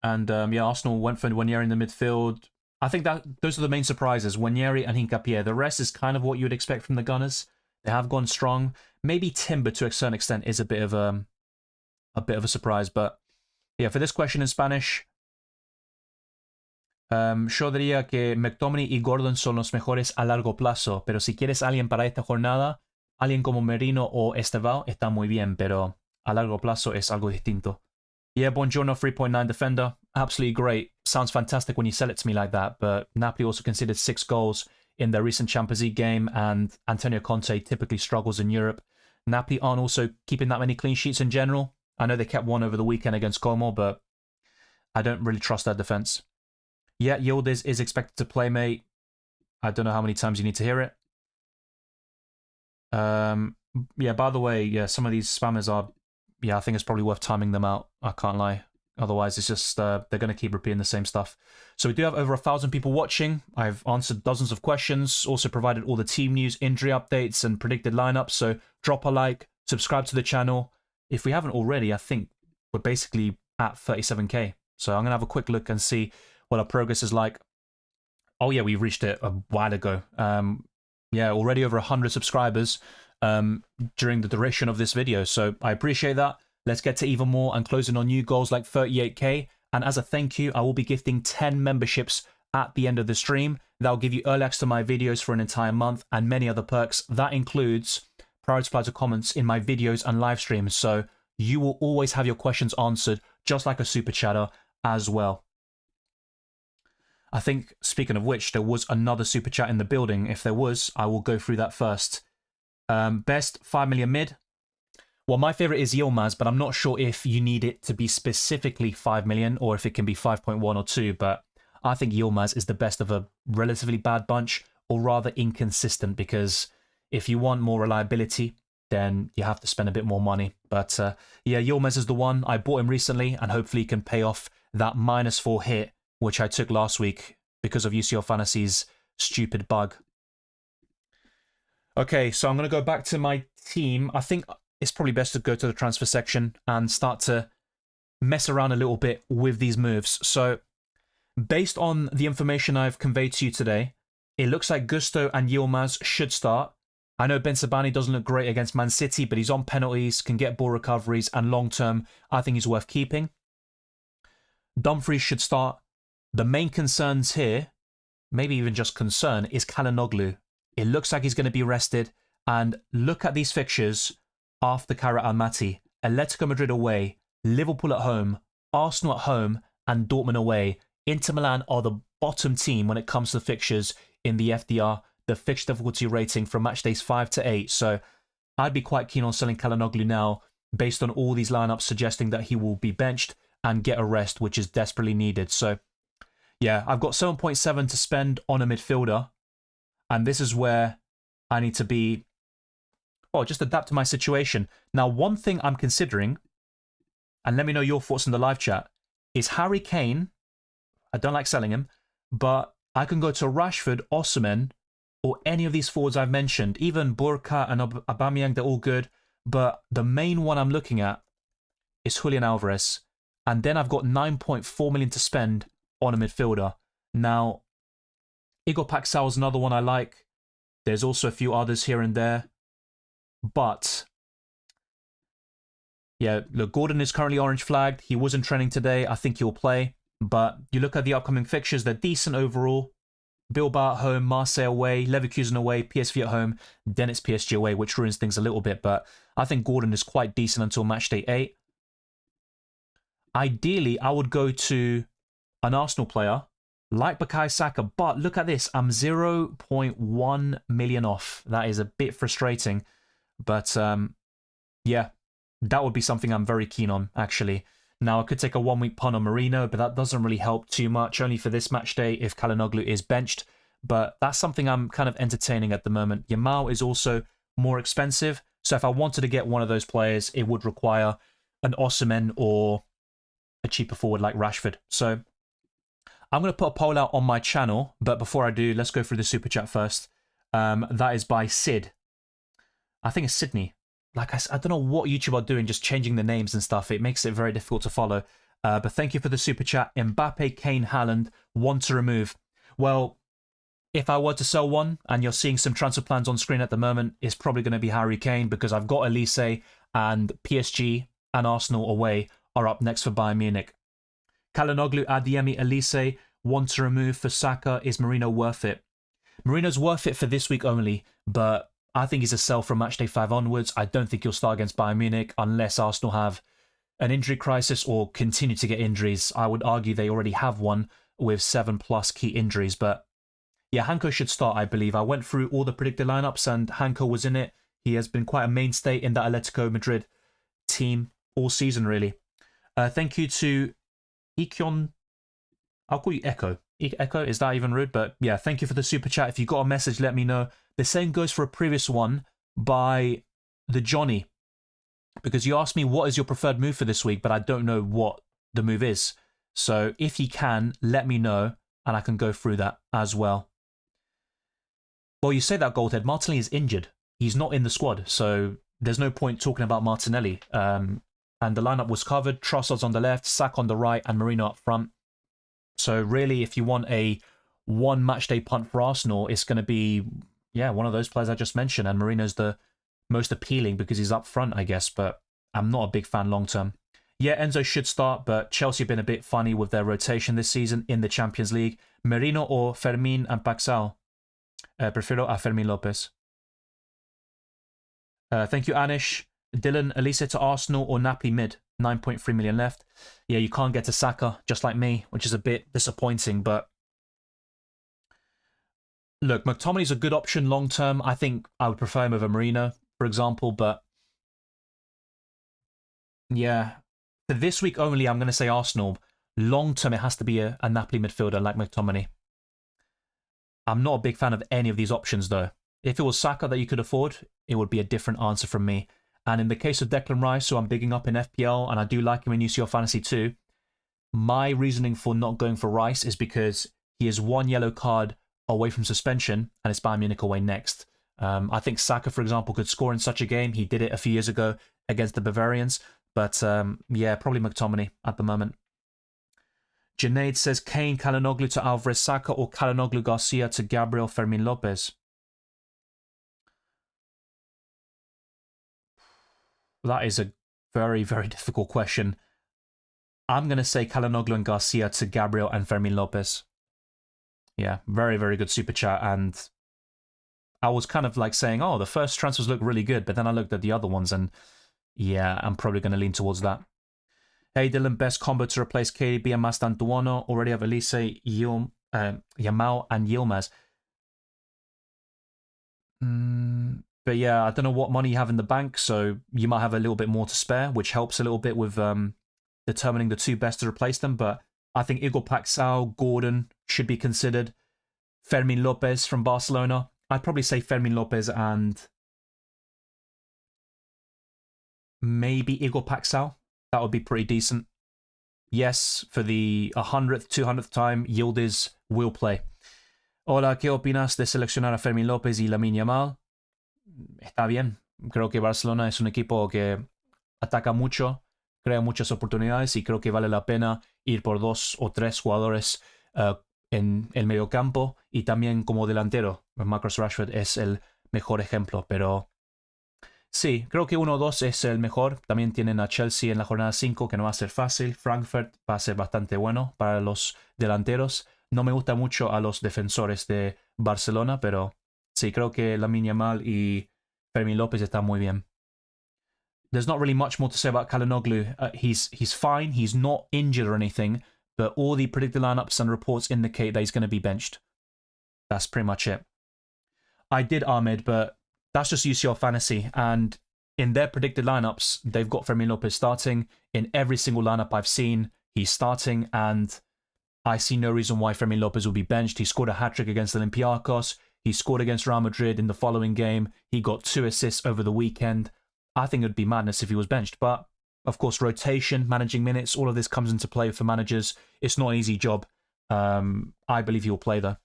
And yeah, Arsenal went for Wanyeri in the midfield. I think that those are the main surprises, Wanyeri and Hincapié. The rest is kind of what you would expect from the Gunners. They have gone strong. Maybe Timber, to a certain extent, is a bit of a surprise. But yeah, for this question in Spanish, yo diría que McTominay y Gordon son los mejores a largo plazo, pero si quieres alguien para esta jornada, alguien como Merino o Estevao está muy bien, pero a largo plazo es algo distinto. Yeah, Buongiorno 3.9 defender, absolutely great. Sounds fantastic when you sell it to me like that, but Napoli also conceded 6 goals in their recent Champions League game, and Antonio Conte typically struggles in Europe. Napoli aren't also keeping that many clean sheets in general. I know they kept one over the weekend against Como, but I don't really trust their defense. Yeah, Yildiz is expected to play, mate. I don't know how many times you need to hear it. Yeah, by the way, yeah, some of these spammers are... Yeah, I think it's probably worth timing them out. I can't lie. Otherwise, it's just they're going to keep repeating the same stuff. So we do have over 1,000 people watching. I've answered dozens of questions. Also provided all the team news, injury updates, and predicted lineups. So drop a like, subscribe to the channel. If we haven't already, I think we're basically at 37k. So I'm going to have a quick look and see what our progress is like. Oh yeah, we reached it a while ago. Yeah, already over 100 subscribers during the duration of this video. So I appreciate that. Let's get to even more and closing on new goals like 38k. And as a thank you, I will be gifting 10 memberships at the end of the stream. That'll give you early access to my videos for an entire month and many other perks. That includes priority reply to comments in my videos and live streams. So you will always have your questions answered, just like a super chatter as well. I think, speaking of which, there was another super chat in the building. If there was, I will go through that first. Best 5 million mid. Well, my favorite is Yilmaz, but I'm not sure if you need it to be specifically 5 million or if it can be 5.1 or 2. But I think Yilmaz is the best of a relatively bad bunch, or rather inconsistent, because if you want more reliability, then you have to spend a bit more money. But yeah, Yilmaz is the one. I bought him recently, and hopefully he can pay off that -4 hit, which I took last week because of UCL Fantasy's stupid bug. Okay, so I'm going to go back to my team. I think it's probably best to go to the transfer section and start to mess around a little bit with these moves. So based on the information I've conveyed to you today, it looks like Gusto and Yilmaz should start. I know Ben Sabani doesn't look great against Man City, but he's on penalties, can get ball recoveries, and long term, I think he's worth keeping. Dumfries should start. The main concerns here, maybe even just concern, is Çalhanoğlu. It looks like he's going to be rested. And look at these fixtures after Kara Almaty. Atletico Madrid away, Liverpool at home, Arsenal at home, and Dortmund away. Inter Milan are the bottom team when it comes to fixtures in the FDR, the fixture difficulty rating from match days 5 to 8. So I'd be quite keen on selling Çalhanoğlu now based on all these lineups suggesting that he will be benched and get a rest, which is desperately needed. So yeah, I've got 7.7 to spend on a midfielder. And this is where I need to be, well, just adapt to my situation. Now, one thing I'm considering, and let me know your thoughts in the live chat, is Harry Kane. I don't like selling him, but I can go to Rashford, Osimhen, or any of these forwards I've mentioned. Even Burka and Aubameyang, they're all good. But the main one I'm looking at is Julian Alvarez. And then I've got 9.4 million to spend on a midfielder. Now, Igor Paxal is another one I like. There's also a few others here and there. But yeah, look, Gordon is currently orange flagged. He was in training today. I think he'll play. But you look at the upcoming fixtures, they're decent overall. Bilbao at home, Marseille away, Leverkusen away, PSV at home, then it's PSG away, which ruins things a little bit. But I think Gordon is quite decent until matchday 8. Ideally, I would go to an Arsenal player like Bukayo Saka. But look at this, I'm 0.1 million off. That is a bit frustrating. But yeah, that would be something I'm very keen on, actually. Now, I could take a 1 week punt on Marino, but that doesn't really help too much, only for this match day if Çalhanoğlu is benched. But that's something I'm kind of entertaining at the moment. Yamal is also more expensive, so if I wanted to get one of those players, it would require an Osimhen or a cheaper forward like Rashford. So I'm going to put a poll out on my channel, but before I do, let's go through the super chat first. That is by Sid. I think it's Sydney. Like I don't know what YouTube are doing, just changing the names and stuff. It makes it very difficult to follow. But thank you for the super chat. Mbappe, Kane, Haaland, one to remove. Well, if I were to sell one, and you're seeing some transfer plans on screen at the moment, it's probably going to be Harry Kane, because I've got Elise, and PSG and Arsenal away are up next for Bayern Munich. Çalhanoğlu, Adeyemi, Elise, one to remove for Saka. Is Marino worth it? Marino's worth it for this week only, but I think he's a sell from matchday 5 onwards. I don't think he'll start against Bayern Munich unless Arsenal have an injury crisis or continue to get injuries. I would argue they already have one with 7+ key injuries. But yeah, Hanko should start, I believe. I went through all the predicted lineups and Hanko was in it. He has been quite a mainstay in that Atletico Madrid team all season, really. Thank you to Ikyon. I'll call you Echo. Echo, is that even rude? But yeah, thank you for the super chat. If you got a message, let me know. The same goes for a previous one by the Johnny, because you asked me what is your preferred move for this week, but I don't know what the move is. So if you can, let me know and I can go through that as well. Well, you say that, Goldhead. Martinelli is injured. He's not in the squad, so there's no point talking about Martinelli. And the lineup was covered. Trossard's on the left, Saka on the right, and Marino up front. So really, if you want a one matchday punt for Arsenal, it's going to be, yeah, one of those players I just mentioned. And Marino's the most appealing because he's up front, I guess. But I'm not a big fan long term. Yeah, Enzo should start, but Chelsea have been a bit funny with their rotation this season in the Champions League. Merino or Fermin and Paxal? Prefiero a Fermin Lopez. Thank you, Anish. Dylan, Elise to Arsenal or Napoli mid? 9.3 million left. Yeah, you can't get to Saka, just like me, which is a bit disappointing. But look, McTominay's a good option long term. I think I would prefer him over Marino, for example. But yeah, for this week only, I'm going to say Arsenal. Long term, it has to be a Napoli midfielder like McTominay. I'm not a big fan of any of these options, though. If it was Saka that you could afford, it would be a different answer from me. And in the case of Declan Rice, who I'm bigging up in FPL, and I do like him in UCL Fantasy too, my reasoning for not going for Rice is because he is one yellow card away from suspension, and it's Bayern Munich away next. I think Saka, for example, could score in such a game. He did it a few years ago against the Bavarians. But yeah, probably McTominay at the moment. Junaid says Kane, Kalanoglu to Alvarez Saka or Kalanoglu Garcia to Gabriel Fermin Lopez. That is a very, very difficult question. I'm going to say Kalanoglu and Garcia to Gabriel and Fermin Lopez. Yeah, very, very good super chat. And I was kind of like saying, oh, the first transfers look really good. But then I looked at the other ones and yeah, I'm probably going to lean towards that. Hey, Dylan, best combo to replace KDB and Mastantuono. Already have Elise, Yamal, and Yilmaz. But yeah, I don't know what money you have in the bank, so you might have a little bit more to spare, which helps a little bit with determining the two best to replace them. But I think Igor Paxao, Gordon should be considered. Fermin Lopez from Barcelona. I'd probably say Fermin Lopez and maybe Igor Paxao. That would be pretty decent. Yes, for the 100th, 200th time, Yildiz will play. Hola, ¿qué opinas de seleccionar a Fermin López y Lamine Yamal? Está bien. Creo que Barcelona es un equipo que ataca mucho, crea muchas oportunidades y creo que vale la pena ir por 2 o 3 jugadores en el mediocampo y también como delantero. Marcus Rashford es el mejor ejemplo, pero sí, creo que 1 o 2 es el mejor. También tienen a Chelsea en la jornada 5, que no va a ser fácil. Frankfurt va a ser bastante bueno para los delanteros. No me gusta mucho a los defensores de Barcelona, pero sí, creo que Lamine Yamal y Fermin López están muy bien. There's not really much more to say about Kalanoglu. He's fine. He's not injured or anything, but all the predicted lineups and reports indicate that he's going to be benched. That's pretty much it. I did Ahmed, but that's just UCL Fantasy, and in their predicted lineups, they've got Fermin Lopez starting. In every single lineup I've seen, he's starting, and I see no reason why Fermin Lopez will be benched. He scored a hat-trick against Olympiacos. He scored against Real Madrid in the following game. He got 2 assists over the weekend. I think it would be madness if he was benched, but of course, rotation, managing minutes, all of this comes into play for managers. It's not an easy job. I believe he will play, though.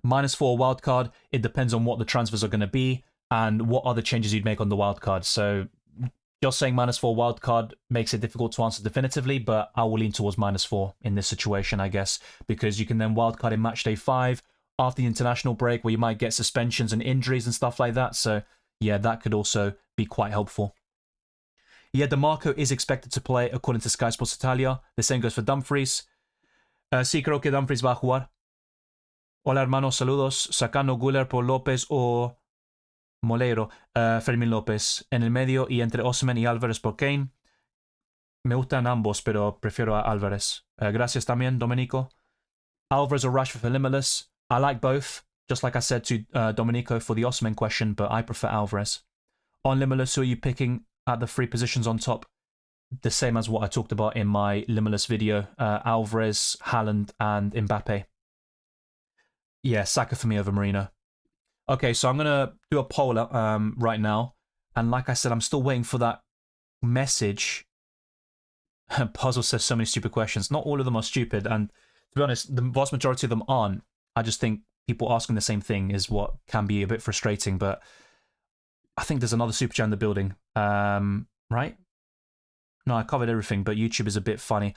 -4 wildcard, it depends on what the transfers are going to be and what other changes you'd make on the wildcard. So just saying -4 wildcard makes it difficult to answer definitively, but I will lean towards -4 in this situation, I guess, because you can then wildcard in matchday 5 after the international break where you might get suspensions and injuries and stuff like that. So yeah, that could also be quite helpful. Yeah, DeMarco is expected to play according to Sky Sports Italia. The same goes for Dumfries. Sí, creo que Dumfries va a jugar. Hola hermanos, saludos. Sacando Guller por López o Moleiro. Fermín López en el medio y entre Osimhen y Álvarez por Kane. Me gustan ambos, pero prefiero a Álvarez. Gracias también, Domenico. Álvarez or Rashford for Limitless. I like both, just like I said to Domenico for the Osimhen question, but I prefer Álvarez. On Limitless, who are you picking at the 3 positions on top? The same as what I talked about in my Limitless video. Álvarez, Haaland, and Mbappe. Yeah, Saka for me over Marino. Okay, so I'm going to do a poll right now. And like I said, I'm still waiting for that message. Puzzle says so many stupid questions. Not all of them are stupid. And to be honest, the vast majority of them aren't. I just think people asking the same thing is what can be a bit frustrating. But I think there's another super chat in the building. Right? No, I covered everything, but YouTube is a bit funny.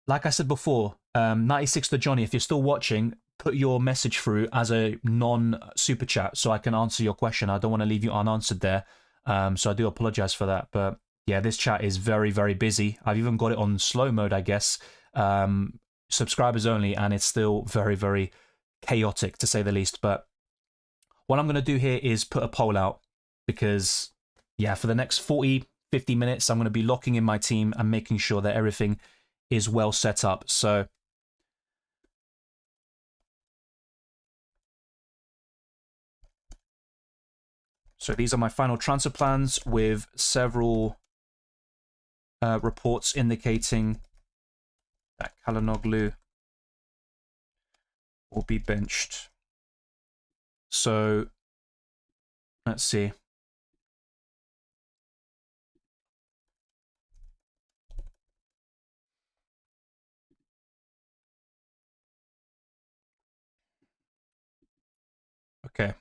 Like I said before, 96 to Johnny, if you're still watching, put your message through as a non-super chat so I can answer your question. I don't want to leave you unanswered there. So I do apologize for that. But yeah, this chat is very, very busy. I've even got it on slow mode, I guess. Subscribers only, and it's still very, very chaotic, to say the least. But what I'm going to do here is put a poll out because, yeah, for the next 40, 50 minutes, I'm going to be locking in my team and making sure that everything is well set up. So these are my final transfer plans with several reports indicating that Kalanoglu will be benched. So let's see. Okay.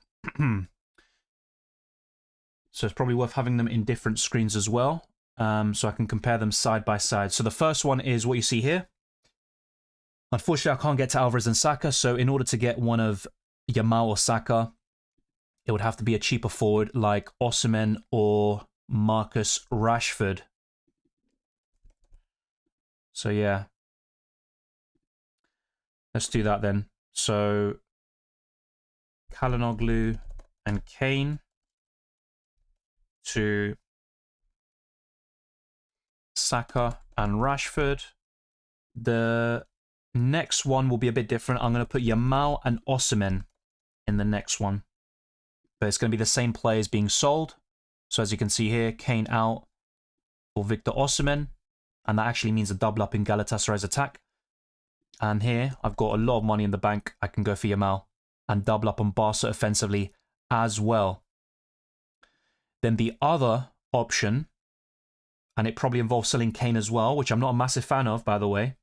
So it's probably worth having them in different screens as well. so I can compare them side by side. So the first one is what you see here. Unfortunately, I can't get to Alvarez and Saka, so in order to get one of Yamal or Saka, it would have to be a cheaper forward like Osimhen or Marcus Rashford. So yeah, let's do that then. So Calhanoglu and Kane to Saka and Rashford. The next one will be a bit different. I'm going to put Yamal and Osimhen in the next one. But it's going to be the same players being sold. So as you can see here, Kane out for Victor Osimhen. And that actually means a double up in Galatasaray's attack. And here, I've got a lot of money in the bank. I can go for Yamal and double up on Barca offensively as well. Then the other option, and it probably involves selling Kane as well, which I'm not a massive fan of, by the way.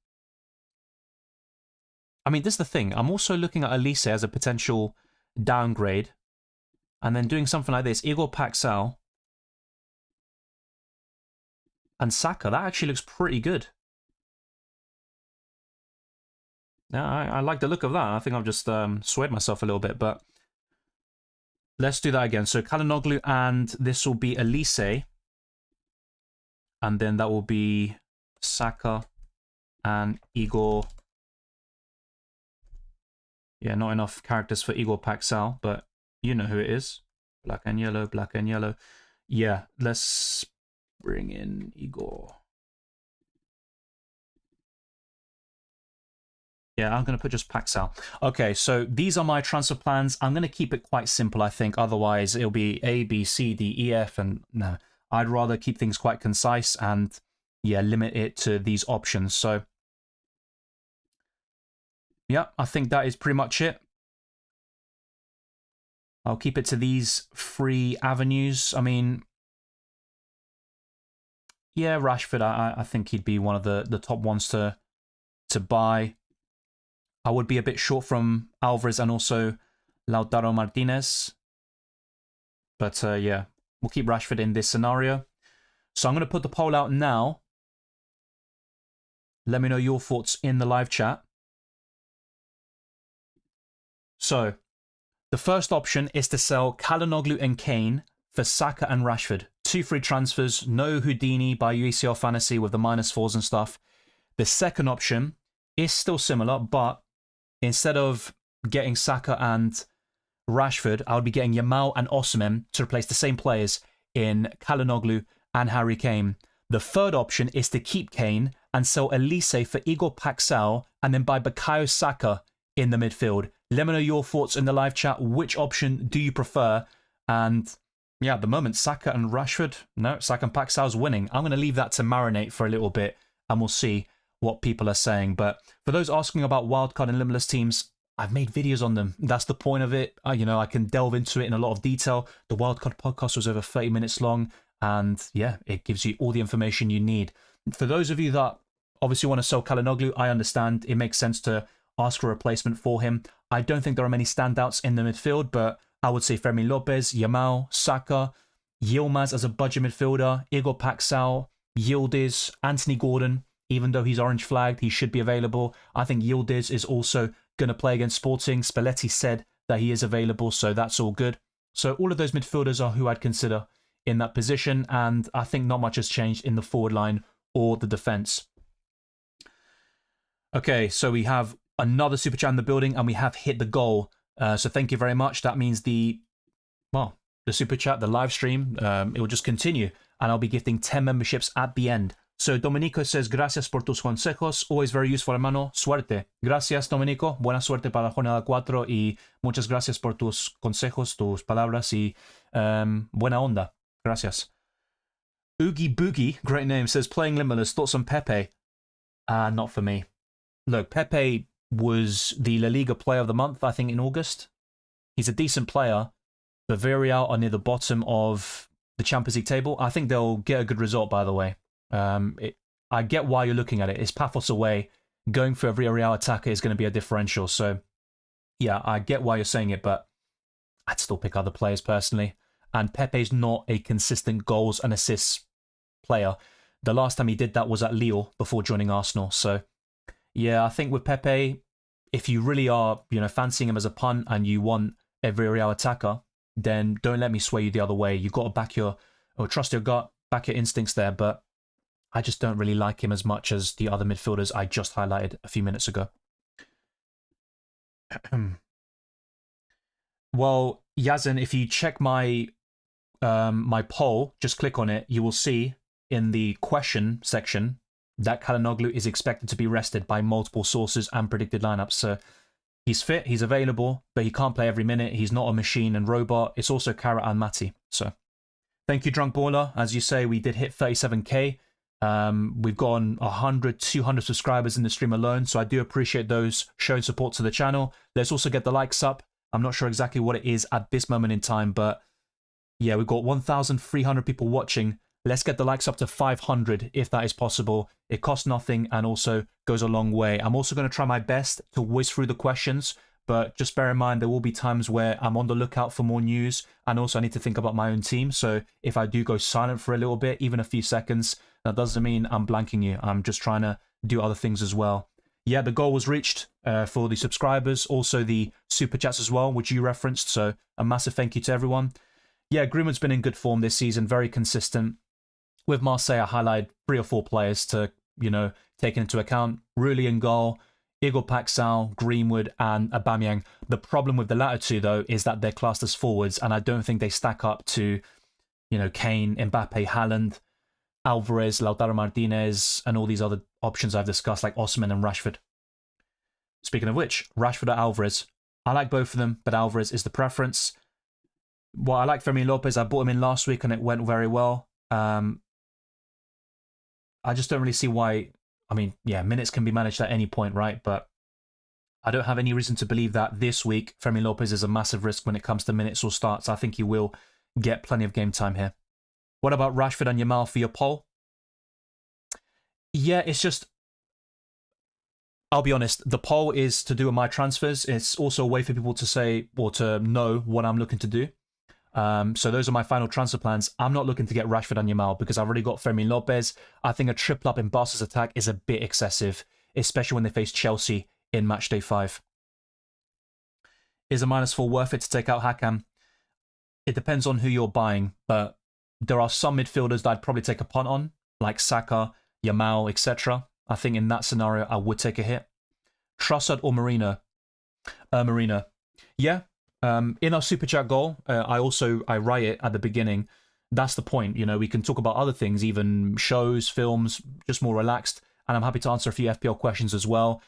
I mean, this is the thing. I'm also looking at Elise as a potential downgrade. And then doing something like this, Igor Paxal and Saka, that actually looks pretty good. Yeah, I like the look of that. I think I've just swayed myself a little bit, but let's do that again. So Calhanoglu, and this will be Elise. And then that will be Saka and Igor. Yeah, not enough characters for Igor Paxal, but you know who it is. Black and yellow, black and yellow. Yeah, let's bring in Igor. Yeah, I'm going to put just Paxal. Okay, so these are my transfer plans. I'm going to keep it quite simple, I think. Otherwise, it'll be A, B, C, D, E, F, and no. I'd rather keep things quite concise and, yeah, limit it to these options. So, yeah, I think that is pretty much it. I'll keep it to these three avenues. I mean, yeah, Rashford, I think he'd be one of the top ones to buy. I would be a bit short from Alvarez and also Lautaro Martinez. But yeah, we'll keep Rashford in this scenario. So I'm going to put the poll out now. Let me know your thoughts in the live chat. So the first option is to sell Calhanoglu and Kane for Saka and Rashford. 2 free transfers, no Houdini by UCL Fantasy with the -4s and stuff. The second option is still similar, but instead of getting Saka and Rashford, I would be getting Yamal and Osimhen to replace the same players in Calhanoglu and Harry Kane. The third option is to keep Kane and sell Elise for Igor Paxal and then buy Bukayo Saka in the midfield. Let me know your thoughts in the live chat. Which option do you prefer? And yeah, at the moment, Saka and Rashford, no, Saka and Paxal's winning. I'm going to leave that to marinate for a little bit and we'll see what people are saying. But for those asking about wildcard and limitless teams, I've made videos on them. That's the point of it. I can delve into it in a lot of detail. The wildcard podcast was over 30 minutes long. And yeah, it gives you all the information you need. For those of you that obviously want to sell Calhanoglu, I understand it makes sense to ask for a replacement for him. I don't think there are many standouts in the midfield, but I would say Fermin Lopez, Yamal, Saka, Yilmaz as a budget midfielder, Igor Paxal, Yildiz, Anthony Gordon. Even though he's orange flagged, he should be available. I think Yildiz is also going to play against Sporting. Spalletti said that he is available, so that's all good. So all of those midfielders are who I'd consider in that position, and I think not much has changed in the forward line or the defence. Okay, so we have another super chat in the building, and we have hit the goal. So thank you very much. That means the super chat, the live stream, it will just continue, and I'll be gifting 10 memberships at the end. So Domenico says, gracias por tus consejos. Always very useful, hermano. Suerte. Gracias, Domenico. Buena suerte para la jornada 4 y muchas gracias por tus consejos, tus palabras y buena onda. Gracias. Oogie Boogie, great name, says, playing Limitless, thoughts on Pepe? Not for me. Look, Pepe was the La Liga player of the month, I think, in August. He's a decent player, but Villarreal are near the bottom of the Champions League table. I think they'll get a good result, by the way. I get why you're looking at it. It's Paphos away. Going for a Villarreal attacker is going to be a differential. So, yeah, I get why you're saying it, but I'd still pick other players personally. And Pepe's not a consistent goals and assists player. The last time he did that was at Lille before joining Arsenal. So, yeah, I think with Pepe, if you really are, fancying him as a punt and you want a real attacker, then don't let me sway you the other way. You've got to trust your gut, back your instincts there. But I just don't really like him as much as the other midfielders I just highlighted a few minutes ago. Well, Yazin, if you check my my poll, just click on it, you will see in the question section that Çalhanoğlu is expected to be rested by multiple sources and predicted lineups. So he's fit, he's available, but he can't play every minute. He's not a machine and robot. It's also Kara and Mati. So thank you, Drunk Baller. As you say, we did hit 37k. We've gone 100, 200 subscribers in the stream alone. So I do appreciate those showing support to the channel. Let's also get the likes up. I'm not sure exactly what it is at this moment in time, but yeah, we've got 1,300 people watching. Let's get the likes up to 500 if that is possible. It costs nothing and also goes a long way. I'm also going to try my best to whiz through the questions, but just bear in mind there will be times where I'm on the lookout for more news, and also I need to think about my own team. So if I do go silent for a little bit, even a few seconds, that doesn't mean I'm blanking you. I'm just trying to do other things as well. Yeah, the goal was reached for the subscribers, also the super chats as well, which you referenced. So a massive thank you to everyone. Yeah, Greenwood's been in good form this season, very consistent. With Marseille, I highlight 3 or 4 players to, take into account. Rulli in goal, Igor Paxal, Greenwood, and Aubameyang. The problem with the latter two, though, is that they're classed as forwards, and I don't think they stack up to, Kane, Mbappe, Haaland, Alvarez, Lautaro Martinez, and all these other options I've discussed, like Osimhen and Rashford. Speaking of which, Rashford or Alvarez. I like both of them, but Alvarez is the preference. Well, I like Fermin Lopez. I bought him in last week, and it went very well. I just don't really see why. I mean, yeah, minutes can be managed at any point, right? But I don't have any reason to believe that this week Fermin Lopez is a massive risk when it comes to minutes or starts. I think he will get plenty of game time here. What about Rashford and Yamal for your poll? Yeah, it's just, I'll be honest, the poll is to do with my transfers. It's also a way for people to say or to know what I'm looking to do. So those are my final transfer plans. I'm not looking to get Rashford and Yamal because I've already got Fermin Lopez. I think a triple up in Barca's attack is a bit excessive, especially when they face Chelsea in Matchday 5. Is a -4 worth it to take out Hakan? It depends on who you're buying, but there are some midfielders that I'd probably take a punt on, like Saka, Yamal, etc. I think in that scenario, I would take a hit. Trossard or Marino? Marino. Yeah. In our super chat goal, I write it at the beginning. That's the point. We can talk about other things, even shows, films, just more relaxed. And I'm happy to answer a few FPL questions as well.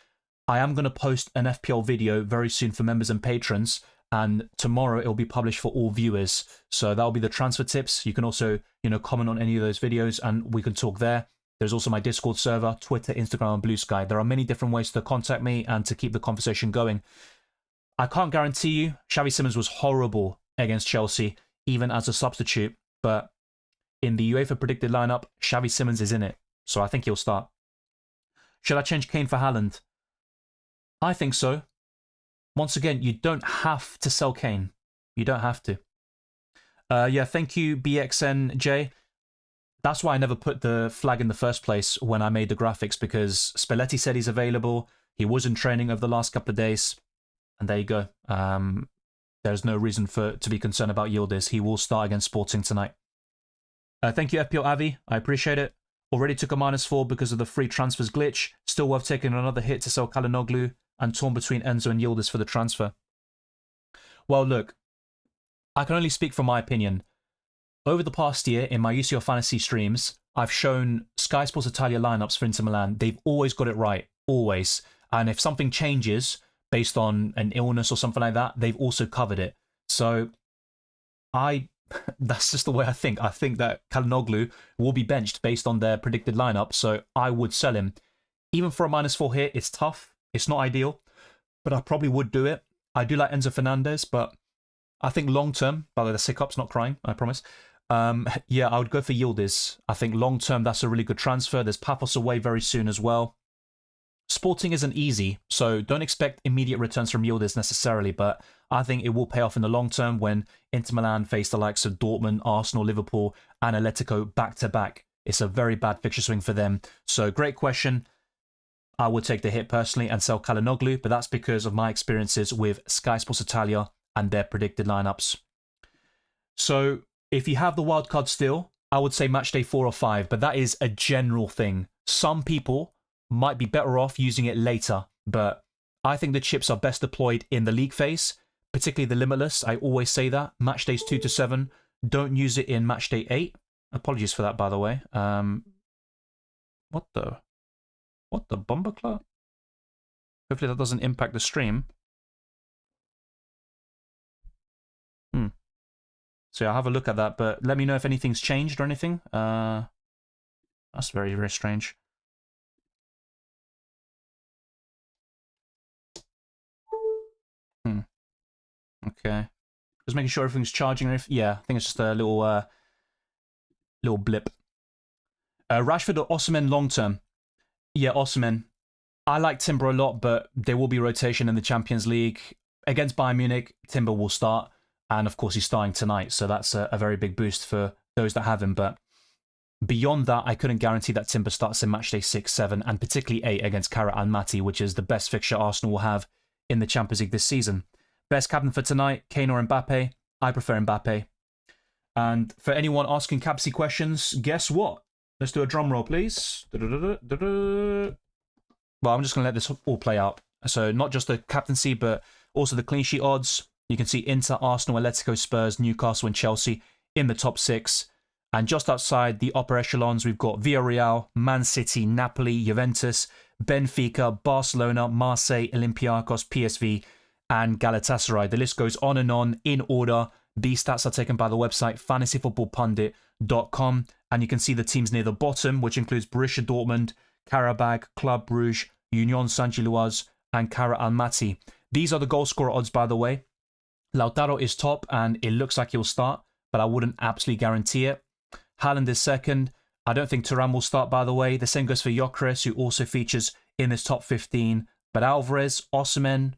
I am going to post an FPL video very soon for members and patrons. And tomorrow it'll be published for all viewers. So that'll be the transfer tips. You can also, comment on any of those videos and we can talk there. There's also my Discord server, Twitter, Instagram, and Blue Sky. There are many different ways to contact me and to keep the conversation going. I can't guarantee you Xavi Simons was horrible against Chelsea, even as a substitute. But in the UEFA predicted lineup, Xavi Simons is in it. So I think he'll start. Should I change Kane for Haaland? I think so. Once again, you don't have to sell Kane. You don't have to. Yeah, thank you, BXNJ. That's why I never put the flag in the first place when I made the graphics, because Spalletti said he's available. He was in training over the last couple of days. And there you go. There's no reason to be concerned about Yildiz. He will start against Sporting tonight. Thank you, FPL Avi. I appreciate it. Already took a -4 because of the free transfers glitch. Still worth taking another hit to sell Çalhanoğlu, and torn between Enzo and Yildiz for the transfer. Well, look, I can only speak from my opinion. Over the past year, in my UCL Fantasy streams, I've shown Sky Sports Italia lineups for Inter Milan. They've always got it right. Always. And if something changes based on an illness or something like that, they've also covered it. So that's just the way I think. I think that Çalhanoğlu will be benched based on their predicted lineup, so I would sell him. Even for a -4 hit, it's tough. It's not ideal, but I probably would do it. I do like Enzo Fernandez, but I think long term, by the way, the hiccup's not crying, I promise. Yeah, I would go for Yildiz. I think long term, that's a really good transfer. There's Paphos away very soon as well. Sporting isn't easy, so don't expect immediate returns from Yildiz necessarily, but I think it will pay off in the long term when Inter Milan face the likes of Dortmund, Arsenal, Liverpool, and Atletico back-to-back It's a very bad fixture swing for them. So great question. I would take the hit personally and sell Calhanoglu, but that's because of my experiences with Sky Sports Italia and their predicted lineups. So if you have the wildcard still, I would say match day 4 or 5, but that is a general thing. Some people might be better off using it later, but I think the chips are best deployed in the league phase, particularly the Limitless. I always say that. Match days 2 to 7. Don't use it in match day 8. Apologies for that, by the way. What the bomber club? Hopefully that doesn't impact the stream. So yeah, I'll have a look at that, but let me know if anything's changed or anything. That's very, very strange. Okay. Just making sure everything's charging. Yeah, I think it's just a little blip. Rashford or Osimhen long term? Yeah, Osimhen. I like Timber a lot, but there will be rotation in the Champions League. Against Bayern Munich, Timber will start. And of course, he's starting tonight. So that's a very big boost for those that have him. But beyond that, I couldn't guarantee that Timber starts in matchday 6, 7, and particularly 8 against Kara Almaty, which is the best fixture Arsenal will have in the Champions League this season. Best captain for tonight, Kane or Mbappe? I prefer Mbappe. And for anyone asking Captaincy questions, guess what? Let's do a drum roll, please. Well, I'm just going to let this all play out. So not just the captaincy, but also the clean sheet odds. You can see Inter, Arsenal, Atletico, Spurs, Newcastle, and Chelsea in the top 6. And just outside the upper echelons, we've got Villarreal, Man City, Napoli, Juventus, Benfica, Barcelona, Marseille, Olympiacos, PSV, and Galatasaray. The list goes on and on in order. These stats are taken by the website fantasyfootballpundit.com. And you can see the teams near the bottom, which includes Borussia Dortmund, Karabag, Club Brugge, Union Saint-Gilloise, and Kara Almaty. These are the goal scorer odds, by the way. Lautaro is top, and it looks like he'll start, but I wouldn't absolutely guarantee it. Haaland is second. I don't think Thuram will start, by the way. The same goes for Gyökeres, who also features in this top 15. But Alvarez, Osimhen,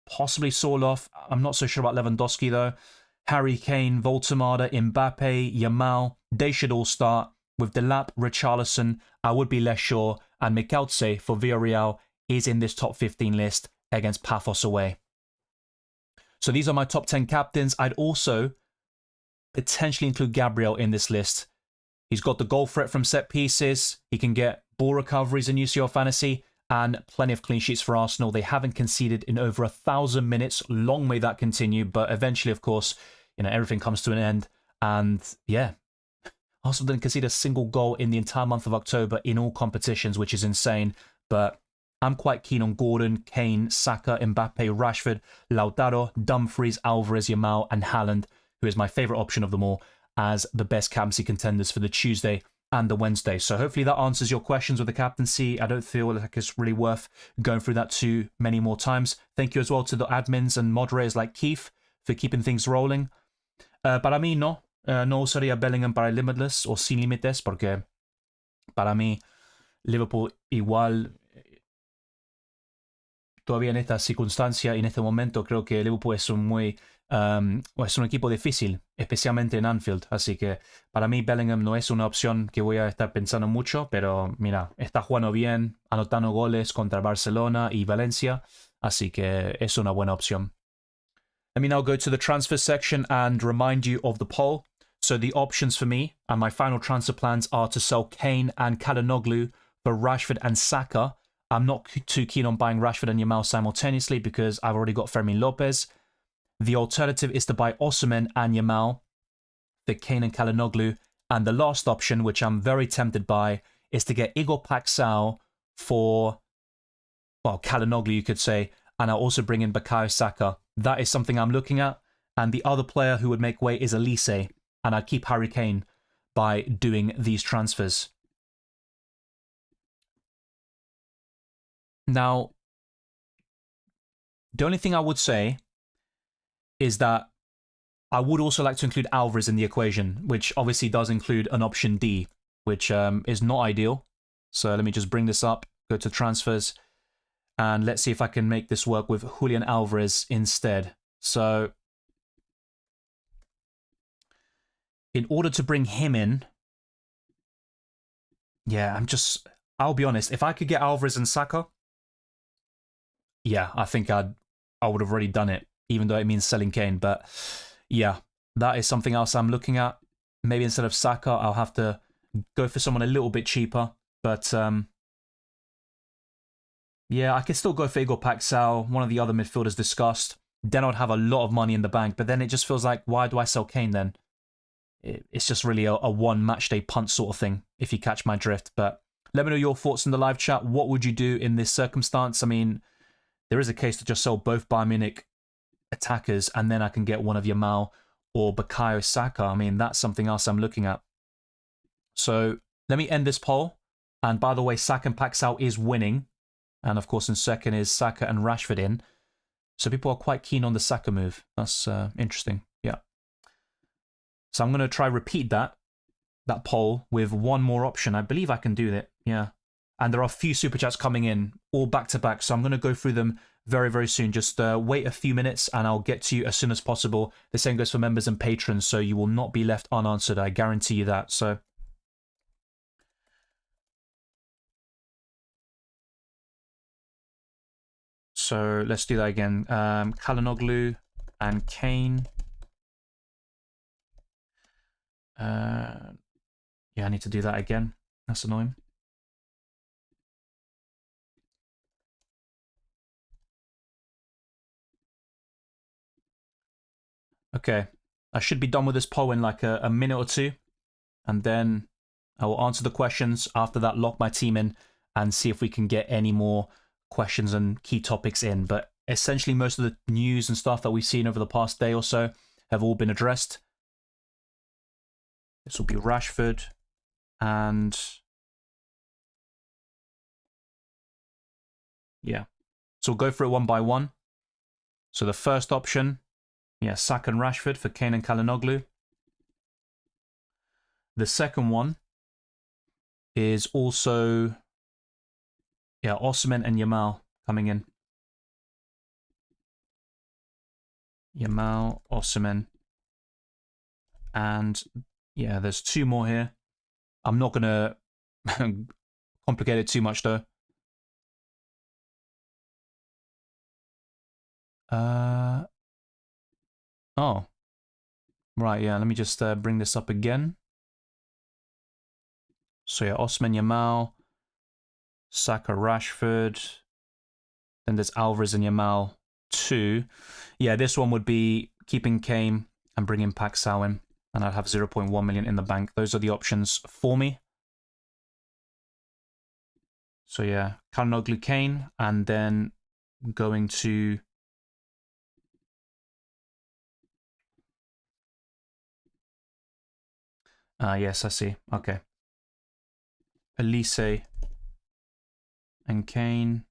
possibly Sorloth. I'm not so sure about Lewandowski, though. Harry Kane, Voltemada, Mbappe, Yamal, they should all start. With Delap, Richarlison, I would be less sure. And Mikkelce for Villarreal is in this top 15 list against Paphos away. So these are my top 10 captains. I'd also potentially include Gabriel in this list. He's got the goal threat from set pieces. He can get ball recoveries in UCL Fantasy and plenty of clean sheets for Arsenal. They haven't conceded in over 1,000 minutes. Long may that continue, but eventually, of course, everything comes to an end. And yeah, Arsenal didn't concede a single goal in the entire month of October in all competitions, which is insane. But I'm quite keen on Gordon, Kane, Saka, Mbappe, Rashford, Lautaro, Dumfries, Alvarez, Yamal, and Haaland, who is my favourite option of them all, as the best captaincy contenders for the Tuesday and the Wednesday. So hopefully that answers your questions with the captaincy. I don't feel like it's really worth going through that too many more times. Thank you as well to the admins and moderators like Keith for keeping things rolling. Para mí, no usaría Bellingham para Limitless o Sin Límites, porque para mí Liverpool igual todavía en esta circunstancia y en este momento creo que Liverpool es es un equipo difícil, especialmente en Anfield. Así que para mí Bellingham no es una opción que voy a estar pensando mucho, pero mira, está jugando bien, anotando goles contra Barcelona y Valencia, así que es una buena opción. Let me now go to the transfer section and remind you of the poll. So the options for me and my final transfer plans are to sell Kane and Calhanoglu for Rashford and Saka. I'm not too keen on buying Rashford and Yamal simultaneously because I've already got Fermin Lopez. The alternative is to buy Osimhen and Yamal for Kane and Calhanoglu. And the last option, which I'm very tempted by, is to get Igor Paxao for, well, Calhanoglu, you could say. And I'll also bring in Bukayo Saka. That is something I'm looking at. And the other player who would make way is Elise. And I'd keep Harry Kane by doing these transfers. Now, the only thing I would say is that I would also like to include Alvarez in the equation, which obviously does include an option D, which is not ideal. So let me just bring this up, go to transfers, and let's see if I can make this work with Julian Alvarez instead. So in order to bring him in, Yeah, I'll be honest. If I could get Alvarez and Saka, yeah, I think I would have already done it, even though it means selling Kane. But yeah, that is something else I'm looking at. Maybe instead of Saka, I'll have to go for someone a little bit cheaper. But yeah, I could still go for Igor Paxal, one of the other midfielders discussed. Then I'd have a lot of money in the bank. But then it just feels like, why do I sell Kane then? It's just really a one match day punt sort of thing, if you catch my drift. But let me know your thoughts in the live chat. What would you do in this circumstance? I mean, there is a case to just sell both Bayern Munich attackers and then I can get one of Yamal or Bukayo Saka. I mean, that's something else I'm looking at. So let me end this poll. And by the way, Saka and Paxal is winning. And of course, in second is Saka and Rashford in. So people are quite keen on the Saka move. That's interesting. Yeah. So I'm going to try repeat that poll with one more option. I believe I can do that. Yeah. And there are a few super chats coming in, all back to back. So I'm going to go through them very, very soon. Just wait a few minutes and I'll get to you as soon as possible. The same goes for members and patrons, so you will not be left unanswered. I guarantee you that. So let's do that again. Kalanoglu and Kane. Yeah, I need to do that again. That's annoying. Okay, I should be done with this poll in like a minute or two. And then I will answer the questions. After that, lock my team in and see if we can get any more questions and key topics in. But essentially, most of the news and stuff that we've seen over the past day or so have all been addressed. This will be Rashford and yeah. So we'll go through it one by one. So the first option, yeah, Saka and Rashford for Kane and Kalanoglu. The second one is also, yeah, Osimhen and Yamal coming in. Yamal, Osimhen. And yeah, there's two more here. I'm not going to complicate it too much though. Oh. Right, yeah, let me just bring this up again. So yeah, Osimhen, Yamal, Saka, Rashford. Then there's Alvarez and Yamal 2. Yeah, this one would be keeping Kane and bringing Paxal in. And I'd have 0.1 million in the bank. Those are the options for me. So yeah, Kalanoglu, Kane, and then going to yes, I see. Okay. Elise and Kane.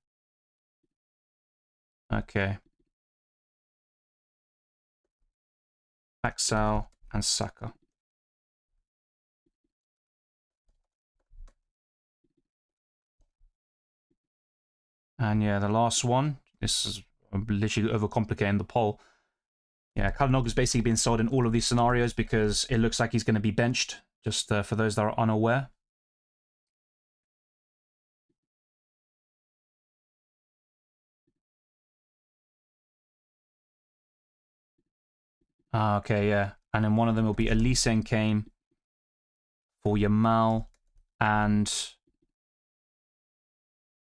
Okay. Paxal and Saka. And yeah, the last one. This is literally overcomplicating the poll. Yeah, Kalanoglu's basically been sold in all of these scenarios because it looks like he's going to be benched, just for those that are unaware. Okay, yeah. And then one of them will be Elise and Kane for Yamal and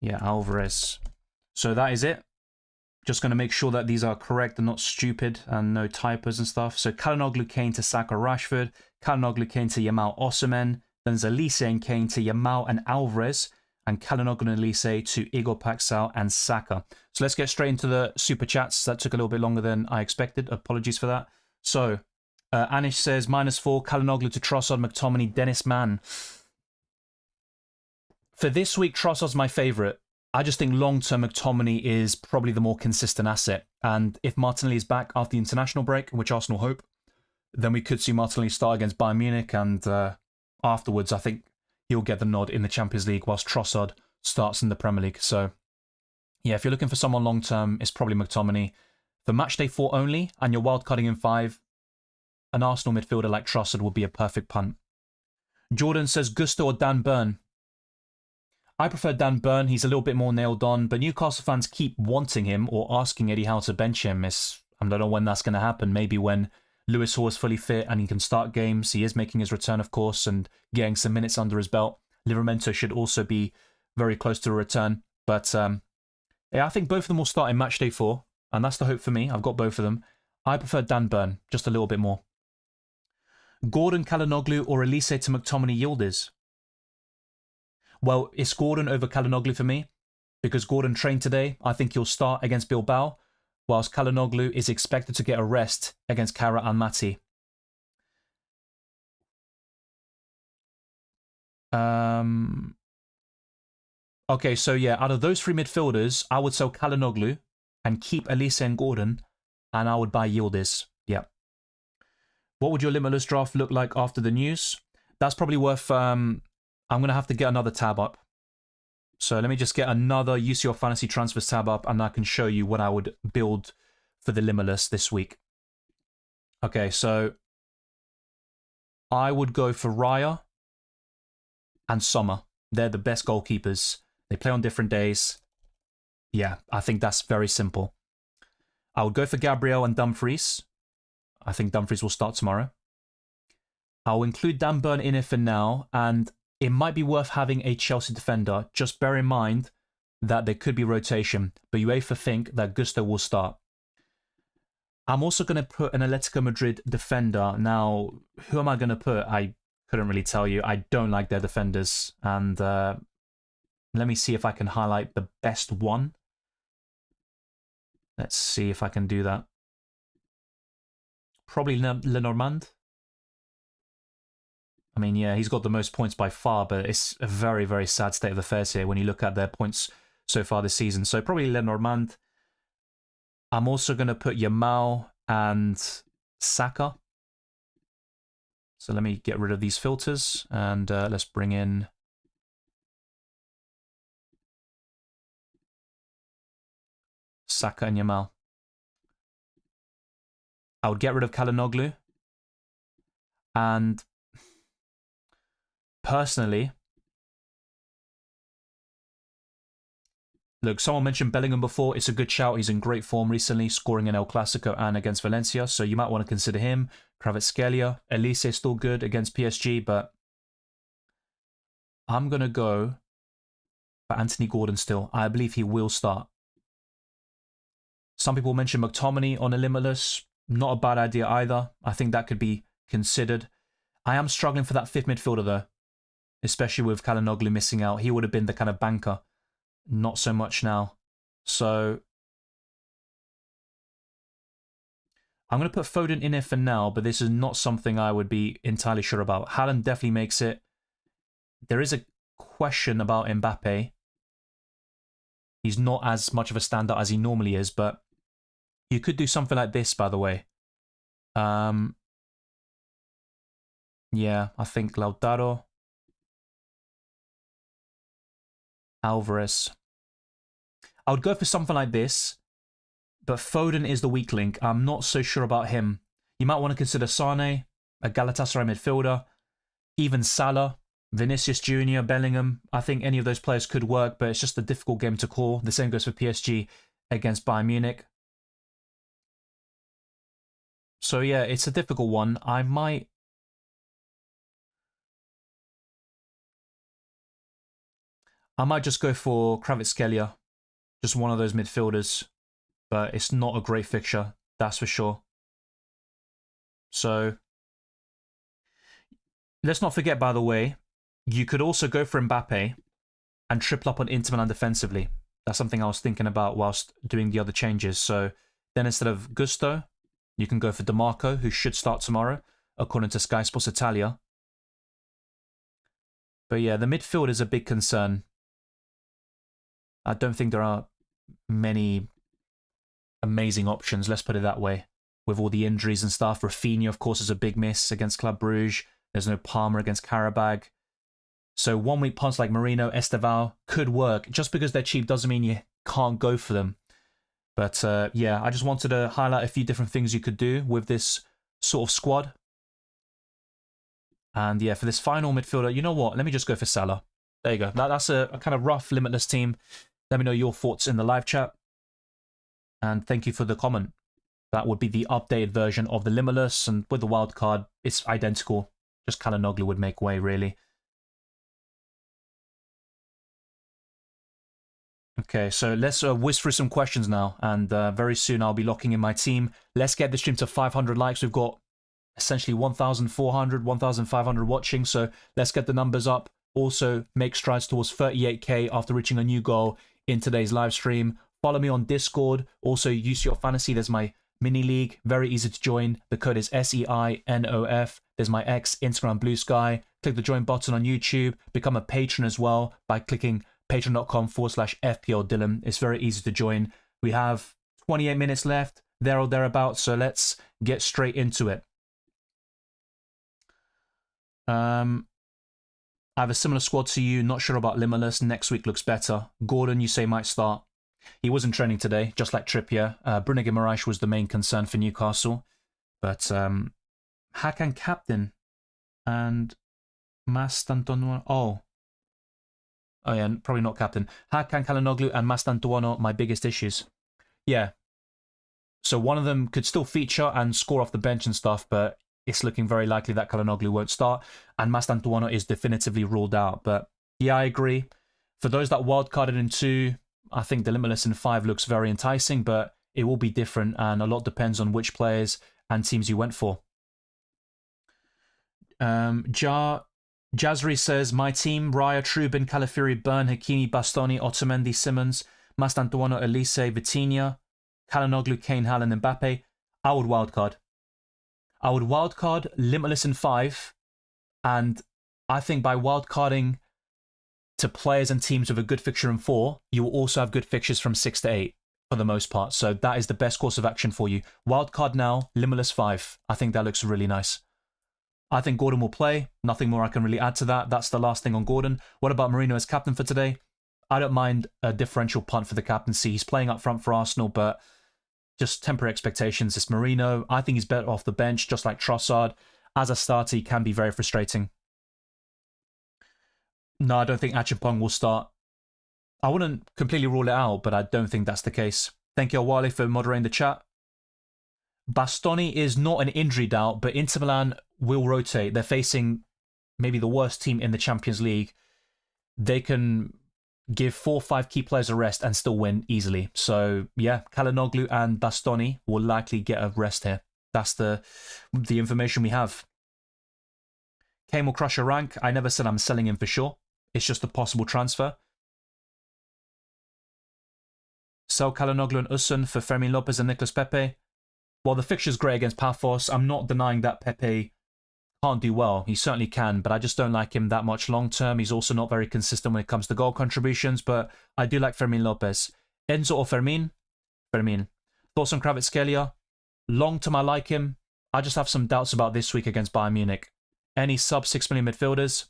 yeah, Alvarez. So that is it. Just going to make sure that these are correct and not stupid and no typos and stuff. So Kalanoglu, Kane to Saka, Rashford. Kalanoglu, Kane to Yamal, Osimhen. Then there's Elise and Kane to Yamal and Alvarez. And Kalanoglu and Elise to Igor Paxal and Saka. So let's get straight into the super chats. That took a little bit longer than I expected. Apologies for that. So Anish says, -4, Kalanoglu to Trossard, McTominay, Dennis Mann. For this week, Trossard's my favourite. I just think long-term McTominay is probably the more consistent asset. And if Martinelli is back after the international break, which Arsenal hope, then we could see Martinelli start against Bayern Munich. And afterwards, I think he'll get the nod in the Champions League whilst Trossard starts in the Premier League. So, yeah, if you're looking for someone long-term, it's probably McTominay. For Matchday 4 only, and you're wildcarding in 5, an Arsenal midfielder like Trossard would be a perfect punt. Jordan says Gusto or Dan Burn. I prefer Dan Burn. He's a little bit more nailed on, but Newcastle fans keep wanting him or asking Eddie Howe to bench him. I don't know when that's going to happen. Maybe when Lewis Hall is fully fit and he can start games. He is making his return, of course, and getting some minutes under his belt. Livramento should also be very close to a return. But yeah, I think both of them will start in Matchday 4, and that's the hope for me. I've got both of them. I prefer Dan Burn, just a little bit more. Gordon, Kalinoglu, or Elise to McTominay Yildiz? Well, it's Gordon over Kalinoglu for me, because Gordon trained today. I think he'll start against Bilbao, whilst Kalinoglu is expected to get a rest against Kara Almaty. Okay, so yeah, out of those three midfielders, I would sell Kalinoglu and keep Elise and Gordon, and I would buy Yildiz. Yeah. What would your Limitless draft look like after the news? That's probably worth... I'm going to have to get another tab up. So let me just get another UCL Fantasy Transfers tab up, and I can show you what I would build for the Limitless this week. Okay, so I would go for Raya and Sommer. They're the best goalkeepers. They play on different days. Yeah, I think that's very simple. I would go for Gabriel and Dumfries. I think Dumfries will start tomorrow. I'll include Dan Burn in it for now, and it might be worth having a Chelsea defender. Just bear in mind that there could be rotation, but UEFA think that Gusto will start. I'm also going to put an Atletico Madrid defender. Now, who am I going to put? I couldn't really tell you. I don't like their defenders. And let me see if I can highlight the best one. Let's see if I can do that. Probably Lenormand. I mean, yeah, he's got the most points by far, but it's a very, very sad state of affairs here when you look at their points so far this season. So probably Lenormand. I'm also going to put Yamal and Saka. So let me get rid of these filters and let's bring in Saka and Yamal. I would get rid of Kalinoglu. And personally, look, someone mentioned Bellingham before. It's a good shout. He's in great form recently, scoring in El Clasico and against Valencia. So you might want to consider him. Kvaratskhelia. Elise is still good against PSG, but I'm going to go for Anthony Gordon still. I believe he will start. Some people mention McTominay on a Limitless. Not a bad idea either. I think that could be considered. I am struggling for that fifth midfielder though, especially with Kalinoglu missing out. He would have been the kind of banker. Not so much now. So I'm going to put Foden in here for now, but this is not something I would be entirely sure about. Haaland definitely makes it. There is a question about Mbappe. He's not as much of a standout as he normally is, but you could do something like this, by the way. Yeah, I think Lautaro, Alvarez. I would go for something like this, but Foden is the weak link. I'm not so sure about him. You might want to consider Sane, a Galatasaray midfielder, even Salah, Vinicius Jr., Bellingham. I think any of those players could work, but it's just a difficult game to call. The same goes for PSG against Bayern Munich. So yeah, it's a difficult one. I might just go for Kvaratskhelia. Just one of those midfielders. But it's not a great fixture, that's for sure. So let's not forget, by the way, you could also go for Mbappe and triple up on Inter Milan defensively. That's something I was thinking about whilst doing the other changes. So then instead of Gusto, you can go for DeMarco, who should start tomorrow, according to Sky Sports Italia. But yeah, the midfield is a big concern. I don't think there are many amazing options, let's put it that way, with all the injuries and stuff. Rafinha, of course, is a big miss against Club Brugge. There's no Palmer against Karabag. So 1 week punts like Marino, Esteval could work. Just because they're cheap doesn't mean you can't go for them. But yeah, I just wanted to highlight a few different things you could do with this sort of squad. And yeah, for this final midfielder, you know what? Let me just go for Salah. There you go. That's a kind of rough Limitless team. Let me know your thoughts in the live chat. And thank you for the comment. That would be the updated version of the Limitless, and with the wild card, it's identical. Just Kalinoglu would make way, really. Okay, so let's whiz through some questions now, and very soon I'll be locking in my team. Let's get the stream to 500 likes. We've got essentially 1,400, 1,500 watching, so let's get the numbers up. Also, make strides towards 38k after reaching a new goal in today's live stream. Follow me on Discord. Also, UCL Fantasy, there's my mini league. Very easy to join. The code is SEINOF. There's my X, Instagram, Blue Sky. Click the join button on YouTube. Become a patron as well by clicking patreon.com/FPLDylan. It's very easy to join. We have 28 minutes left, there or thereabouts, so let's get straight into it. I have a similar squad to you, not sure about Limitless. Next week looks better. Gordon, you say might start. He wasn't training today, just like Trippier. Bruno Guimaraes was the main concern for Newcastle. But Hakan captain and Mastantuono. Oh, yeah, probably not captain. Hakan Calhanoglu and Mastantuono, my biggest issues. Yeah. So one of them could still feature and score off the bench and stuff, but it's looking very likely that Calhanoglu won't start, and Mastantuono is definitively ruled out. But yeah, I agree. For those that wildcarded in 2, I think the Limitless in 5 looks very enticing, but it will be different, and a lot depends on which players and teams you went for. Jazri says, my team, Raya, Trubin, Calafiori, Byrne, Hakimi, Bastoni, Otamendi, Simmons, Mastantuono, Elise, Vitinha, Calhanoglu, Kane, Haaland, Mbappe. I would wildcard. I would wildcard Limitless in 5, and I think by wildcarding to players and teams with a good fixture in 4, you will also have good fixtures from 6 to 8 for the most part. So that is the best course of action for you. Wildcard now, Limitless 5. I think that looks really nice. I think Gordon will play. Nothing more I can really add to that. That's the last thing on Gordon. What about Marino as captain for today? I don't mind a differential punt for the captaincy. He's playing up front for Arsenal, but just temper expectations. It's Marino. I think he's better off the bench, just like Trossard. As a starter, he can be very frustrating. No, I don't think Achapong will start. I wouldn't completely rule it out, but I don't think that's the case. Thank you, Awale, for moderating the chat. Bastoni is not an injury doubt, but Inter Milan will rotate. They're facing maybe the worst team in the Champions League. They can give 4 or 5 key players a rest and still win easily. So yeah, Calhanoglu and Bastoni will likely get a rest here. That's the information we have. Kane will crush a rank. I never said I'm selling him for sure. It's just a possible transfer. Sell Calhanoglu and Ussun for Fermin Lopez and Nicolas Pepe. Well, the fixture's great against Paphos. I'm not denying that Pepe can't do well. He certainly can, but I just don't like him that much long term. He's also not very consistent when it comes to goal contributions, but I do like Fermin Lopez. Enzo or Fermin? Fermin. Thoughts on Kvaratskhelia? Long term, I like him. I just have some doubts about this week against Bayern Munich. Any sub 6 million midfielders?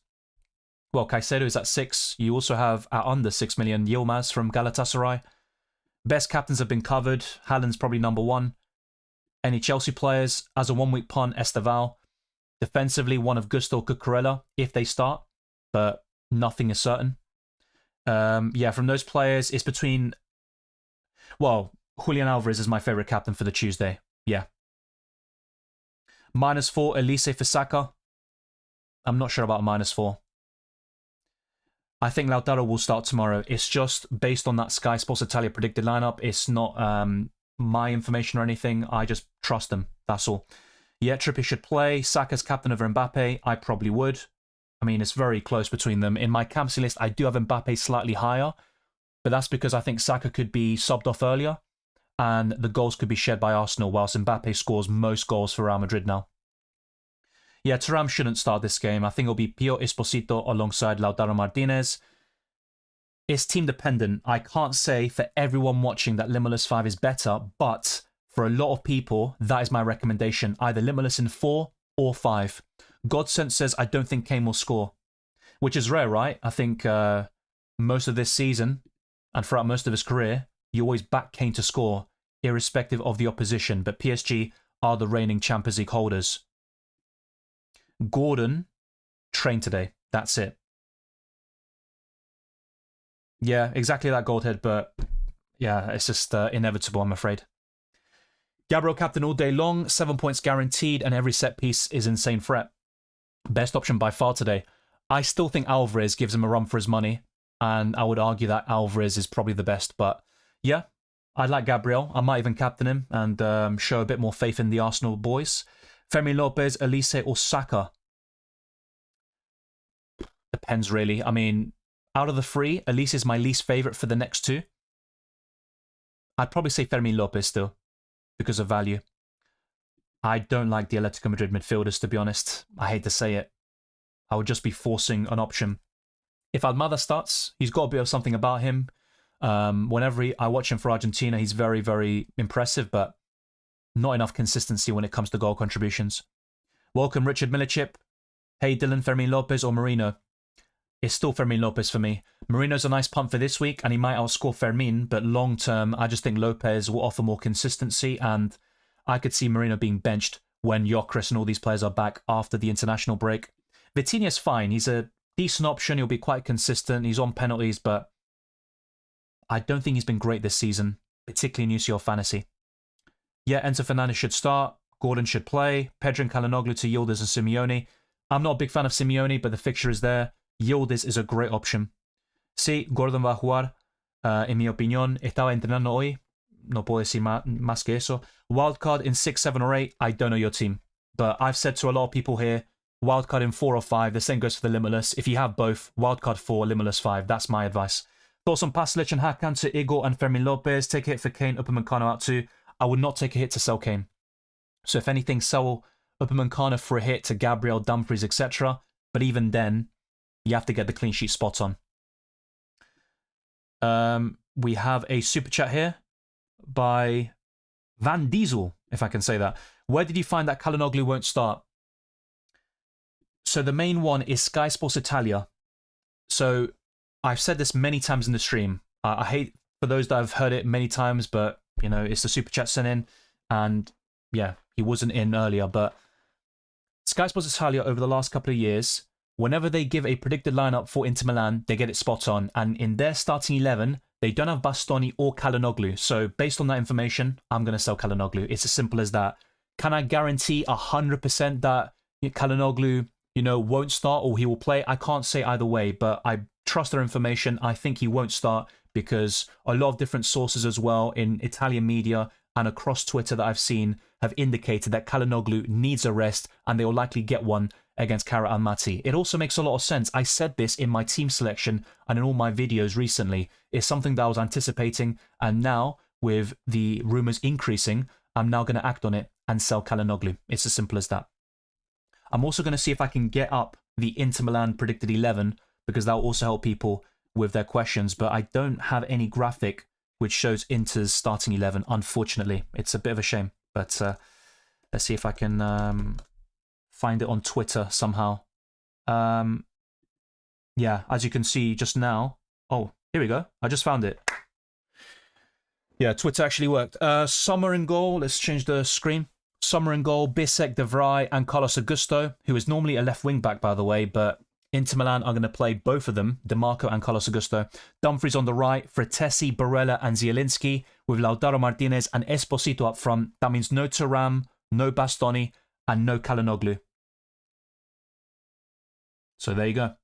Well, Caicedo is at 6. You also have at under 6 million Yilmaz from Galatasaray. Best captains have been covered. Haaland's probably number 1. Any Chelsea players? As a 1-week punt, Esteval. Defensively, one of Gusto Cucurella, if they start, but nothing is certain. Yeah, from those players, it's between... Well, Julian Alvarez is my favourite captain for the Tuesday. Yeah. -4, Elise for Saka. I'm not sure about -4. I think Lautaro will start tomorrow. It's just based on that Sky Sports Italia predicted lineup. It's not my information or anything. I just trust them. That's all. Yeah, Trippier should play. Saka's captain over Mbappe. I probably would. I mean, it's very close between them. In my captaincy list, I do have Mbappe slightly higher, but that's because I think Saka could be subbed off earlier, and the goals could be shared by Arsenal, whilst Mbappe scores most goals for Real Madrid now. Yeah, Thuram shouldn't start this game. I think it'll be Pio Esposito alongside Lautaro Martinez. It's team dependent. I can't say for everyone watching that Limitless 5 is better, but for a lot of people, that is my recommendation. Either Limitless in 4 or 5. Godsent says, I don't think Kane will score. Which is rare, right? I think most of this season, and throughout most of his career, you always back Kane to score, irrespective of the opposition. But PSG are the reigning Champions League holders. Gordon trained today. That's it. Yeah, exactly that gold head, but yeah, it's just inevitable, I'm afraid. Gabriel captain all day long, 7 points guaranteed, and every set piece is insane threat. Best option by far today. I still think Alvarez gives him a run for his money, and I would argue that Alvarez is probably the best. But yeah, I like Gabriel. I might even captain him and show a bit more faith in the Arsenal boys. Fermin Lopez, Elise, or Saka? Depends, really. I mean, out of the three, Elise is my least favourite for the next two. I'd probably say Fermin Lopez still, because of value. I don't like the Atletico Madrid midfielders, to be honest. I hate to say it. I would just be forcing an option. If Almada starts, he's got a bit of something about him. Whenever I watch him for Argentina, he's very, very impressive, but not enough consistency when it comes to goal contributions. Welcome, Richard Milichip. Hey, Dylan, Fermin Lopez or Marino? It's still Fermin Lopez for me. Marino's a nice punt for this week, and he might outscore Fermin, but long term, I just think Lopez will offer more consistency, and I could see Marino being benched when Gyökeres and all these players are back after the international break. Vitinha's fine. He's a decent option. He'll be quite consistent. He's on penalties, but I don't think he's been great this season, particularly in UCL Fantasy. Yeah, Enzo Fernandez should start. Gordon should play. Pedro and Calhanoglu to Yildiz and Simeone. I'm not a big fan of Simeone, but the fixture is there. Yildiz is a great option. Sí, Gordon va a jugar. En mi opinión, estaba entrenando hoy. No puedo decir más que eso. Wildcard in 6, 7, or 8. I don't know your team. But I've said to a lot of people here, wildcard in 4 or 5. The same goes for the Limitless. If you have both, wildcard 4, Limitless 5. That's my advice. Thoughts on Pasalic and Hakan to Igor and Fermin Lopez. Take a hit for Kane, Upamecano out too. I would not take a hit to sell Kane. So if anything, sell Upamecano for a hit to Gabriel, Dumfries, etc. But even then, you have to get the clean sheet spot on. We have a super chat here by Van Diesel, if I can say that. Where did you find that Calhanoglu won't start? So the main one is Sky Sports Italia. So I've said this many times in the stream. I hate for those that have heard it many times, but you know, it's the super chat sent in, and yeah, he wasn't in earlier. But Sky Sports Italia over the last couple of years, whenever they give a predicted lineup for Inter Milan, they get it spot on. And in their starting 11, they don't have Bastoni or Calhanoglu. So based on that information, I'm going to sell Calhanoglu. It's as simple as that. Can I guarantee 100% that Calhanoglu, you know, won't start or he will play? I can't say either way, but I trust their information. I think he won't start because a lot of different sources as well in Italian media and across Twitter that I've seen have indicated that Calhanoglu needs a rest and they will likely get one against Kara Almaty. It also makes a lot of sense. I said this in my team selection and in all my videos recently. It's something that I was anticipating, and now with the rumours increasing, I'm now going to act on it and sell Calhanoglu. It's as simple as that. I'm also going to see if I can get up the Inter Milan predicted 11 because that will also help people with their questions, but I don't have any graphic which shows Inter's starting 11, unfortunately. It's a bit of a shame, but let's see if I can find it on Twitter somehow. Yeah, as you can see just now. Oh, here we go. I just found it. Yeah, Twitter actually worked. Sommer in goal. Let's change the screen. Sommer in goal, Bisek, De Vrij, and Carlos Augusto, who is normally a left wing back, by the way, but Inter Milan are going to play both of them, DeMarco and Carlos Augusto. Dumfries on the right, Fratesi, Barella, and Zielinski, with Lautaro Martinez and Esposito up front. That means no Thuram, no Bastoni, and no Calhanoglu. So there you go.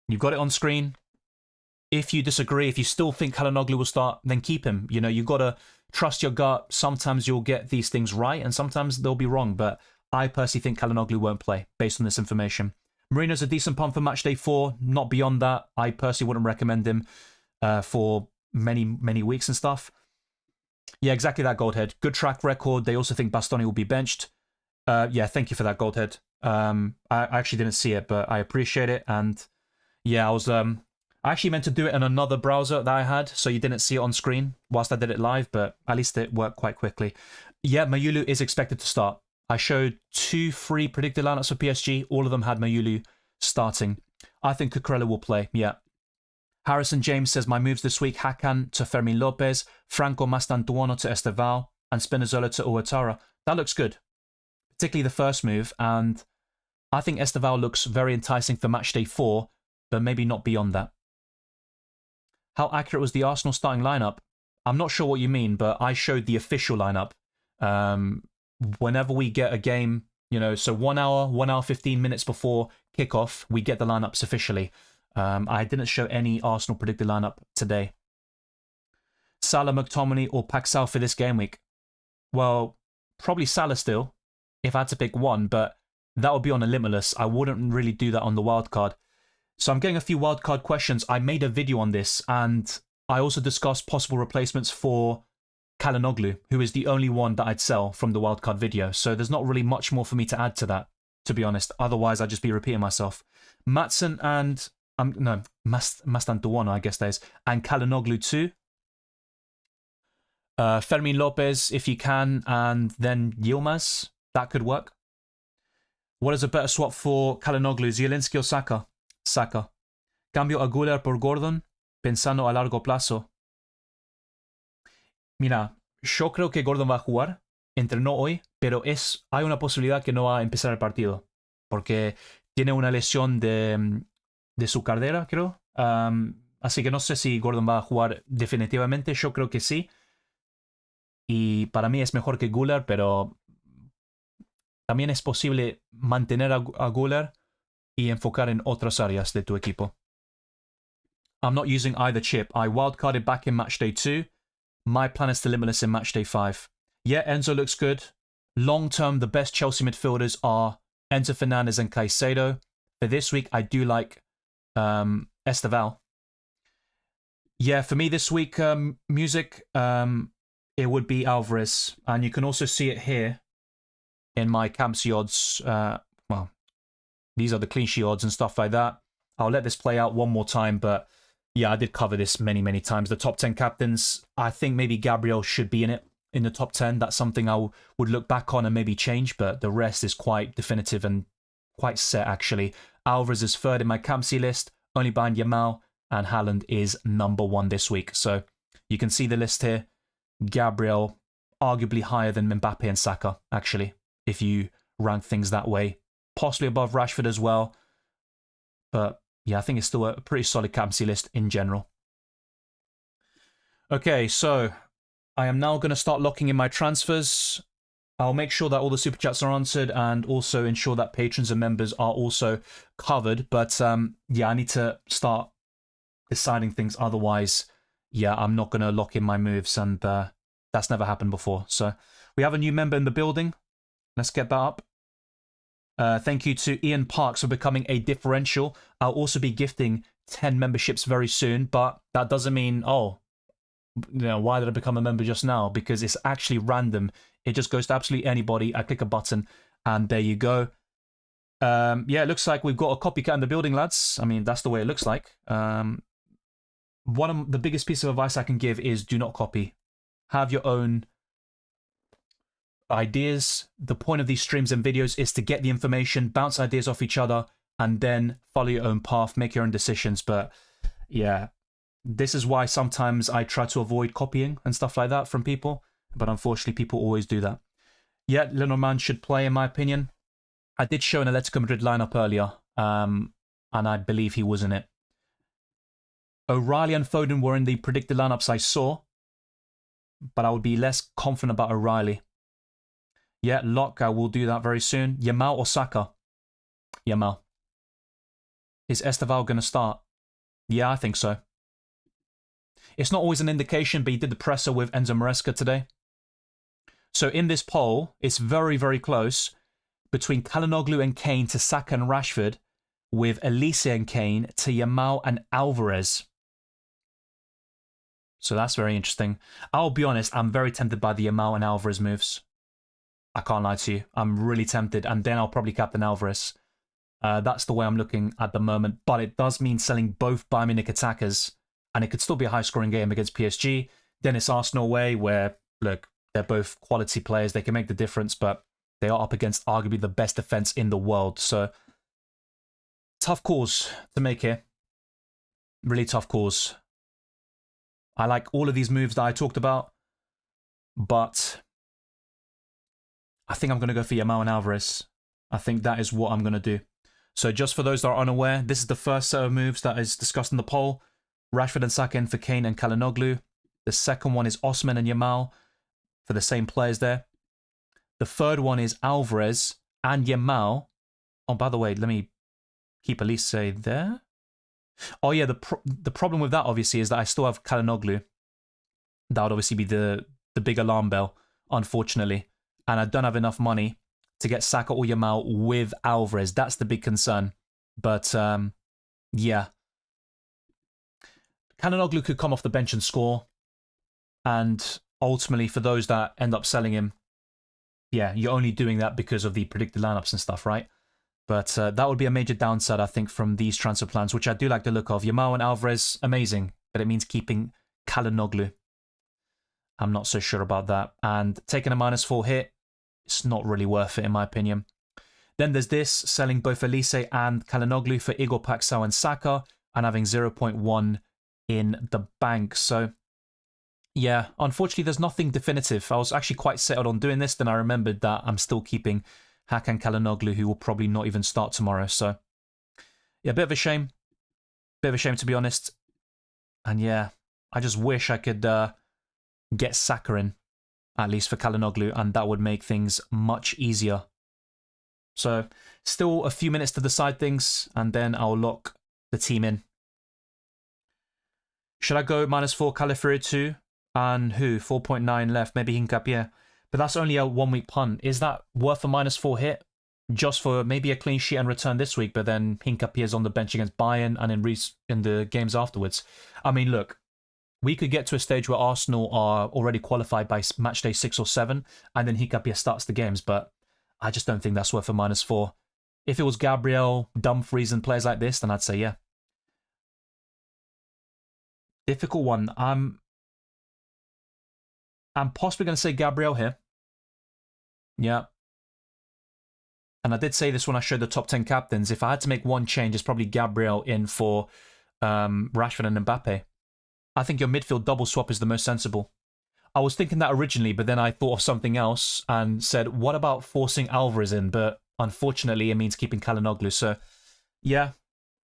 You've got it on screen. If you disagree, if you still think Calhanoglu will start, then keep him. You know, you've got to trust your gut. Sometimes you'll get these things right, and sometimes they'll be wrong. But I personally think Calhanoglu won't play, based on this information. Marino's a decent punt for Matchday 4. Not beyond that. I personally wouldn't recommend him for many weeks and stuff. Yeah, exactly that, Goldhead. Good track record. They also think Bastoni will be benched. Yeah, thank you for that, Goldhead. I actually didn't see it, but I appreciate it. And yeah, I actually meant to do it in another browser that I had, so you didn't see it on screen whilst I did it live, but at least it worked quite quickly. Yeah, Mayulu is expected to start. I showed 2 free predicted lineups for PSG. All of them had Mayulu starting. I think Cucurella will play, yeah. Harrison James says, my moves this week, Hakan to Fermin Lopez, Franco Mastantuono to Estevao, and Spinazzola to Ouattara. That looks good, particularly the first move, and I think Estevao looks very enticing for Matchday 4, but maybe not beyond that. How accurate was the Arsenal starting lineup? I'm not sure what you mean, but I showed the official lineup. Whenever we get a game, you know, so 1 hour 15 minutes before kickoff, we get the lineups officially. I didn't show any Arsenal predicted lineup today. Salah, McTominay, or Paxal for this game week? Well, probably Salah still, if I had to pick one, but that would be on a Limitless. I wouldn't really do that on the wildcard. So I'm getting a few wildcard questions. I made a video on this, and I also discussed possible replacements for Calhanoglu, who is the only one that I'd sell from the wildcard video. So there's not really much more for me to add to that, to be honest. Otherwise, I'd just be repeating myself. Maatsen and... no, Mastantuono, I guess that is. And Calhanoglu too. Fermin Lopez, if you can, and then Yilmaz. That could work. What is a better swap for Calhanoglu, Zielinski or Saka? Saka. Cambio a Güler por Gordon, pensando a largo plazo. Mira, yo creo que Gordon va a jugar. Entrenó hoy, pero hay una posibilidad que no va a empezar el partido. Porque tiene una lesión de su cadera, creo. Así que no sé si Gordon va a jugar definitivamente. Yo creo que sí. Y para mí es mejor que Güler, pero también es posible mantener a Güler y enfocar en otras áreas de tu equipo. I'm not using either chip. I wildcarded back in Matchday 2. My plan is to Limitless in Matchday 5. Yeah, Enzo looks good. Long term, the best Chelsea midfielders are Enzo Fernandez and Caicedo. For this week, I do like Esteval. Yeah, for me this week, music, it would be Alvarez. And you can also see it here in my Captaincy odds. Well, these are the clean sheet odds and stuff like that. I'll let this play out one more time, but yeah, I did cover this many, many times. The top 10 captains, I think maybe Gabriel should be in the top 10. That's something I would look back on and maybe change, but the rest is quite definitive and quite set, actually. Alvarez is third in my Captaincy list, only behind Yamal, and Haaland is number 1 this week. So you can see the list here. Gabriel, arguably higher than Mbappe and Saka, actually, if you rank things that way. Possibly above Rashford as well. But yeah, I think it's still a pretty solid captaincy list in general. Okay, so I am now going to start locking in my transfers. I'll make sure that all the super chats are answered and also ensure that patrons and members are also covered. But yeah, I need to start deciding things. Otherwise, yeah, I'm not going to lock in my moves, and that's never happened before. So we have a new member in the building. Let's get that up. Thank you to Ian Parks for becoming a differential. I'll also be gifting 10 memberships very soon, but that doesn't mean, oh, you know, why did I become a member just now? Because it's actually random. It just goes to absolutely anybody. I click a button and there you go. Yeah, it looks like we've got a copycat in the building, lads. I mean, that's the way it looks like. One of the biggest piece of advice I can give is do not copy. Have your own ideas. The point of these streams and videos is to get the information, bounce ideas off each other, and then follow your own path, make your own decisions. But yeah, this is why sometimes I try to avoid copying and stuff like that from people. But unfortunately, people always do that. Yeah, Lenormand should play, in my opinion. I did show an Atletico Madrid lineup earlier, and I believe he was in it. O'Reilly and Foden were in the predicted lineups I saw, but I would be less confident about O'Reilly. Yeah, Lock, I will do that very soon. Yamal or Saka? Yamal. Is Esteval going to start? Yeah, I think so. It's not always an indication, but he did the presser with Enzo Maresca today. So in this poll, it's very, very close between Calhanoglu and Kane to Saka and Rashford, with Elise and Kane to Yamal and Alvarez. So that's very interesting. I'll be honest, I'm very tempted by the Yamal and Alvarez moves. I can't lie to you. I'm really tempted. And then I'll probably captain Alvarez. That's the way I'm looking at the moment. But it does mean selling both Bayern Munich attackers. And it could still be a high-scoring game against PSG. Then it's Arsenal way, where, look, they're both quality players. They can make the difference, but they are up against arguably the best defense in the world. So, tough calls to make here. Really tough calls. I like all of these moves that I talked about, but I think I'm going to go for Yamal and Alvarez. I think that is what I'm going to do. So just for those that are unaware, this is the first set of moves that is discussed in the poll. Rashford and Saka in for Kane and Çalhanoğlu. The second one is Osman and Yamal for the same players there. The third one is Alvarez and Yamal. Oh, by the way, let me keep Elise there. Oh, yeah, the problem with that, obviously, is that I still have Çalhanoğlu. That would obviously be the big alarm bell, unfortunately. And I don't have enough money to get Saka or Yamal with Alvarez. That's the big concern. But, yeah. Çalhanoğlu could come off the bench and score. And ultimately, for those that end up selling him, yeah, you're only doing that because of the predicted lineups and stuff, right? But that would be a major downside, I think, from these transfer plans, which I do like the look of. Yamal and Alvarez, amazing. But it means keeping Çalhanoğlu. I'm not so sure about that. And taking a -4 hit, it's not really worth it, in my opinion. Then there's this, selling both Elise and Çalhanoğlu for Igor Paxao and Saka, and having 0.1 in the bank. So, yeah, unfortunately, there's nothing definitive. I was actually quite settled on doing this, then I remembered that I'm still keeping Hakan Çalhanoğlu, who will probably not even start tomorrow. So, yeah, a bit of a shame. Bit of a shame, to be honest. And yeah, I just wish I could get Saka in, at least for Çalhanoğlu, and that would make things much easier. So, still a few minutes to decide things, and then I'll lock the team in. Should I go -4 Calafiori 2? And who? 4.9 left, maybe Hincapié. But that's only a 1 week punt. Is that worth a -4 hit? Just for maybe a clean sheet and return this week, but then Hincapié is on the bench against Bayern and in the games afterwards. I mean, look, we could get to a stage where Arsenal are already qualified by match day 6 or 7, and then Hincapié starts the games, but I just don't think that's worth a -4. If it was Gabriel, Dumfries, and players like this, then I'd say yeah. Difficult one. I'm possibly going to say Gabriel here. Yeah. And I did say this when I showed the top 10 captains. If I had to make one change, it's probably Gabriel in for Rashford and Mbappe. I think your midfield double swap is the most sensible. I was thinking that originally, but then I thought of something else and said, what about forcing Alvarez in? But unfortunately, it means keeping Çalhanoğlu. So, yeah,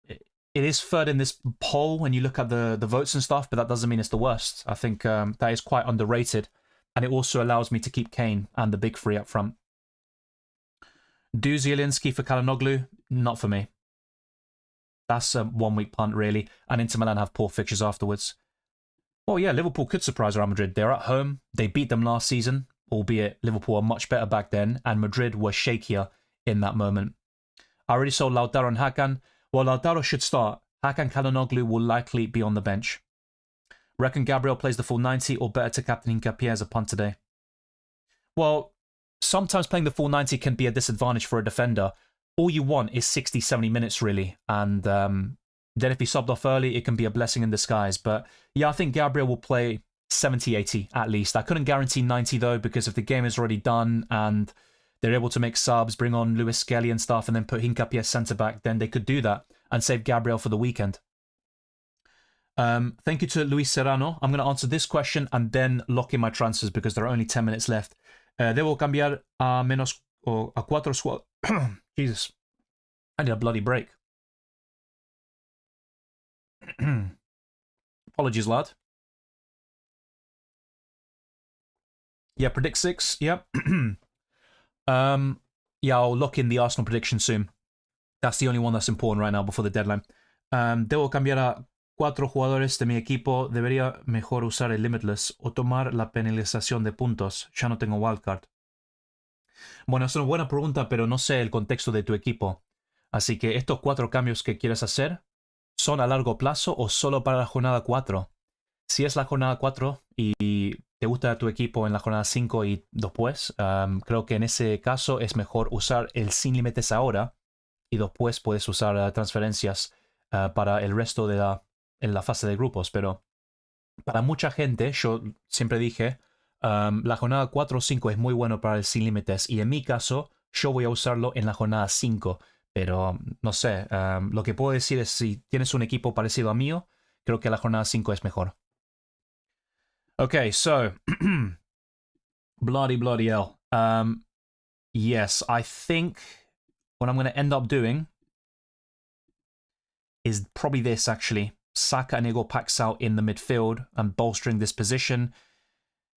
it is third in this poll when you look at the votes and stuff, but that doesn't mean it's the worst. I think that is quite underrated. And it also allows me to keep Kane and the big three up front. Do Zielinski for Çalhanoğlu? Not for me. That's a 1 week punt, really. And Inter Milan have poor fixtures afterwards. Well, yeah, Liverpool could surprise Real Madrid. They're at home. They beat them last season, albeit Liverpool were much better back then, and Madrid were shakier in that moment. I already saw Lautaro and Hakan. Well, Lautaro should start. Hakan Çalhanoğlu will likely be on the bench. Reckon Gabriel plays the full 90, or better to captain Hincapié as a punt today? Well, sometimes playing the full 90 can be a disadvantage for a defender. All you want is 60, 70 minutes, really. And then if he subbed off early, it can be a blessing in disguise. But yeah, I think Gabriel will play 70, 80 at least. I couldn't guarantee 90, though, because if the game is already done and they're able to make subs, bring on Lewis Skelly and stuff, and then put Hincapié as centre-back, then they could do that and save Gabriel for the weekend. Thank you to Luis Serrano. I'm going to answer this question and then lock in my transfers because there are only 10 minutes left. Debo cambiar a menos o a 4 squad. Jesus. I need a bloody break. Apologies, lad. Yeah, predict 6. Yep. Yeah, I'll lock in the Arsenal prediction soon. That's the only one that's important right now before the deadline. Debo cambiar a 4 jugadores de mi equipo. Debería mejor usar el Limitless o tomar la penalización de puntos. Ya no tengo wildcard. Bueno, es una buena pregunta, pero no sé el contexto de tu equipo. Así que estos 4 cambios que quieres hacer, ¿son a largo plazo o solo para la jornada 4? Si es la jornada 4 y te gusta tu equipo en la jornada 5 y después, creo que en ese caso es mejor usar el sin límites ahora y después puedes usar transferencias para el resto de en la fase de grupos. Pero para mucha gente, yo siempre dije, la jornada 4 o 5 es muy bueno para el sin límites y en mi caso yo voy a usarlo en la jornada 5. Pero no sé, lo que puedo decir es si tienes un equipo parecido a mío, creo que la jornada 5 es mejor. Okay, so bloody hell. Yes, I think what I'm going to end up doing is probably this, actually. Saka and Igor Paxal in the midfield and bolstering this position,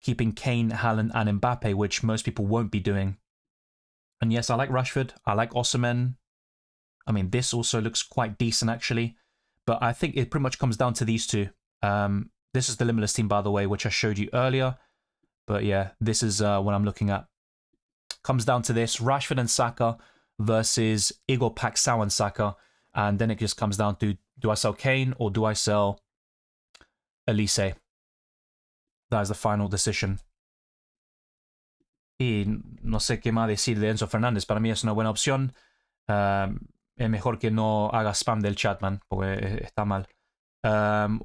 keeping Kane, Haaland, and Mbappe, which most people won't be doing. And yes, I like Rashford. I like Osimhen. I mean, this also looks quite decent, actually. But I think it pretty much comes down to these two. This is the Limitless team, by the way, which I showed you earlier. But yeah, this is what I'm looking at. Comes down to this, Rashford and Saka versus Igor Paxal and Saka. And then it just comes down to, do I sell Kane or do I sell Elise? That is the final decision. Y no sé qué más decir de Enzo Fernández. Para mí es una buena opción. Es mejor que no haga spam del chat, man, porque está mal.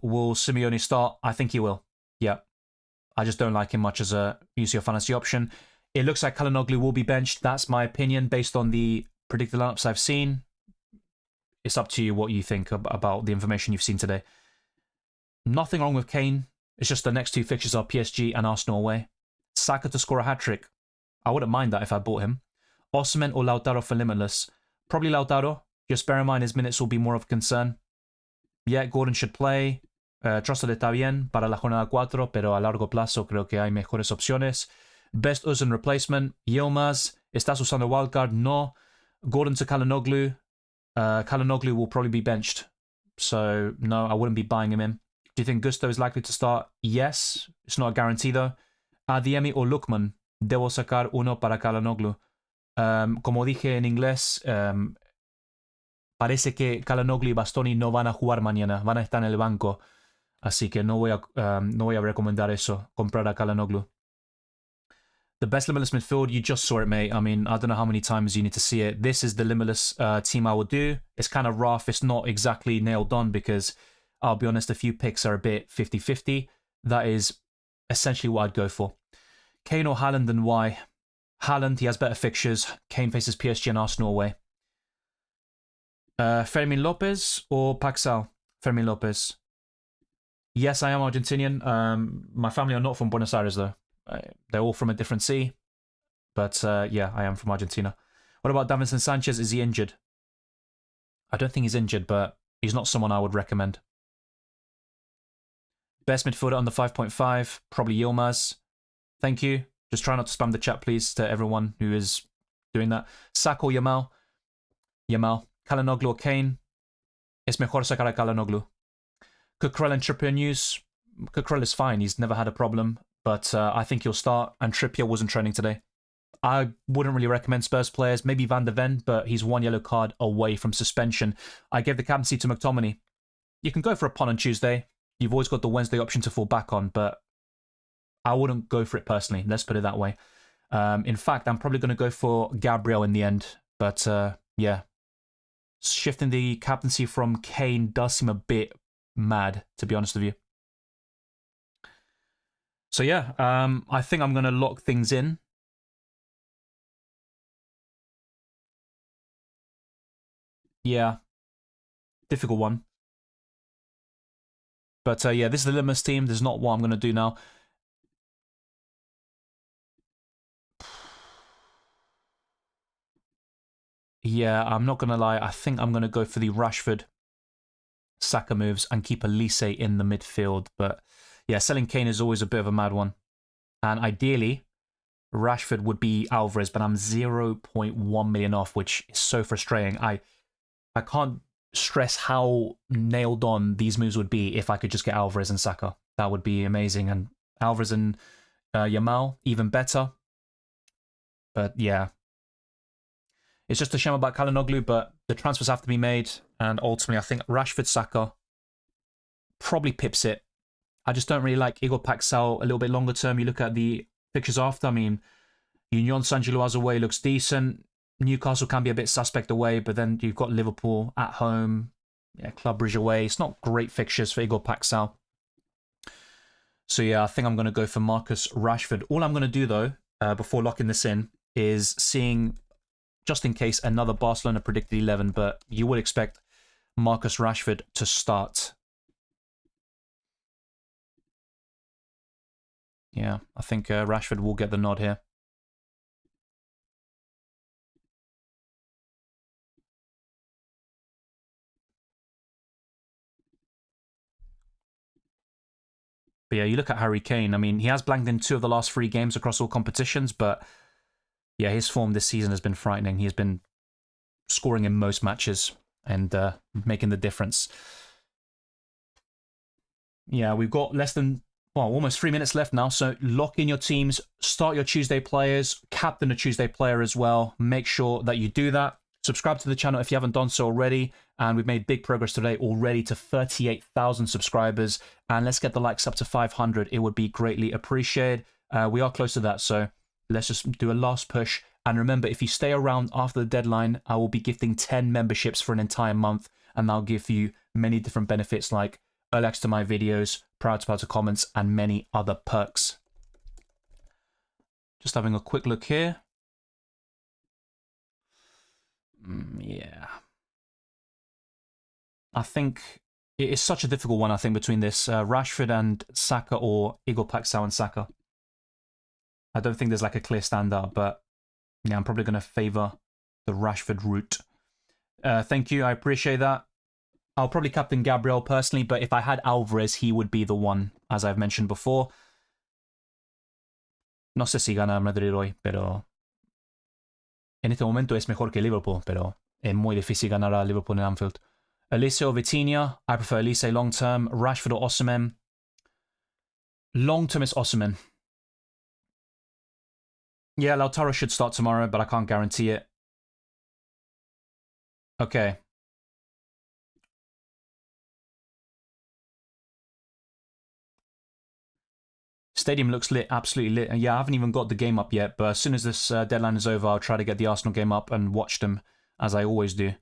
Will Simeone start? I think he will. Yeah. I just don't like him much as a UCL Fantasy option. It looks like Calhanoglu will be benched. That's my opinion based on the predicted lineups I've seen. It's up to you what you think about the information you've seen today. Nothing wrong with Kane. It's just the next two fixtures are PSG and Arsenal away. Saka to score a hat-trick. I wouldn't mind that if I bought him. Osimhen or Lautaro for Limitless. Probably Lautaro. Just bear in mind his minutes will be more of a concern. Yeah, Gordon should play. Trossard está bien para la jornada 4, pero a largo plazo creo que hay mejores opciones. Best Uzun replacement. Yilmaz. ¿Estás usando wildcard? No. Gordon to Calhanoglu. Calhanoglu will probably be benched. So, no, I wouldn't be buying him in. Do you think Gusto is likely to start? Yes. It's not a guarantee, though. Adiemi o Lookman. Debo sacar uno para Calhanoglu. Como dije en inglés, parece que Calhanoglu y Bastoni no van a jugar mañana. Van a estar en el banco. Así que no voy a recomendar eso. Comprar a Calhanoglu. The best Limitless midfield, you just saw it, mate. I mean, I don't know how many times you need to see it. This is the Limitless team I will do. It's kind of rough. It's not exactly nailed on because, I'll be honest, a few picks are a bit 50-50. That is essentially what I'd go for. Kane or Haaland and why? Haaland, he has better fixtures. Kane faces PSG and Arsenal away. Fermin Lopez or Paxal? Fermin Lopez. Yes, I am Argentinian. My family are not from Buenos Aires, though. They're all from a different sea. But yeah, I am from Argentina. What about Davinson Sanchez? Is he injured? I don't think he's injured, but he's not someone I would recommend. Best midfielder under 5.5, probably Yilmaz. Thank you. Just try not to spam the chat, please, to everyone who is doing that. Saka or Yamal? Yamal. Calhanoglu or Kane? Es mejor sacar a Calhanoglu. Cucurella and Trippier news? Cucurella is fine. He's never had a problem. But I think he'll start, and Trippier wasn't training today. I wouldn't really recommend Spurs players. Maybe Van de Ven, but he's one yellow card away from suspension. I gave the captaincy to McTominay. You can go for a punt on Tuesday. You've always got the Wednesday option to fall back on, but I wouldn't go for it personally. Let's put it that way. In fact, I'm probably going to go for Gabriel in the end. But yeah, shifting the captaincy from Kane does seem a bit mad, to be honest with you. So yeah, I think I'm going to lock things in. Yeah, difficult one. But yeah, this is the Limitless team. This is not what I'm going to do now. Yeah, I'm not going to lie. I think I'm going to go for the Rashford Saka moves and keep Elise in the midfield. But yeah, selling Kane is always a bit of a mad one. And ideally, Rashford would be Alvarez, but I'm 0.1 million off, which is so frustrating. I can't stress how nailed on these moves would be if I could just get Alvarez and Saka. That would be amazing. And Alvarez and Yamal, even better. But yeah, it's just a shame about Calhanoglu, but the transfers have to be made. And ultimately, I think Rashford Saka probably pips it. I just don't really like Igor Paxal a little bit longer term. You look at the pictures after. I mean, Union Saint-Gilloise away looks decent. Newcastle can be a bit suspect away, but then you've got Liverpool at home. Yeah, Club Brugge away. It's not great fixtures for Igor Paxal. So yeah, I think I'm going to go for Marcus Rashford. All I'm going to do, though, before locking this in, is seeing, just in case, another Barcelona predicted 11, but you would expect Marcus Rashford to start. Yeah, I think Rashford will get the nod here. But yeah, you look at Harry Kane. I mean, he has blanked in 2 of the last 3 games across all competitions, but yeah, his form this season has been frightening. He has been scoring in most matches and making the difference. Yeah, we've got less than, well, almost 3 minutes left now, so lock in your teams, start your Tuesday players, captain a Tuesday player as well. Make sure that you do that. Subscribe to the channel if you haven't done so already, and we've made big progress today already to 38,000 subscribers, and let's get the likes up to 500. It would be greatly appreciated. We are close to that, so let's just do a last push. And remember, if you stay around after the deadline, I will be gifting 10 memberships for an entire month, and I'll give you many different benefits like early access to my videos, prior to comments, and many other perks. Just having a quick look here. Yeah. I think it is such a difficult one, I think, between this Rashford and Saka or Igor Paxao and Saka. I don't think there's like a clear standout, but yeah, I'm probably going to favour the Rashford route. Thank you, I appreciate that. I'll probably captain Gabriel personally, but if I had Alvarez, he would be the one, as I've mentioned before. No sé si gana Madrid hoy, pero en este momento es mejor que Liverpool, pero es muy difícil ganar a Liverpool en Anfield. Elise or Vitinha? I prefer Elise long term. Rashford or Osimhen? Long term is Osimhen. Yeah, Lautaro should start tomorrow, but I can't guarantee it. Okay. Stadium looks lit, absolutely lit. And yeah, I haven't even got the game up yet, but as soon as this deadline is over, I'll try to get the Arsenal game up and watch them, as I always do.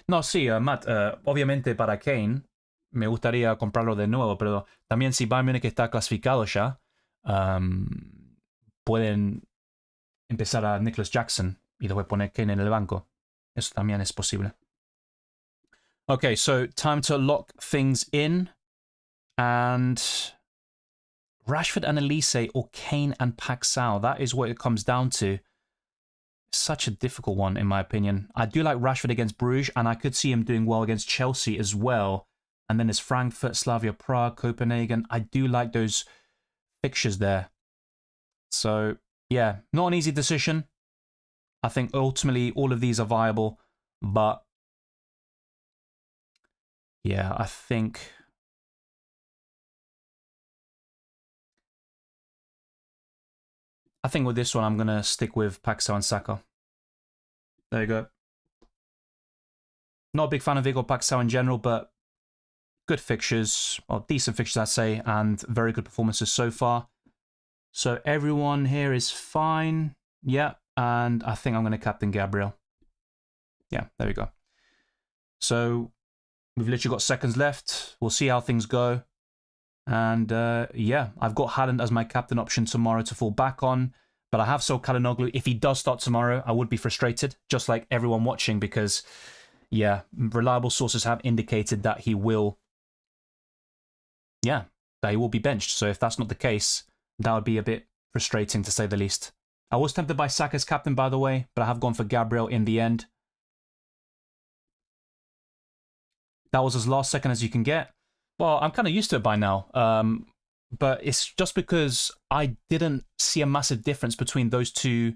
No, sí, Matt, obviamente para Kane me gustaría comprarlo de nuevo, pero también si Bayern Múnich está clasificado ya, pueden empezar a Nicholas Jackson y después poner Kane en el banco. Eso también es posible. Okay, so time to lock things in. And Rashford and Elise or Kane and Paxao. That is what it comes down to. Such a difficult one, in my opinion. I do like Rashford against Bruges, and I could see him doing well against Chelsea as well. And then there's Frankfurt, Slavia Prague, Copenhagen. I do like those fixtures there. So, yeah, not an easy decision. I think ultimately all of these are viable, but yeah, I think with this one, I'm going to stick with Paxao and Saka. There you go. Not a big fan of Igor Paxao in general, but good fixtures, or decent fixtures, I'd say, and very good performances so far. So everyone here is fine. Yeah, and I think I'm going to captain Gabriel. Yeah, there we go. So we've literally got seconds left. We'll see how things go. And yeah, I've got Haaland as my captain option tomorrow to fall back on. But I have sold Çalhanoğlu. If he does start tomorrow, I would be frustrated, just like everyone watching, because, yeah, reliable sources have indicated that he will, that he will be benched. So if that's not the case, that would be a bit frustrating, to say the least. I was tempted by Saka's captain, by the way, but I have gone for Gabriel in the end. That was as last second as you can get. Well, I'm kind of used to it by now. But it's just because I didn't see a massive difference between those two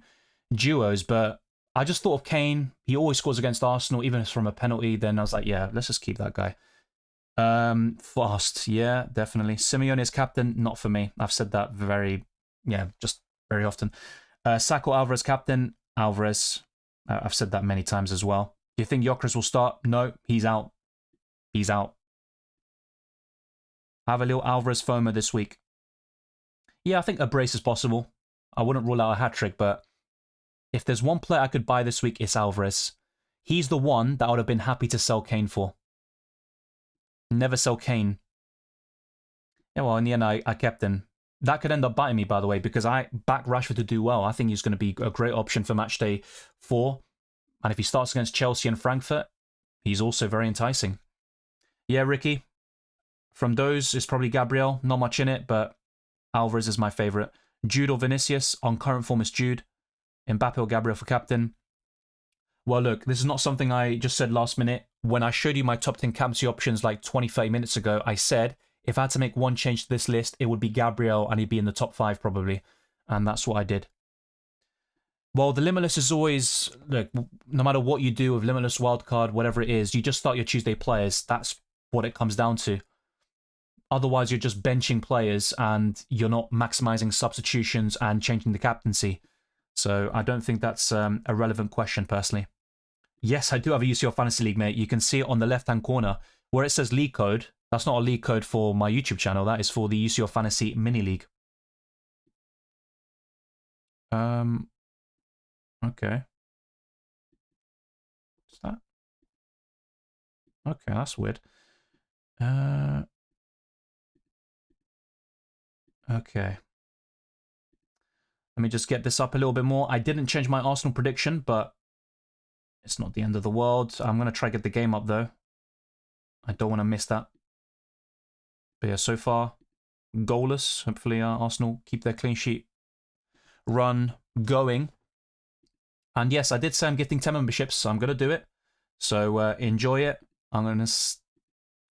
duos. But I just thought of Kane. He always scores against Arsenal, even if it's from a penalty. Then I was like, yeah, let's just keep that guy. Fast, yeah, definitely. Simeone is captain, not for me. I've said that just very often. Saka Alvarez captain, Alvarez. I've said that many times as well. Do you think Gyökeres will start? No, he's out. He's out. Have a little Alvarez FOMO this week. Yeah, I think a brace is possible. I wouldn't rule out a hat-trick, but if there's one player I could buy this week, it's Alvarez. He's the one that I would have been happy to sell Kane for. Never sell Kane. Yeah, well, in the end, I kept him. That could end up biting me, by the way, because I backed Rashford to do well. I think he's going to be a great option for Matchday 4. And if he starts against Chelsea and Frankfurt, he's also very enticing. Yeah, Ricky. From those, it's probably Gabriel. Not much in it, but Alvarez is my favourite. Jude or Vinicius. On current form, it's Jude. Mbappe or Gabriel for captain. Well, look, this is not something I just said last minute. when I showed you my top 10 captaincy options like 20, 30 minutes ago, I said if I had to make one change to this list, it would be Gabriel and he'd be in the top 5 probably. And that's what I did. Well, the Limitless is always, look, no matter what you do with Limitless wildcard, whatever it is, you just start your Tuesday players. That's what it comes down to. Otherwise, you're just benching players and you're not maximizing substitutions and changing the captaincy. So I don't think that's a relevant question, personally. Yes, I do have a UCL Fantasy League, mate. You can see it on the left-hand corner where it says league code. That's not a league code for my YouTube channel. That is for the UCL Fantasy Mini League. Okay. What's that? Okay, that's weird. Okay. Let me just get this up a little bit more. I didn't change my Arsenal prediction, but it's not the end of the world. I'm going to try to get the game up, though. I don't want to miss that. But yeah, so far, goalless. Hopefully, Arsenal keep their clean sheet run going. And yes, I did say I'm gifting 10 memberships, so I'm going to do it. So enjoy it. I'm going to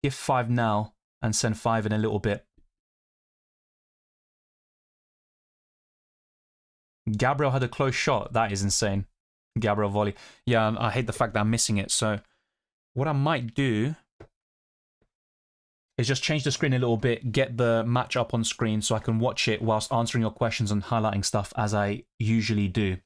gift 5 now and send 5 in a little bit. Gabriel had a close shot. That is insane. Gabriel volley. Yeah, I hate the fact that I'm missing it. So what I might do is just change the screen a little bit, get the match up on screen so I can watch it whilst answering your questions and highlighting stuff as I usually do.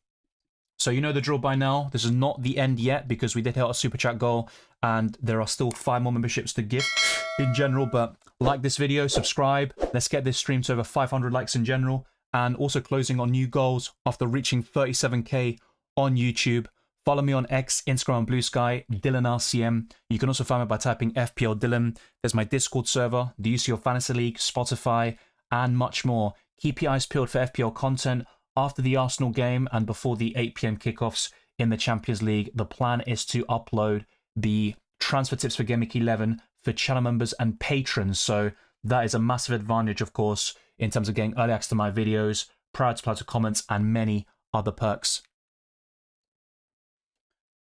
So you know the drill by now. This is not the end yet because we did hit our super chat goal and there are still 5 more memberships to gift in general. But like this video, subscribe. Let's get this stream to over 500 likes in general. And also closing on new goals after reaching 37k on YouTube. Follow me on X, Instagram, and Blue Sky, Dylan RCM. You can also find me by typing FPL Dylan. There's my Discord server, the UCL Fantasy League, Spotify, and much more. Keep your eyes peeled for FPL content after the Arsenal game and before the 8 PM kickoffs in the Champions League. The plan is to upload the transfer tips for Game Week 11 for channel members and patrons. So that is a massive advantage, of course, in terms of getting early access to my videos, prior to comments, and many other perks.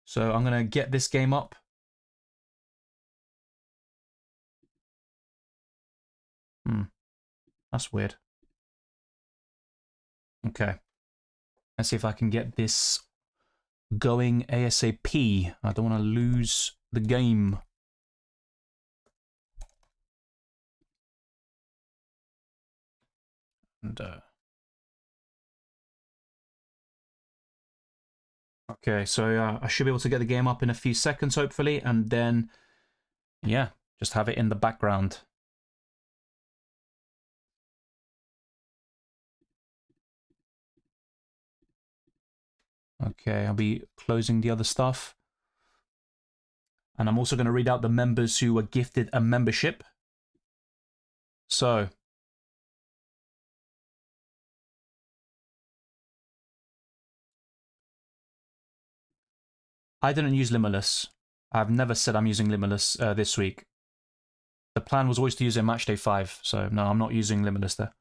So I'm going to get this game up. That's weird. Okay. Let's see if I can get this going ASAP. I don't want to lose the game. And okay, so I should be able to get the game up in a few seconds, hopefully, and then, yeah, just have it in the background. Okay, I'll be closing the other stuff. And I'm also going to read out the members who were gifted a membership. So, I didn't use Limitless. I've never said I'm using Limitless this week. The plan was always to use it in Matchday 5, so no, I'm not using Limitless there.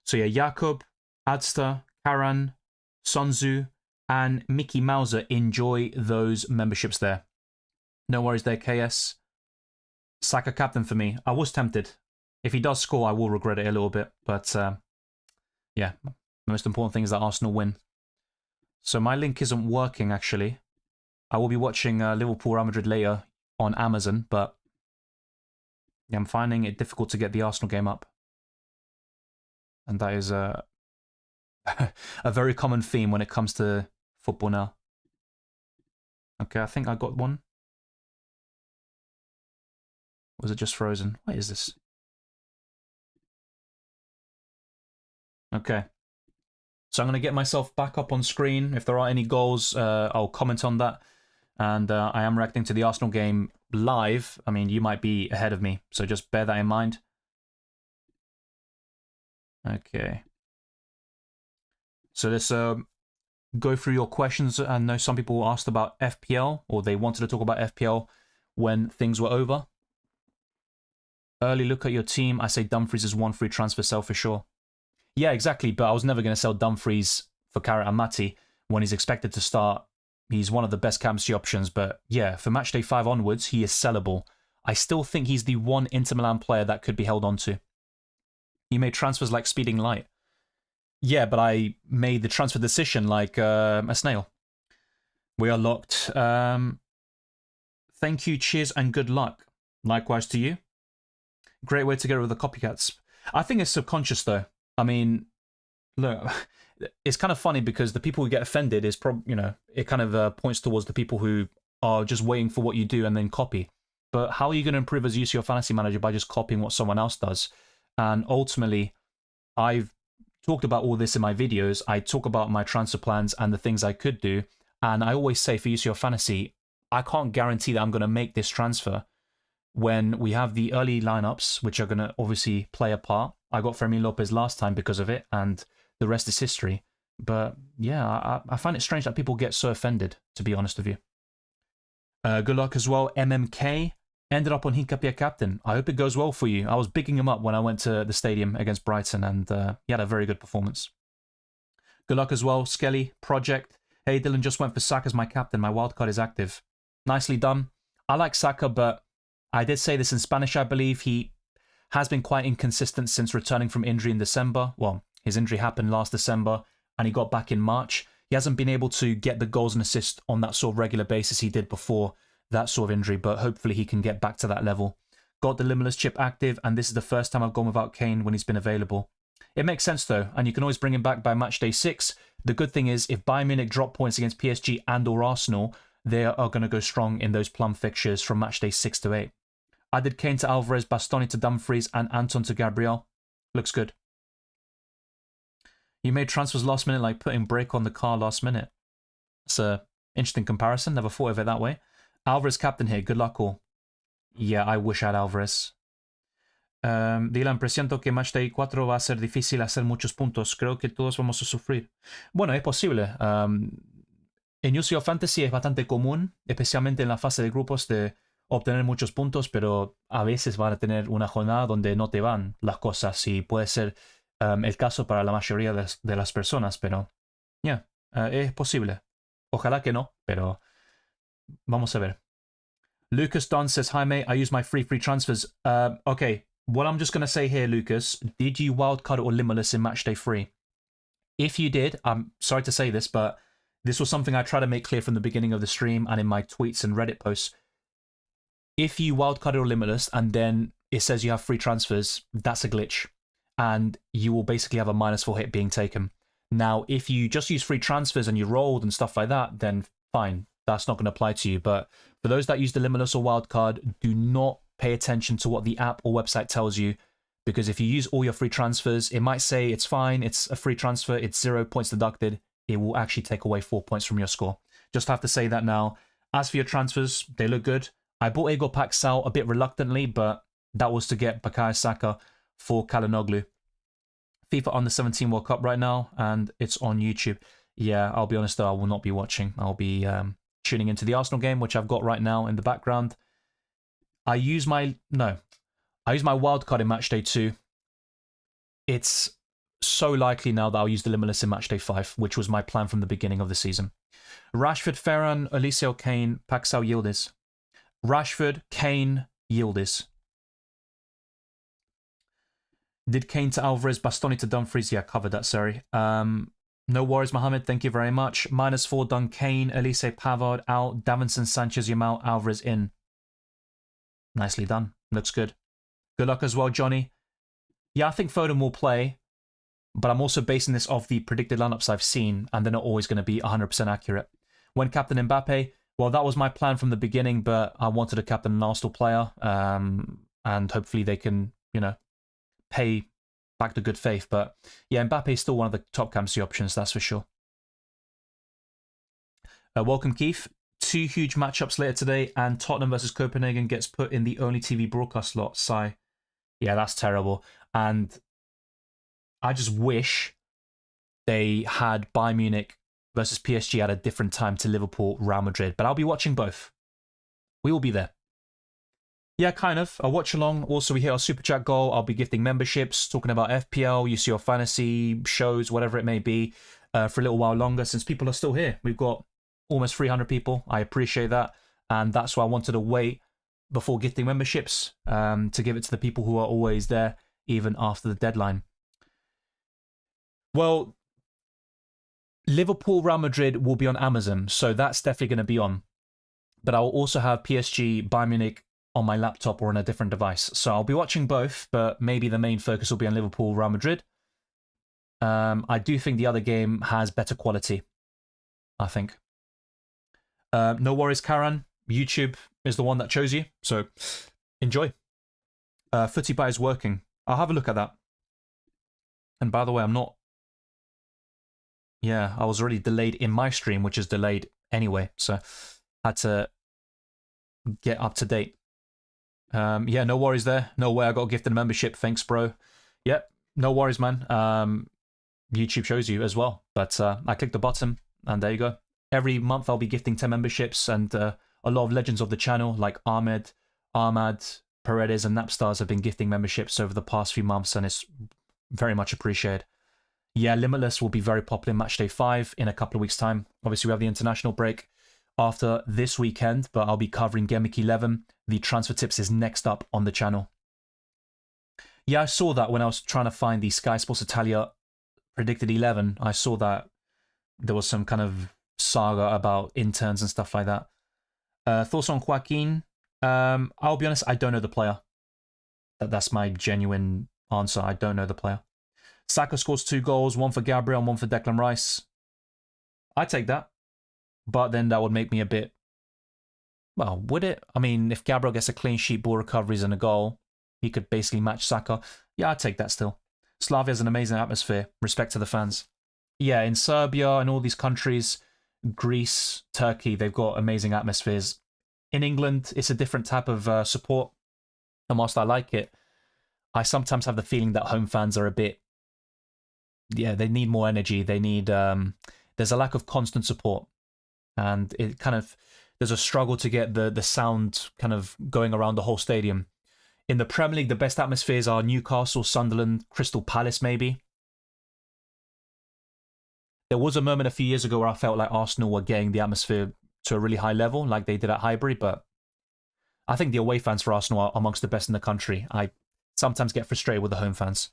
So yeah, Jakob, Adster, Karan, Sonzu, and Mickey Mauser enjoy those memberships there. No worries there, KS. Saka captain for me. I was tempted. If he does score, I will regret it a little bit. But yeah, the most important thing is that Arsenal win. So my link isn't working, actually. I will be watching Liverpool Real Madrid later on Amazon, but yeah, I'm finding it difficult to get the Arsenal game up. And that is a very common theme when it comes to football now. Okay, I think I got one. Was it just frozen? What is this? Okay. So I'm going to get myself back up on screen. If there are any goals, I'll comment on that. And I am reacting to the Arsenal game live. I mean, you might be ahead of me, so just bear that in mind. Okay. So let's go through your questions. I know some people asked about FPL, or they wanted to talk about FPL when things were over. Early look at your team. I say Dumfries is one free transfer sell for sure. Yeah, exactly. But I was never going to sell Dumfries for Carrot and Matty when he's expected to start. He's one of the best captaincy options. But yeah, for matchday 5 onwards, he is sellable. I still think he's the one Inter Milan player that could be held on to. He made transfers like speeding light. Yeah, but I made the transfer decision like a snail. We are locked. Thank you, cheers, and good luck. Likewise to you. Great way to get rid of the copycats. I think it's subconscious, though. I mean, look, it's kind of funny because the people who get offended is it kind of points towards the people who are just waiting for what you do and then copy. But how are you going to improve as UCL Fantasy Manager by just copying what someone else does? And ultimately, I've talked about all this in my videos. I talk about my transfer plans and the things I could do. And I always say for UCL Fantasy, I can't guarantee that I'm going to make this transfer when we have the early lineups, which are going to obviously play a part. I got Fermin Lopez last time because of it, and the rest is history. But yeah, I find it strange that people get so offended, to be honest with you. Good luck as well, MMK. Ended up on Hincapie captain. I hope it goes well for you. I was bigging him up when I went to the stadium against Brighton, and he had a very good performance. Good luck as well, Skelly. Project. Hey, Dylan just went for Saka as my captain. My wildcard is active. Nicely done. I like Saka, but I did say this in Spanish, I believe. He has been quite inconsistent since returning from injury in December. Well, his injury happened last December, and he got back in March. He hasn't been able to get the goals and assists on that sort of regular basis he did before that sort of injury, but hopefully he can get back to that level. Got the Limitless chip active, and this is the first time I've gone without Kane when he's been available. It makes sense though, and you can always bring him back by match day 6. The good thing is, if Bayern Munich drop points against PSG and or Arsenal, they are going to go strong in those plum fixtures from match day 6 to 8. I did Kane to Alvarez, Bastoni to Dumfries, and Anton to Gabriel. Looks good. You made transfers last minute like putting brake on the car last minute. It's an interesting comparison, never thought of it that way. Alvarez captain here, good luck all. Yeah, I wish I had Alvarez. Dylan, presiento que match day 4 va a ser difícil hacer muchos puntos. Creo que todos vamos a sufrir. Bueno, es posible. En UCL Fantasy es bastante común, especialmente en la fase de grupos, de obtener muchos puntos, pero a veces van a tener una jornada donde no te van las cosas y puede ser el caso para la mayoría de las personas, pero ya, es posible. Ojalá que no, pero vamos a ver. Lucas Don says, hi mate, I use my free transfers. Okay, what I'm just going to say here, Lucas, did you wildcard or Limitless in matchday 3? If you did, I'm sorry to say this, but this was something I tried to make clear from the beginning of the stream and in my tweets and Reddit posts. If you wildcard or Limitless and then it says you have free transfers, that's a glitch. And you will basically have a -4 hit being taken. Now, if you just use free transfers and you rolled and stuff like that, then fine. That's not going to apply to you. But for those that use the Limitless or wildcard, do not pay attention to what the app or website tells you. Because if you use all your free transfers, it might say it's fine, it's a free transfer, it's 0 points deducted. It will actually take away 4 points from your score. Just have to say that now. As for your transfers, they look good. I bought Igor Paxal a bit reluctantly, but that was to get Bukayo Saka for Kalinoglu. FIFA Under 17 World Cup right now, and it's on YouTube. Yeah, I'll be honest though, I will not be watching. I'll be tuning into the Arsenal game, which I've got right now in the background. I use my wildcard in matchday 2. It's so likely now that I'll use the Limitless in matchday 5, which was my plan from the beginning of the season. Rashford, Ferran, Eliseo, Kane, Paxal, Yildiz. Rashford, Kane, Yildiz. Did Kane to Alvarez, Bastoni to Dumfries? Yeah, covered that, sorry. No worries, Mohammed. Thank you very much. -4 done. Kane, Elise, Pavard out. Davinson, Sanchez, Yamal, Alvarez in. Nicely done. Looks good. Good luck as well, Johnny. Yeah, I think Foden will play, but I'm also basing this off the predicted lineups I've seen, and they're not always going to be 100% accurate. When captain Mbappe, well, that was my plan from the beginning, but I wanted to captain an Arsenal player, and hopefully they can, pay back the good faith. But yeah, Mbappe is still one of the top captaincy options, that's for sure. Welcome, Keith. 2 huge matchups later today, and Tottenham versus Copenhagen gets put in the only TV broadcast slot. Sigh. Yeah, that's terrible. And I just wish they had Bayern Munich versus PSG at a different time to Liverpool, Real Madrid. But I'll be watching both. We will be there. Yeah, kind of. A watch along. Also, we hit our super chat goal. I'll be gifting memberships, talking about FPL, UCL Fantasy, shows, whatever it may be, for a little while longer since people are still here. We've got almost 300 people. I appreciate that. And that's why I wanted to wait before gifting memberships to give it to the people who are always there, even after the deadline. Well, Liverpool Real Madrid will be on Amazon, so that's definitely going to be on. But I will also have PSG Bayern Munich on my laptop or on a different device. So I'll be watching both, but maybe the main focus will be on Liverpool Real Madrid. I do think the other game has better quality, I think. No worries, Karan. YouTube is the one that chose you, so enjoy. Footy Buy is working. I'll have a look at that. And by the way, I'm not... Yeah, I was already delayed in my stream, which is delayed anyway, so had to get up to date. Yeah, no worries there. No way, I got a gifted membership. Thanks, bro. Yep, no worries, man. YouTube shows you as well. But I clicked the button, and there you go. Every month I'll be gifting 10 memberships, and a lot of legends of the channel, like Ahmed, Paredes, and Napstars have been gifting memberships over the past few months, and it's very much appreciated. Yeah, Limitless will be very popular in Matchday 5 in a couple of weeks' time. Obviously, we have the international break after this weekend, but I'll be covering Game Week 11. The transfer tips is next up on the channel. Yeah, I saw that when I was trying to find the Sky Sports Italia predicted 11. I saw that there was some kind of saga about interns and stuff like that. Thoughts on Joaquin? I'll be honest, I don't know the player. That's my genuine answer. I don't know the player. Saka scores 2 goals, one for Gabriel and one for Declan Rice. I'd take that. But then that would make me a bit... Well, would it? I mean, if Gabriel gets a clean sheet, ball recoveries and a goal, he could basically match Saka. Yeah, I'd take that still. Slavia has an amazing atmosphere. Respect to the fans. Yeah, in Serbia and all these countries, Greece, Turkey, they've got amazing atmospheres. In England, it's a different type of support. And whilst I like it, I sometimes have the feeling that home fans are a bit... Yeah, they need more energy. They need... there's a lack of constant support. And it kind of... There's a struggle to get the sound kind of going around the whole stadium. In the Premier League, the best atmospheres are Newcastle, Sunderland, Crystal Palace, maybe. There was a moment a few years ago where I felt like Arsenal were getting the atmosphere to a really high level, like they did at Highbury, but I think the away fans for Arsenal are amongst the best in the country. I sometimes get frustrated with the home fans.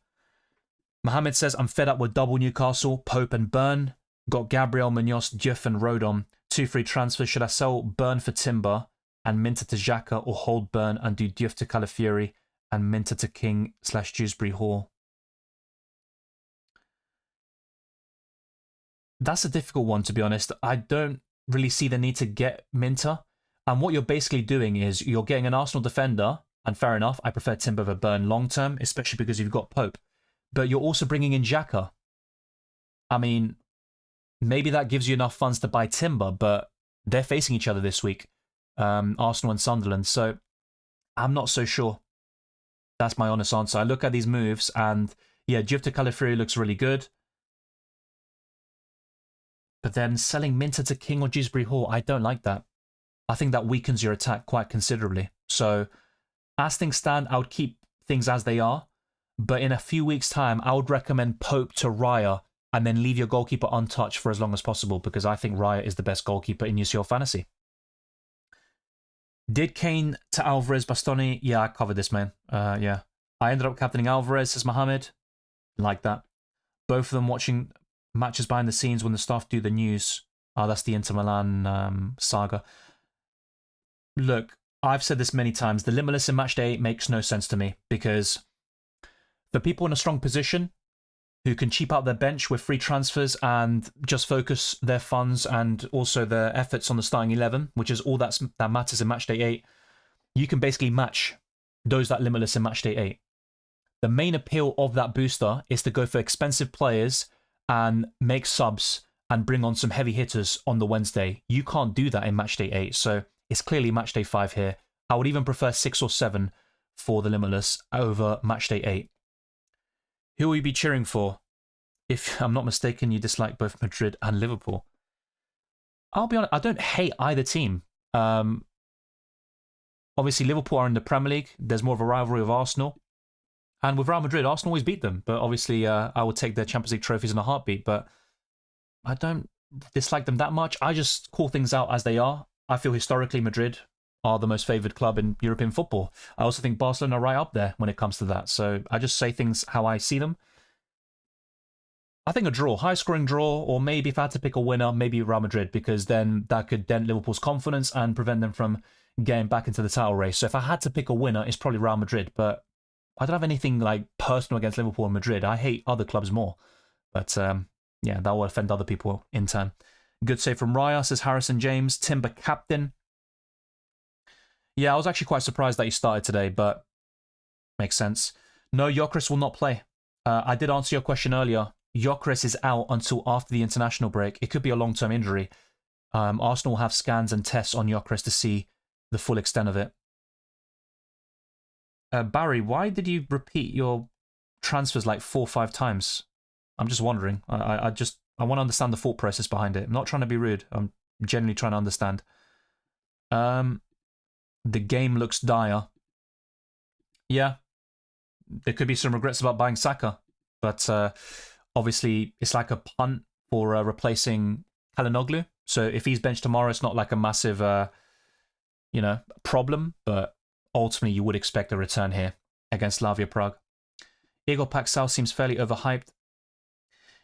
Mohammed says, I'm fed up with double Newcastle, Pope and Burn. Got Gabriel, Munoz, Diouf and Rodon. 2 free transfers. Should I sell Burn for Timber and Minter to Xhaka, or hold Burn and do Diouf to Calafiori and Minter to King/Dewsbury Hall? That's a difficult one, to be honest. I don't really see the need to get Minter. And what you're basically doing is you're getting an Arsenal defender, and fair enough, I prefer Timber over Burn long term, especially because you've got Pope. But you're also bringing in Xhaka. I mean, maybe that gives you enough funds to buy Timber, but they're facing each other this week, Arsenal and Sunderland. So I'm not so sure. That's my honest answer. I look at these moves, and yeah, Diouf to Calafiori looks really good. But then selling Minter to King or Dewsbury Hall, I don't like that. I think that weakens your attack quite considerably. So as things stand, I would keep things as they are. But in a few weeks' time, I would recommend Pope to Raya and then leave your goalkeeper untouched for as long as possible, because I think Raya is the best goalkeeper in UCL Fantasy. Did Kane to Alvarez, Bastoni? Yeah, I covered this, man. Yeah. I ended up captaining Alvarez, says Mohammed. Like that. Both of them watching matches behind the scenes when the staff do the news. Oh, that's the Inter Milan saga. Look, I've said this many times. The Limitless in Matchday makes no sense to me, because for people in a strong position who can cheap out their bench with free transfers and just focus their funds and also their efforts on the starting 11, which is all that matters in Matchday 8, you can basically match those that Limitless in Matchday 8. The main appeal of that booster is to go for expensive players and make subs and bring on some heavy hitters on the Wednesday. You can't do that in Matchday 8, so it's clearly Matchday 5 here. I would even prefer 6 or 7 for the Limitless over Matchday 8. Who will you be cheering for? If I'm not mistaken, you dislike both Madrid and Liverpool. I'll be honest, I don't hate either team. Obviously, Liverpool are in the Premier League. There's more of a rivalry with Arsenal. And with Real Madrid, Arsenal always beat them. But obviously, I would take their Champions League trophies in a heartbeat. But I don't dislike them that much. I just call things out as they are. I feel historically Madrid are the most favoured club in European football. I also think Barcelona are right up there when it comes to that. So I just say things how I see them. I think a draw, high-scoring draw, or maybe if I had to pick a winner, maybe Real Madrid, because then that could dent Liverpool's confidence and prevent them from getting back into the title race. So if I had to pick a winner, it's probably Real Madrid. But I don't have anything like personal against Liverpool and Madrid. I hate other clubs more. But yeah, that will offend other people in turn. Good save from Raya, says Harrison James. Timber captain. Yeah, I was actually quite surprised that he started today, but makes sense. No, Gyökeres will not play. I did answer your question earlier. Gyökeres is out until after the international break. It could be a long-term injury. Arsenal will have scans and tests on Gyökeres to see the full extent of it. Barry, why did you repeat your transfers like 4 or 5 times? I'm just wondering. I want to understand the thought process behind it. I'm not trying to be rude. I'm genuinely trying to understand. The game looks dire. Yeah. There could be some regrets about buying Saka. But obviously, it's like a punt for replacing Calhanoglu. So if he's benched tomorrow, it's not like a massive, problem. But ultimately, you would expect a return here against Slavia Prague. Igor Paxal seems fairly overhyped.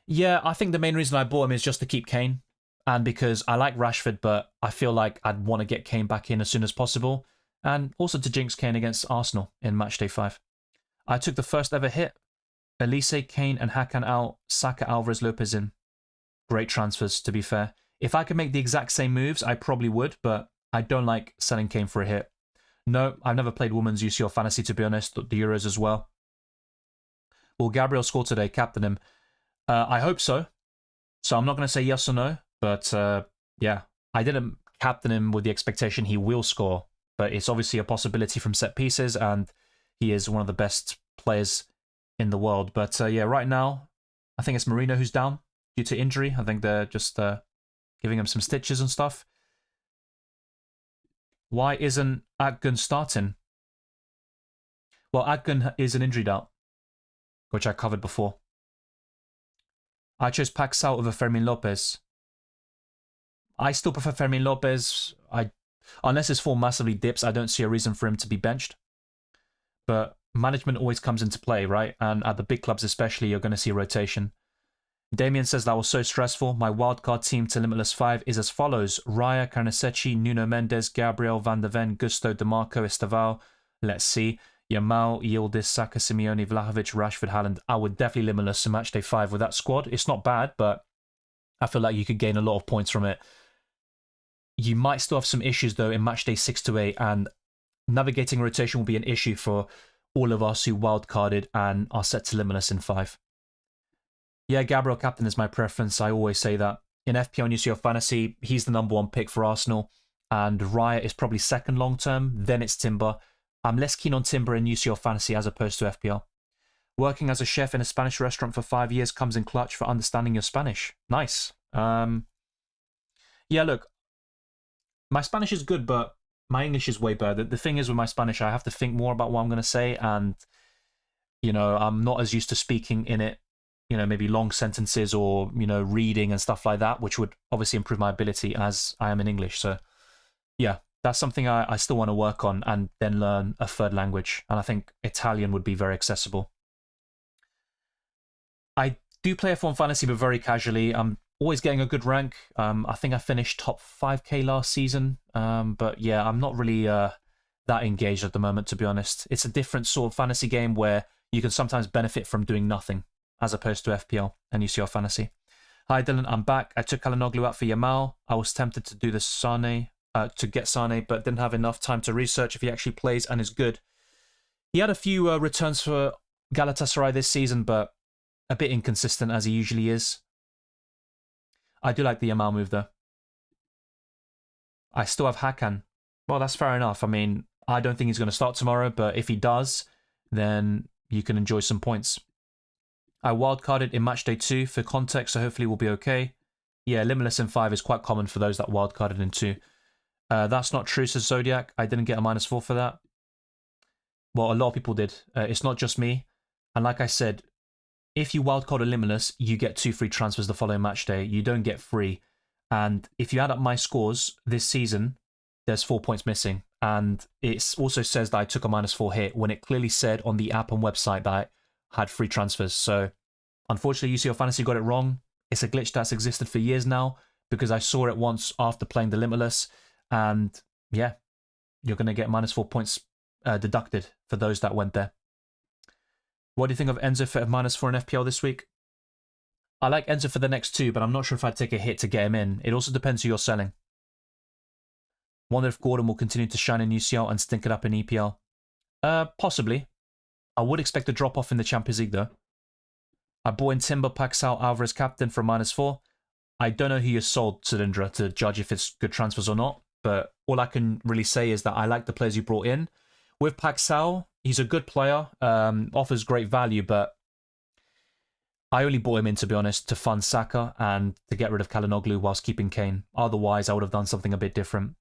Yeah, I think the main reason I bought him is just to keep Kane. And because I like Rashford, but I feel like I'd want to get Kane back in as soon as possible. And also to jinx Kane against Arsenal in Matchday 5. I took the first ever hit. Elise, Kane and Hakan out. Saka, Alvarez, Lopez in. Great transfers, to be fair. If I could make the exact same moves, I probably would, but I don't like selling Kane for a hit. No, I've never played Women's UCL Fantasy, to be honest. The Euros as well. Will Gabriel score today? Captain him. I hope so. So I'm not going to say yes or no, but yeah, I didn't captain him with the expectation he will score, but it's obviously a possibility from set pieces, and he is one of the best players in the world. But yeah, right now, I think it's Marino who's down due to injury. I think they're just giving him some stitches and stuff. Why isn't Atgun starting? Well, Atgun is an injury doubt, which I covered before. I chose Paxal over Fermin Lopez. I still prefer Fermin Lopez. Unless his form massively dips, I don't see a reason for him to be benched. But management always comes into play, right? And at the big clubs especially, you're going to see a rotation. Damien says that was so stressful. My wildcard team to Limitless 5 is as follows. Raya, Carnesecchi, Nuno Mendes, Gabriel, Van de Ven, Gusto, DeMarco, Estevao. Let's see. Yamal, Yildiz, Saka, Simeone, Vlahovic, Rashford, Haaland. I would definitely Limitless to Matchday 5 with that squad. It's not bad, but I feel like you could gain a lot of points from it. You might still have some issues, though, in Matchday 6 to 8, and navigating rotation will be an issue for all of us who wildcarded and are set to Limitless in 5. Yeah, Gabriel Captain is my preference. I always say that. In FPL and UCL Fantasy, he's the #1 pick for Arsenal, and Raya is probably second long-term, then it's Timber. I'm less keen on Timber in UCL Fantasy as opposed to FPL. Working as a chef in a Spanish restaurant for 5 years comes in clutch for understanding your Spanish. Nice. Yeah, look, my Spanish is good, but my English is way better. The thing is with my Spanish, I have to think more about what I'm going to say, and, I'm not as used to speaking in it, maybe long sentences or, reading and stuff like that, which would obviously improve my ability as I am in English. So, yeah. That's something I still want to work on and then learn a third language. And I think Italian would be very accessible. I do play F1 Fantasy, but very casually. I'm always getting a good rank. I think I finished top 5k last season. But yeah, I'm not really that engaged at the moment, to be honest. It's a different sort of fantasy game where you can sometimes benefit from doing nothing, as opposed to FPL and UCL Fantasy. Hi Dylan, I'm back. I took Calhanoglu out for Yamal. I was tempted to do the Sane... to get Sane, but didn't have enough time to research if he actually plays and is good. He had a few returns for Galatasaray this season, but a bit inconsistent as he usually is. I do like the Yamal move, though. I still have Hakan. Well, that's fair enough. I mean, I don't think he's going to start tomorrow, but if he does, then you can enjoy some points. I wildcarded in Matchday 2 for context, so hopefully we'll be okay. Yeah, Limitless in 5 is quite common for those that wildcarded in 2. That's not true, says Zodiac. I didn't get a -4 for that. Well, a lot of people did. It's not just me. And like I said, if you wildcard a Limitless, you get 2 free transfers the following match day. You don't get free. And if you add up my scores this season, there's 4 points missing. And it also says that I took a -4 hit when it clearly said on the app and website that I had free transfers. So unfortunately, UCL Fantasy got it wrong. It's a glitch that's existed for years now because I saw it once after playing the Limitless. And yeah, you're going to get -4 points deducted for those that went there. What do you think of Enzo for -4 in FPL this week? I like Enzo for the next 2, but I'm not sure if I'd take a hit to get him in. It also depends who you're selling. Wonder if Gordon will continue to shine in UCL and stink it up in EPL. Possibly. I would expect a drop-off in the Champions League, though. I bought in Timber, Paxal, Alvarez captain for -4. I don't know who you sold, Cylindra, to judge if it's good transfers or not, but all I can really say is that I like the players you brought in. With Paxal, he's a good player, offers great value, but I only bought him in, to be honest, to fund Saka and to get rid of Kalinoglu whilst keeping Kane. Otherwise, I would have done something a bit different.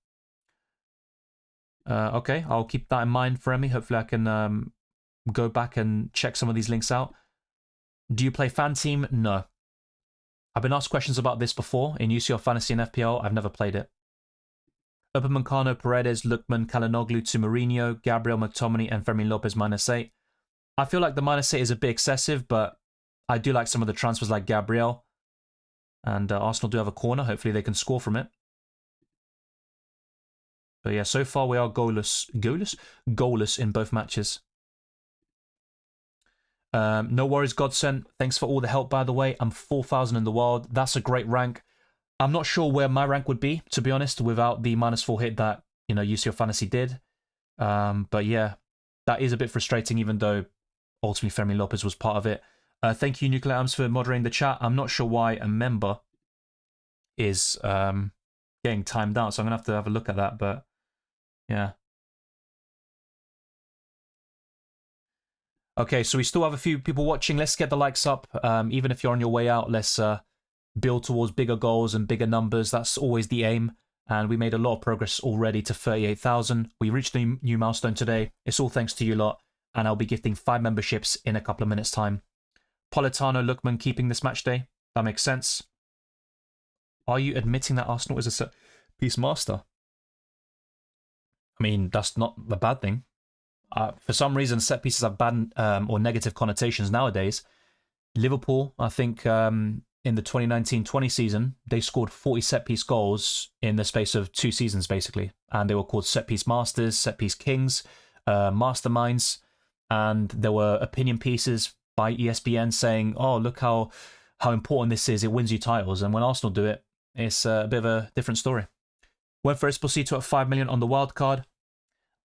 Okay, I'll keep that in mind for Emmy. Hopefully I can go back and check some of these links out. Do you play Fan Team? No. I've been asked questions about this before in UCL Fantasy and FPL. I've never played it. Upamecano, Paredes, Lookman, Kalinoglu to Mourinho, Gabriel, McTominay, and Fermin Lopez -8. I feel like the -8 is a bit excessive, but I do like some of the transfers like Gabriel. And Arsenal do have a corner. Hopefully they can score from it. But yeah, so far we are goalless. Goalless in both matches. No worries, Godsend. Thanks for all the help, by the way. I'm 4,000 in the world. That's a great rank. I'm not sure where my rank would be, to be honest, without the -4 hit that, UCL Fantasy did. But yeah, that is a bit frustrating, even though ultimately Fermin Lopez was part of it. Thank you, Nuclear Arms, for moderating the chat. I'm not sure why a member is getting timed out, so I'm going to have a look at that, but yeah. Okay, so we still have a few people watching. Let's get the likes up. Even if you're on your way out, let's build towards bigger goals and bigger numbers. That's always the aim. And we made a lot of progress already to 38,000. We reached the new milestone today. It's all thanks to you lot. And I'll be gifting 5 memberships in a couple of minutes' time. Politano, Lookman keeping this match day. That makes sense. Are you admitting that Arsenal is a set-piece master? I mean, that's not the bad thing. For some reason, set pieces have bad or negative connotations nowadays. Liverpool, I think, in the 2019-20 season, they scored 40 set-piece goals in the space of 2 seasons, basically. And they were called set-piece masters, set-piece kings, masterminds. And there were opinion pieces by ESPN saying, oh, look how important this is. It wins you titles. And when Arsenal do it, it's a bit of a different story. Went for Esposito at 5 million on the wild card.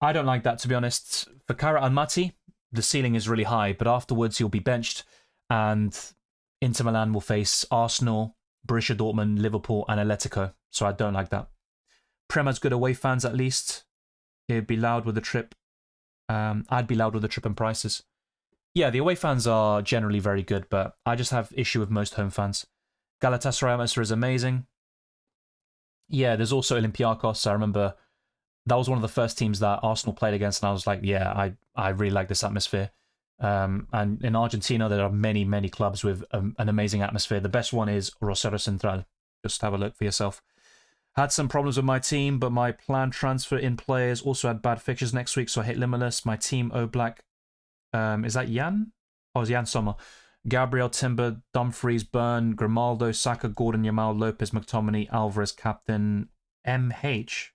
I don't like that, to be honest. For Kara and Mati, the ceiling is really high, but afterwards he'll be benched, and Inter Milan will face Arsenal, Borussia Dortmund, Liverpool, and Atletico. So I don't like that. Prem has good away fans, at least. He'd be loud with the trip. I'd be loud with the trip and prices. Yeah, the away fans are generally very good, but I just have issue with most home fans. Galatasaray atmosphere is amazing. Yeah, there's also Olympiacos. I remember that was one of the first teams that Arsenal played against, and I was like, yeah, I really like this atmosphere. And in Argentina, there are many, many clubs with an amazing atmosphere. The best one is Rosario Central. Just have a look for yourself. Had some problems with my team, but my planned transfer in players also had bad fixtures next week, so I hit Limitless. My team, Oblak, is that Jan? Oh, it's Jan Sommer. Gabriel, Timber, Dumfries, Byrne, Grimaldo, Saka, Gordon, Yamal, Lopez, McTominay, Alvarez, Captain, MH,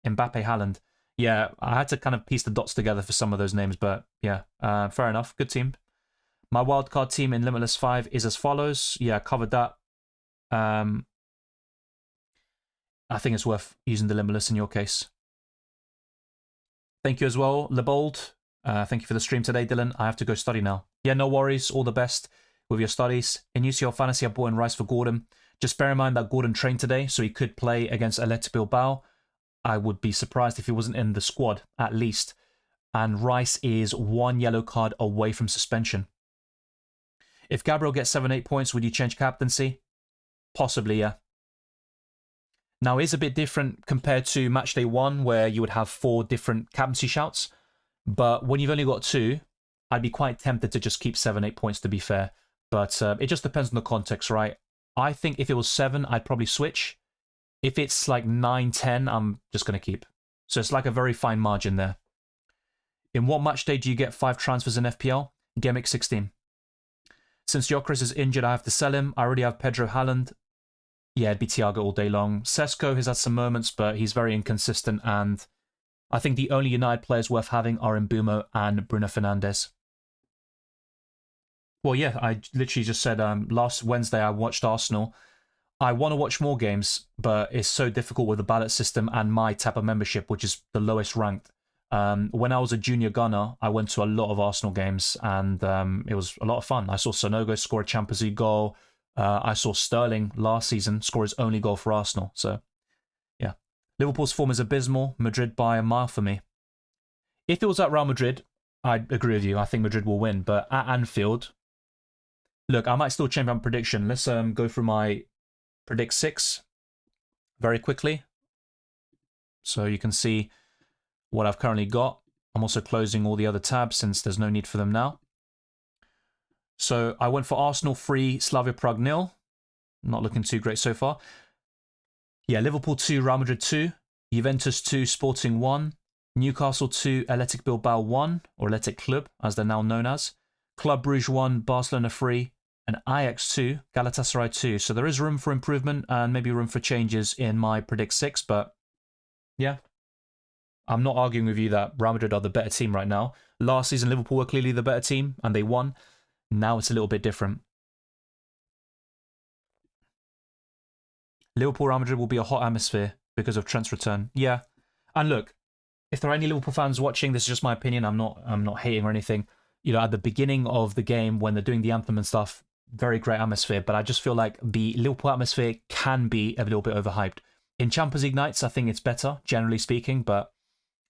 Mbappe, Haaland. Yeah, I had to kind of piece the dots together for some of those names, but yeah, fair enough. Good team. My wildcard team in Limitless 5 is as follows. Yeah, I covered that. I think it's worth using the Limitless in your case. Thank you as well, Lebold. Thank you for the stream today, Dylan. I have to go study now. Yeah, no worries. All the best with your studies. In UCL Fantasy, I bought in Rice for Gordon. Just bear in mind that Gordon trained today, so he could play against Athletic Bilbao. I would be surprised if he wasn't in the squad, at least. And Rice is 1 yellow card away from suspension. If Gabriel gets 7-8 points, would you change captaincy? Possibly, yeah. Now, it is a bit different compared to Matchday 1, where you would have 4 different captaincy shouts. But when you've only got 2, I'd be quite tempted to just keep 7, 8 points, to be fair. But it just depends on the context, right? I think if it was 7, I'd probably switch. If it's like 9, 10, I'm just going to keep. So it's like a very fine margin there. In what match day do you get 5 transfers in FPL? Gemic 16. Since Gyökeres is injured, I have to sell him. I already have Pedro Haaland. Yeah, it'd be Thiago all day long. Sesko has had some moments, but he's very inconsistent. And I think the only United players worth having are Mbeumo and Bruno Fernandes. Well, yeah, I literally just said last Wednesday I watched Arsenal. I want to watch more games, but it's so difficult with the ballot system and my type of membership, which is the lowest ranked. When I was a junior gunner, I went to a lot of Arsenal games, and it was a lot of fun. I saw Sonogo score a Champions League goal. I saw Sterling last season score his only goal for Arsenal. So, yeah. Liverpool's form is abysmal. Madrid by a mile for me. If it was at Real Madrid, I'd agree with you. I think Madrid will win. But at Anfield, look, I might still change my prediction. Let's go through my predict 6 very quickly, so you can see what I've currently got. I'm also closing all the other tabs since there's no need for them now. So I went for Arsenal 3, Slavia Prague 0. Not looking too great so far. Yeah, Liverpool 2, Real Madrid 2, Juventus 2, Sporting 1, Newcastle 2, Athletic Bilbao 1, or Athletic Club as they're now known as, Club Brugge 1, Barcelona 3, and Ajax 2, Galatasaray 2. So there is room for improvement and maybe room for changes in my predict 6, but yeah. I'm not arguing with you that Real Madrid are the better team right now. Last season, Liverpool were clearly the better team, and they won. Now it's a little bit different. Liverpool Real Madrid will be a hot atmosphere because of Trent's return. Yeah. And look, if there are any Liverpool fans watching, this is just my opinion. I'm not hating or anything. You know, at the beginning of the game, when they're doing the anthem and stuff, very great atmosphere. But I just feel like the Liverpool atmosphere can be a little bit overhyped. In Champions League nights, I think it's better, generally speaking, but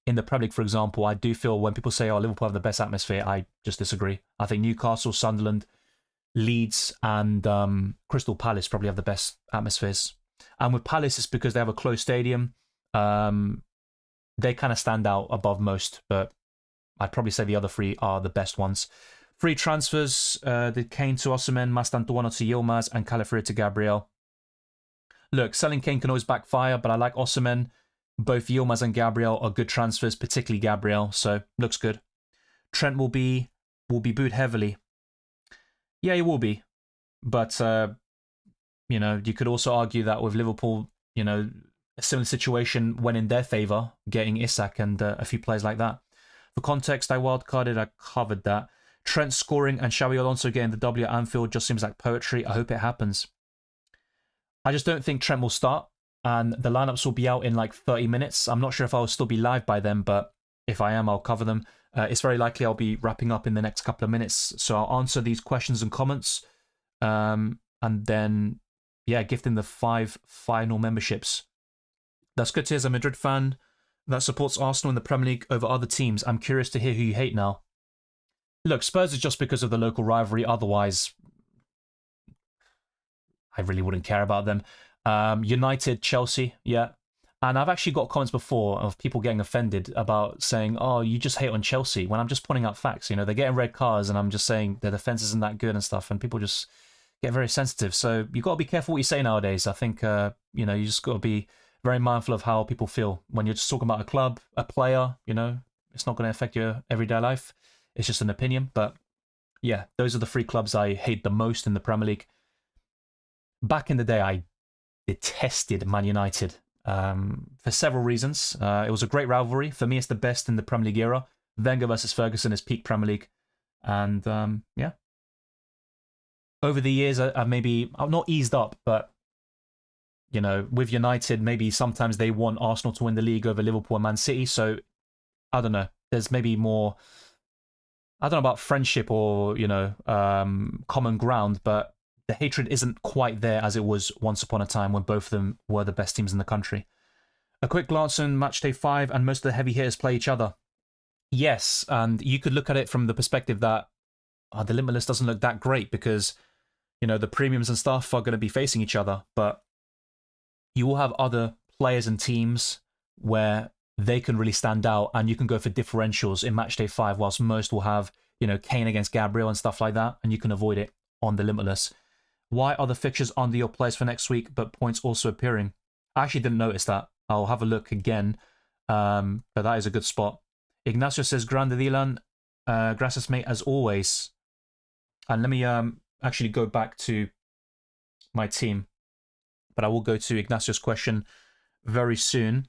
in the Premier League, for example, I do feel when people say, oh, Liverpool have the best atmosphere, I just disagree. I think Newcastle, Sunderland, Leeds, and Crystal Palace probably have the best atmospheres. And with Palace, it's because they have a closed stadium. They kind of stand out above most, but I'd probably say the other 3 are the best ones. Free transfers, the Kane to Osimhen, Mastantuono to Yilmaz, and Calafrio to Gabriel. Look, selling Kane can always backfire, but I like Osimhen. Both Yilmaz and Gabriel are good transfers, particularly Gabriel, so looks good. Trent will be booed heavily. Yeah, he will be. But, you know, you could also argue that with Liverpool, you know, a similar situation went in their favour, getting Isak and a few players like that. For context, I wildcarded, I covered that. Trent scoring and Xabi Alonso getting the W at Anfield just seems like poetry. I hope it happens. I just don't think Trent will start, and the lineups will be out in like 30 minutes. I'm not sure if I'll still be live by then, but if I am, I'll cover them. It's very likely I'll be wrapping up in the next couple of minutes, so I'll answer these questions and comments, and then, yeah, gifting the 5 final memberships. That's good to hear as a Madrid fan that supports Arsenal in the Premier League over other teams. I'm curious to hear who you hate now. Look, Spurs is just because of the local rivalry. Otherwise, I really wouldn't care about them. United, Chelsea, yeah. And I've actually got comments before of people getting offended about saying, oh, you just hate on Chelsea, when I'm just pointing out facts. You know, they're getting red cards and I'm just saying their defence isn't that good and stuff, and people just get very sensitive. So you've got to be careful what you say nowadays. I think, you know, you just got to be very mindful of how people feel. When you're just talking about a club, a player, you know, it's not going to affect your everyday life. It's just an opinion. But yeah, those are the 3 clubs I hate the most in the Premier League. Back in the day, I detested Man United for several reasons. It was a great rivalry. For me, it's the best in the Premier League era. Wenger versus Ferguson is peak Premier League. And yeah. Over the years, I've not eased up, but, you know, with United, maybe sometimes they want Arsenal to win the league over Liverpool and Man City. So, I don't know. There's maybe more, I don't know about friendship or, you know, common ground, but the hatred isn't quite there as it was once upon a time when both of them were the best teams in the country. A quick glance on Matchday 5, and most of the heavy hitters play each other. Yes, and you could look at it from the perspective that the Limitless doesn't look that great because, you know, the premiums and stuff are going to be facing each other, but you will have other players and teams where they can really stand out, and you can go for differentials in Matchday 5, whilst most will have, Kane against Gabriel and stuff like that, and you can avoid it on the Limitless. Why are the fixtures under your players for next week, but points also appearing? I actually didn't notice that. I'll have a look again, but that is a good spot. Ignacio says, Grande Dylan, gracias mate, as always. And let me actually go back to my team, but I will go to Ignacio's question very soon.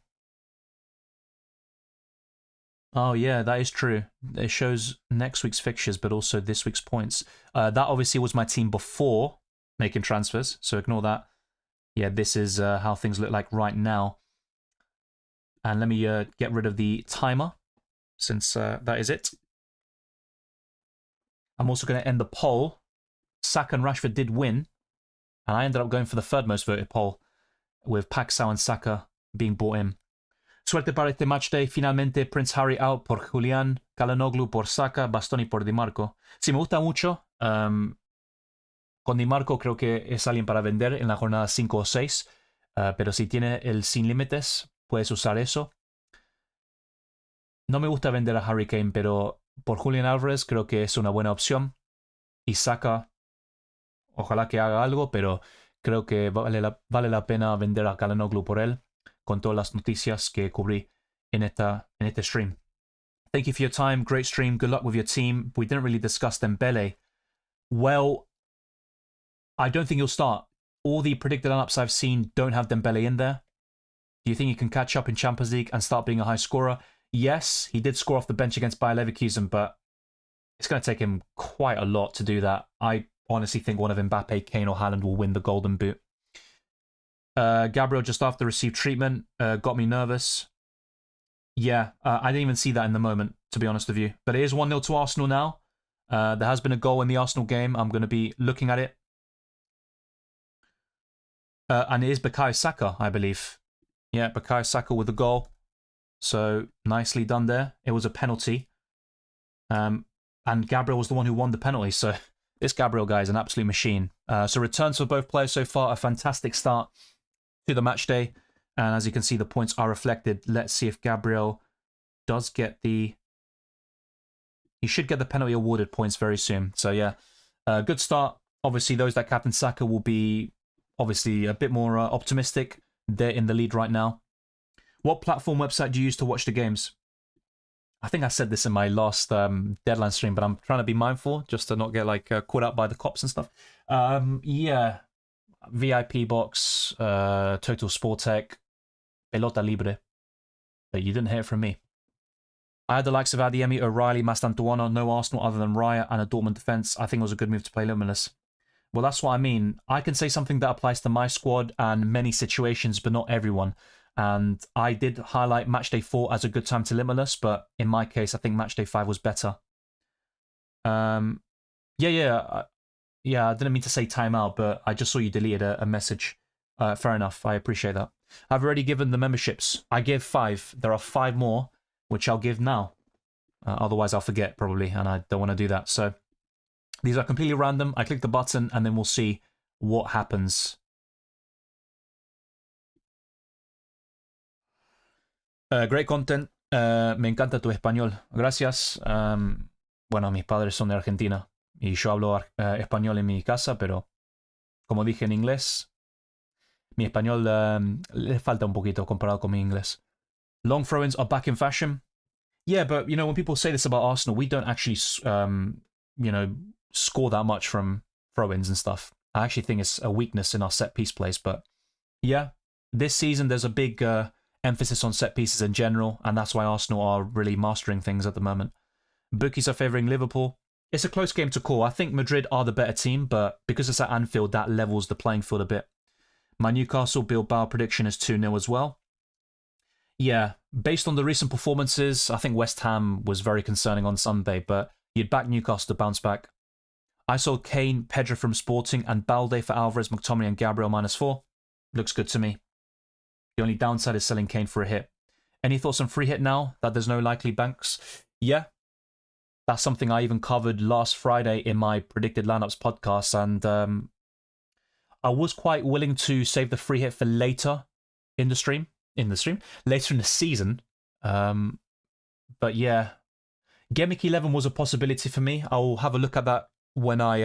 Oh yeah, that is true. It shows next week's fixtures, but also this week's points. That obviously was my team before making transfers, so ignore that. Yeah, this is how things look like right now. And let me get rid of the timer, since that is it. I'm also going to end the poll. Saka and Rashford did win, and I ended up going for the third most voted poll, with Paxao and Saka being bought in. Suerte para este matchday. Finalmente, Prince Harry out por Julián, Calhanoglu por Saka, Bastoni por Di Marco. Sí, me gusta mucho. Con Di Marco creo que es alguien para vender en la jornada 5 o 6, pero si tiene el sin límites, puedes usar eso. No me gusta vender a Harry Kane, pero por Julián Álvarez creo que es una buena opción. Y Saka, ojalá que haga algo, pero creo que vale la pena vender a Calhanoglu por él, con todas las noticias que cubrí en este stream. Thank you for your time. Great stream. Good luck with your team. We didn't really discuss Dembele. Well, I don't think he'll start. All the predicted lineups I've seen don't have Dembele in there. Do you think he can catch up in Champions League and start being a high scorer? Yes, he did score off the bench against Bayer Leverkusen, but it's going to take him quite a lot to do that. I honestly think one of Mbappe, Kane or Haaland will win the Golden Boot. Gabriel just after received treatment got me nervous. Yeah, I didn't even see that in the moment, to be honest with you. But it is 1-0 to Arsenal now. There has been a goal in the Arsenal game. I'm going to be looking at it. And it is Bukayo Saka, I believe. Yeah, Bukayo Saka with the goal. So, nicely done there. It was a penalty. And Gabriel was the one who won the penalty. So, this Gabriel guy is an absolute machine. So, returns for both players so far. A fantastic start to the match day. And as you can see, the points are reflected. Let's see if Gabriel does get the... He should get the penalty awarded points very soon. So, yeah, good start. Obviously, those that captain Saka will be obviously a bit more optimistic. They're in the lead right now. What platform website do you use to watch the games? I think I said this in my last deadline stream, but I'm trying to be mindful just to not get like caught up by the cops and stuff. Yeah, VIP Box, Total Sport Tech, Pelota Libre. But you didn't hear it from me. I had the likes of Adeyemi, O'Reilly, Mastantuono, no Arsenal other than Raya and a Dortmund defence. I think it was a good move to play Limitless. Well, that's what I mean. I can say something that applies to my squad and many situations, but not everyone. And I did highlight Matchday 4 as a good time to Limitless, but in my case, I think Matchday 5 was better. Yeah, I didn't mean to say timeout, but I just saw you deleted a message. Fair enough, I appreciate that. I've already given the memberships. I gave 5. There are 5 more, which I'll give now. Otherwise, I'll forget probably, and I don't want to do that. So these are completely random. I click the button, and then we'll see what happens. Great content. Me encanta tu español. Gracias. Bueno, mis padres son de Argentina y yo hablo español en mi casa, pero como dije en inglés, mi español le falta un poquito comparado con mi inglés. Long throw-ins are back in fashion. Yeah, but, you know, when people say this about Arsenal, we don't actually, you know, score that much from throw-ins and stuff. I actually think it's a weakness in our set-piece plays, but yeah, this season there's a big emphasis on set pieces in general, and that's why Arsenal are really mastering things at the moment. Bookies are favouring Liverpool. It's a close game to call. I think Madrid are the better team, but because it's at Anfield, that levels the playing field a bit. My Newcastle Bilbao prediction is 2-0 as well. Yeah, based on the recent performances, I think West Ham was very concerning on Sunday, but you'd back Newcastle to bounce back. I saw Kane, Pedro from Sporting, and Balde for Alvarez, McTominay, and Gabriel -4. Looks good to me. The only downside is selling Kane for a hit. Any thoughts on free hit now that there's no likely banks? Yeah, that's something I even covered last Friday in my Predicted Lineups podcast, and I was quite willing to save the free hit for later in the stream, in the stream, later in the season. But yeah, Game Week 11 was a possibility for me. I'll have a look at that when I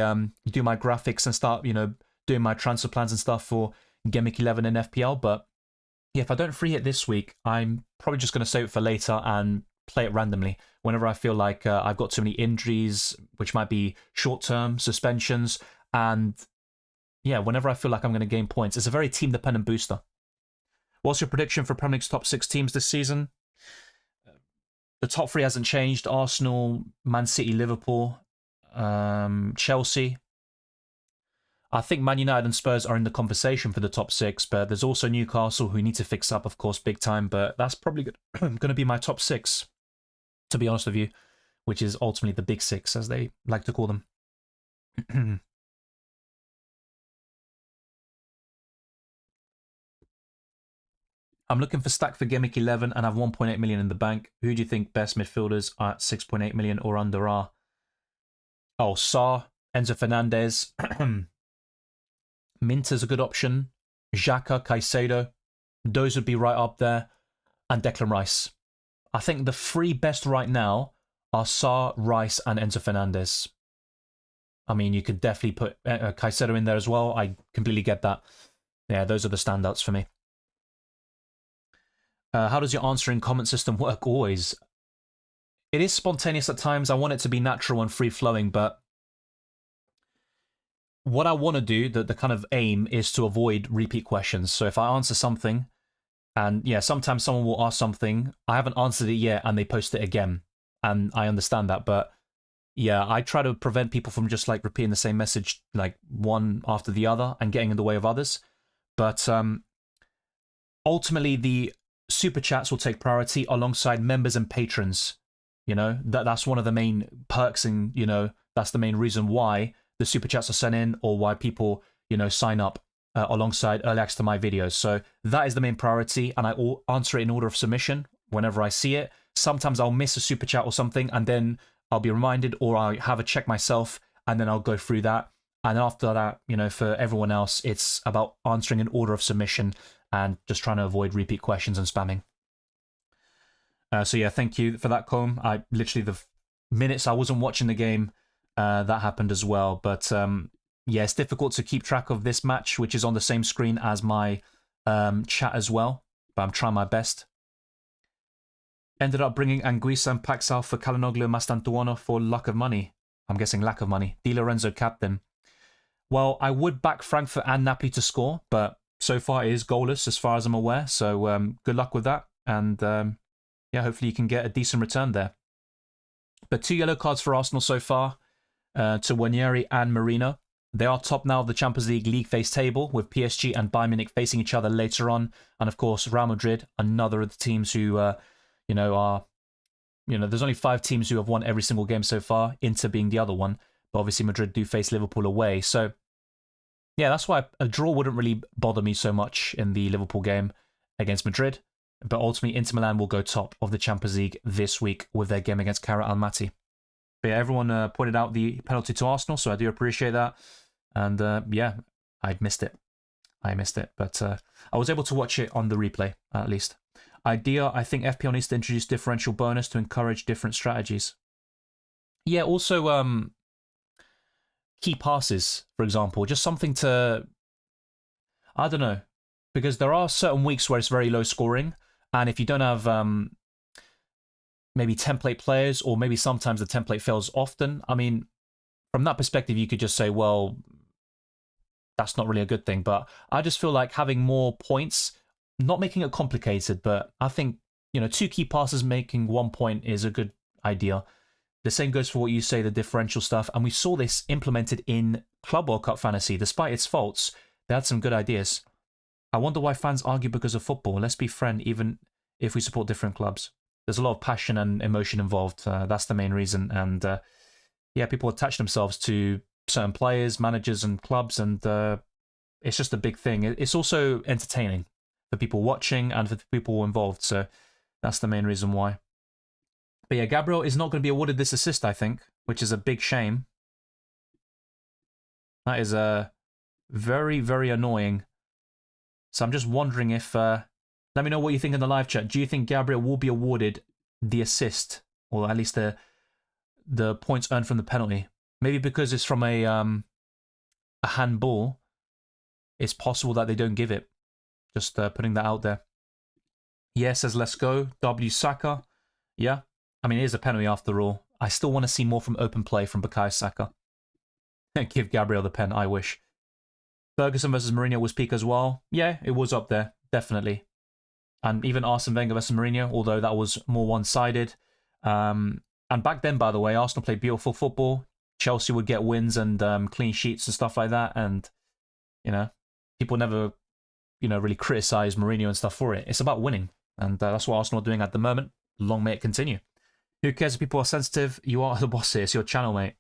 do my graphics and start, doing my transfer plans and stuff for Game Week 11 in FPL. But yeah, if I don't free hit this week, I'm probably just going to save it for later and play it randomly whenever I feel like I've got too many injuries, which might be short-term suspensions, and yeah, whenever I feel like I'm going to gain points. It's a very team-dependent booster. What's your prediction for Premier League's top 6 teams this season? The top 3 hasn't changed. Arsenal, Man City, Liverpool, Chelsea. I think Man United and Spurs are in the conversation for the top 6, but there's also Newcastle who need to fix up, of course, big time. But that's probably going to be my top 6, to be honest with you, which is ultimately the big 6, as they like to call them. I'm looking for stack for Game Week 11 and have 1.8 million in the bank. Who do you think best midfielders at 6.8 million or under are? Oh, Sarr, Enzo Fernandez. Minter's a good option. Xhaka, Caicedo. Those would be right up there. And Declan Rice. I think the 3 best right now are Sarr, Rice, and Enzo Fernandez. I mean, you could definitely put Caicedo in there as well. I completely get that. Yeah, those are the standouts for me. How does your answering comment system work always? It is spontaneous at times. I want it to be natural and free-flowing, but what I want to do, the kind of aim, is to avoid repeat questions. So if I answer something, and yeah, sometimes someone will ask something, I haven't answered it yet, and they post it again, and I understand that, but yeah, I try to prevent people from just like repeating the same message like one after the other and getting in the way of others. But ultimately, the super chats will take priority alongside members and patrons. That's one of the main perks, and that's the main reason why the super chats are sent in, or why people sign up alongside early access to my videos. So that is the main priority, and I will answer it in order of submission whenever I see it. Sometimes I'll miss a super chat or something, and then I'll be reminded, or I'll have a check myself, and then I'll go through that. And after that, for everyone else, it's about answering in order of submission and just trying to avoid repeat questions and spamming. So yeah, thank you for that, Comb. I literally, the minutes I wasn't watching the game, that happened as well. But yeah, it's difficult to keep track of this match, which is on the same screen as my chat as well. But I'm trying my best. Ended up bringing Anguissa and Paxal for Calhanoglu and Mastantuono for lack of money. I'm guessing lack of money. Di Lorenzo captain. Well, I would back Frankfurt and Napoli to score, but so far it is goalless as far as I'm aware. So good luck with that. And yeah, hopefully you can get a decent return there. But 2 yellow cards for Arsenal so far, to Wanieri and Marino. They are top now of the Champions League phase table, with PSG and Bayern Munich facing each other later on. And of course, Real Madrid, another of the teams who, are, there's only 5 teams who have won every single game so far, Inter being the other one. But obviously Madrid do face Liverpool away. So yeah, that's why a draw wouldn't really bother me so much in the Liverpool game against Madrid. But ultimately, Inter Milan will go top of the Champions League this week with their game against Cara Almaty. But yeah, everyone pointed out the penalty to Arsenal, so I do appreciate that. And yeah, I missed it. But I was able to watch it on the replay, at least. Idea, I think FPL needs to introduce differential bonus to encourage different strategies. Yeah, also key passes, for example. Just something to, I don't know, because there are certain weeks where it's very low scoring, and if you don't have maybe template players, or maybe sometimes the template fails often, I mean, from that perspective, you could just say, well, that's not really a good thing. But I just feel like having more points, not making it complicated, but I think, 2 key passes making 1 point is a good idea. The same goes for what you say, the differential stuff. And we saw this implemented in Club World Cup Fantasy. Despite its faults, they had some good ideas. I wonder why fans argue because of football. Let's be friends, even if we support different clubs. There's a lot of passion and emotion involved. That's the main reason. And yeah, people attach themselves to certain players, managers, and clubs. And it's just a big thing. It's also entertaining for people watching and for the people involved. So that's the main reason why. But yeah, Gabriel is not going to be awarded this assist, I think, which is a big shame. That is very, very annoying. So I'm just wondering if... no, Let me know what you think in the live chat. Do you think Gabriel will be awarded the assist, or at least the points earned from the penalty? Maybe because it's from a handball, it's possible that they don't give it. Just putting that out there. Yeah, says let's go. W Saka. Yeah. I mean, it is a penalty after all. I still want to see more from open play from Bukayo Saka. Give Gabriel the pen, I wish. Ferguson versus Mourinho was peak as well. Yeah, it was up there, definitely. And even Arsene Wenger versus Mourinho, although that was more one-sided. And back then, by the way, Arsenal played beautiful football. Chelsea would get wins and clean sheets and stuff like that. And, you know, people never, really criticize Mourinho and stuff for it. It's about winning. And that's what Arsenal are doing at the moment. Long may it continue. Who cares if people are sensitive? You are the boss here. It's your channel, mate.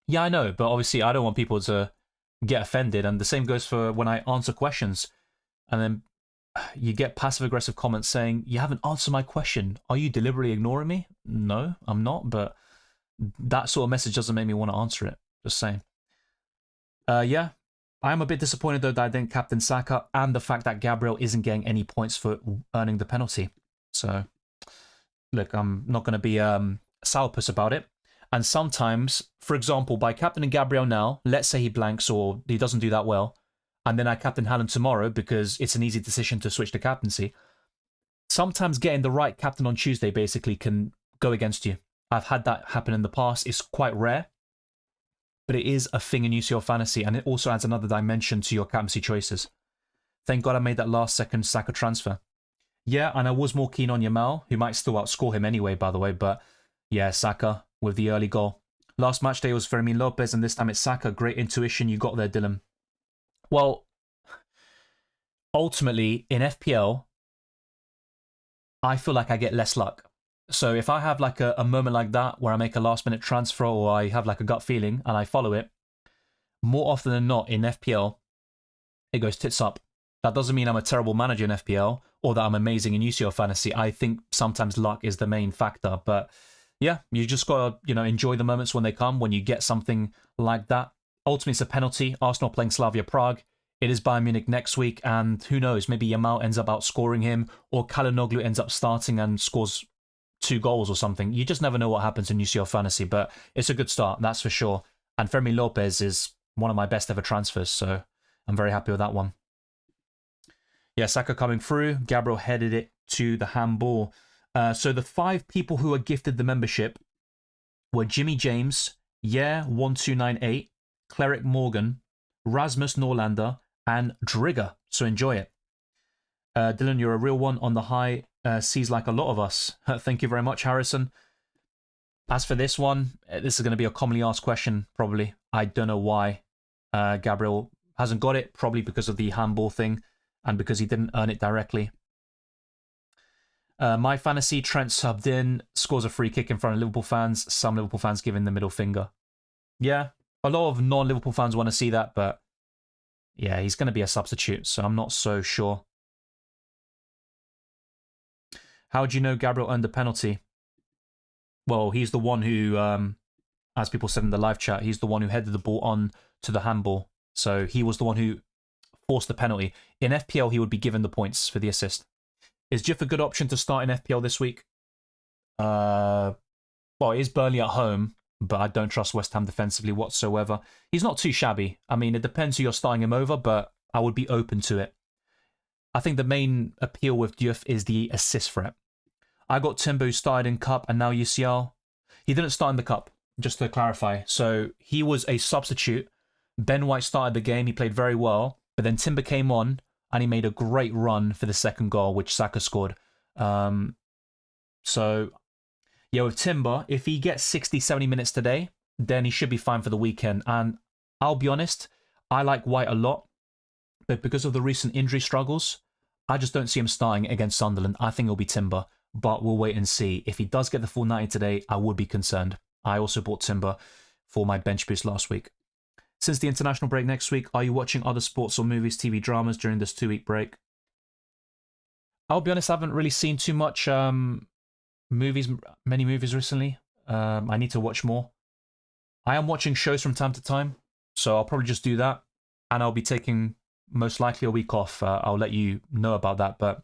Yeah, I know. But obviously, I don't want people to get offended. And the same goes for when I answer questions. And then you get passive-aggressive comments saying, you haven't answered my question. Are you deliberately ignoring me? No, I'm not. But that sort of message doesn't make me want to answer it. Just saying. Yeah. I am a bit disappointed, though, that I didn't captain Saka and the fact that Gabriel isn't getting any points for earning the penalty. So, look, I'm not going to be sourpuss about it. And sometimes, for example, by captaining Gabriel now, let's say he blanks or he doesn't do that well, and then I captain Haaland tomorrow because it's an easy decision to switch to captaincy. Sometimes getting the right captain on Tuesday basically can go against you. I've had that happen in the past. It's quite rare, but it is a thing in UCL Fantasy, and it also adds another dimension to your captaincy choices. Thank God I made that last-second Saka transfer. Yeah, and I was more keen on Yamal, who might still outscore him anyway, by the way, but yeah, Saka with the early goal. Last match day was Fermin Lopez, and this time it's Saka. Great intuition you got there, Dylan. Well, ultimately, in FPL, I feel like I get less luck. So if I have like a moment like that where I make a last-minute transfer or I have like a gut feeling and I follow it, more often than not in FPL, it goes tits up. That doesn't mean I'm a terrible manager in FPL or that I'm amazing in UCL Fantasy. I think sometimes luck is the main factor. But yeah, you just got to, enjoy the moments when they come, when you get something like that. Ultimately, it's a penalty. Arsenal playing Slavia Prague. It is Bayern Munich next week. And who knows, maybe Yamal ends up outscoring him or Çalhanoğlu ends up starting and scores 2 goals or something. You just never know what happens in UCL Fantasy. But it's a good start, that's for sure. And Fermin Lopez is one of my best ever transfers. So I'm very happy with that one. Yeah, Saka coming through. Gabriel headed it to the handball. So the 5 people who were gifted the membership were Jimmy James, Yeah1298, Cleric Morgan, Rasmus Norlander, and Drigger. So enjoy it. Dylan, you're a real one on the high seas like a lot of us. Thank you very much, Harrison. As for this one, this is going to be a commonly asked question, probably. I don't know why Gabriel hasn't got it, probably because of the handball thing and because he didn't earn it directly. My fantasy, Trent subbed in, scores a free kick in front of Liverpool fans. Some Liverpool fans giving the middle finger. Yeah, a lot of non-Liverpool fans want to see that, but yeah, he's going to be a substitute, so I'm not so sure. How do you know Gabriel earned the penalty? Well, he's the one who, as people said in the live chat, he's the one who headed the ball on to the handball. So he was the one who forced the penalty. In FPL, he would be given the points for the assist. Is Jiff a good option to start in FPL this week? Well, it is Burnley at home, but I don't trust West Ham defensively whatsoever. He's not too shabby. I mean, it depends who you're starting him over, but I would be open to it. I think the main appeal with Diouf is the assist threat. I got Timber, who started in Cup and now UCL. He didn't start in the Cup, just to clarify. So he was a substitute. Ben White started the game. He played very well. But then Timber came on and he made a great run for the second goal, which Saka scored. So, yeah, with Timber, if he gets 60, 70 minutes today, then he should be fine for the weekend. And I'll be honest, I like White a lot. But because of the recent injury struggles, I just don't see him starting against Sunderland. I think it'll be Timber. But we'll wait and see. If he does get the full 90 today, I would be concerned. I also bought Timber for my bench boost last week. Since the international break next week, are you watching other sports or movies, TV dramas during this 2-week break? I'll be honest, I haven't really seen too much many movies recently. I need to watch more. I am watching shows from time to time, so I'll probably just do that. And I'll be taking most likely a week off. I'll let you know about that, but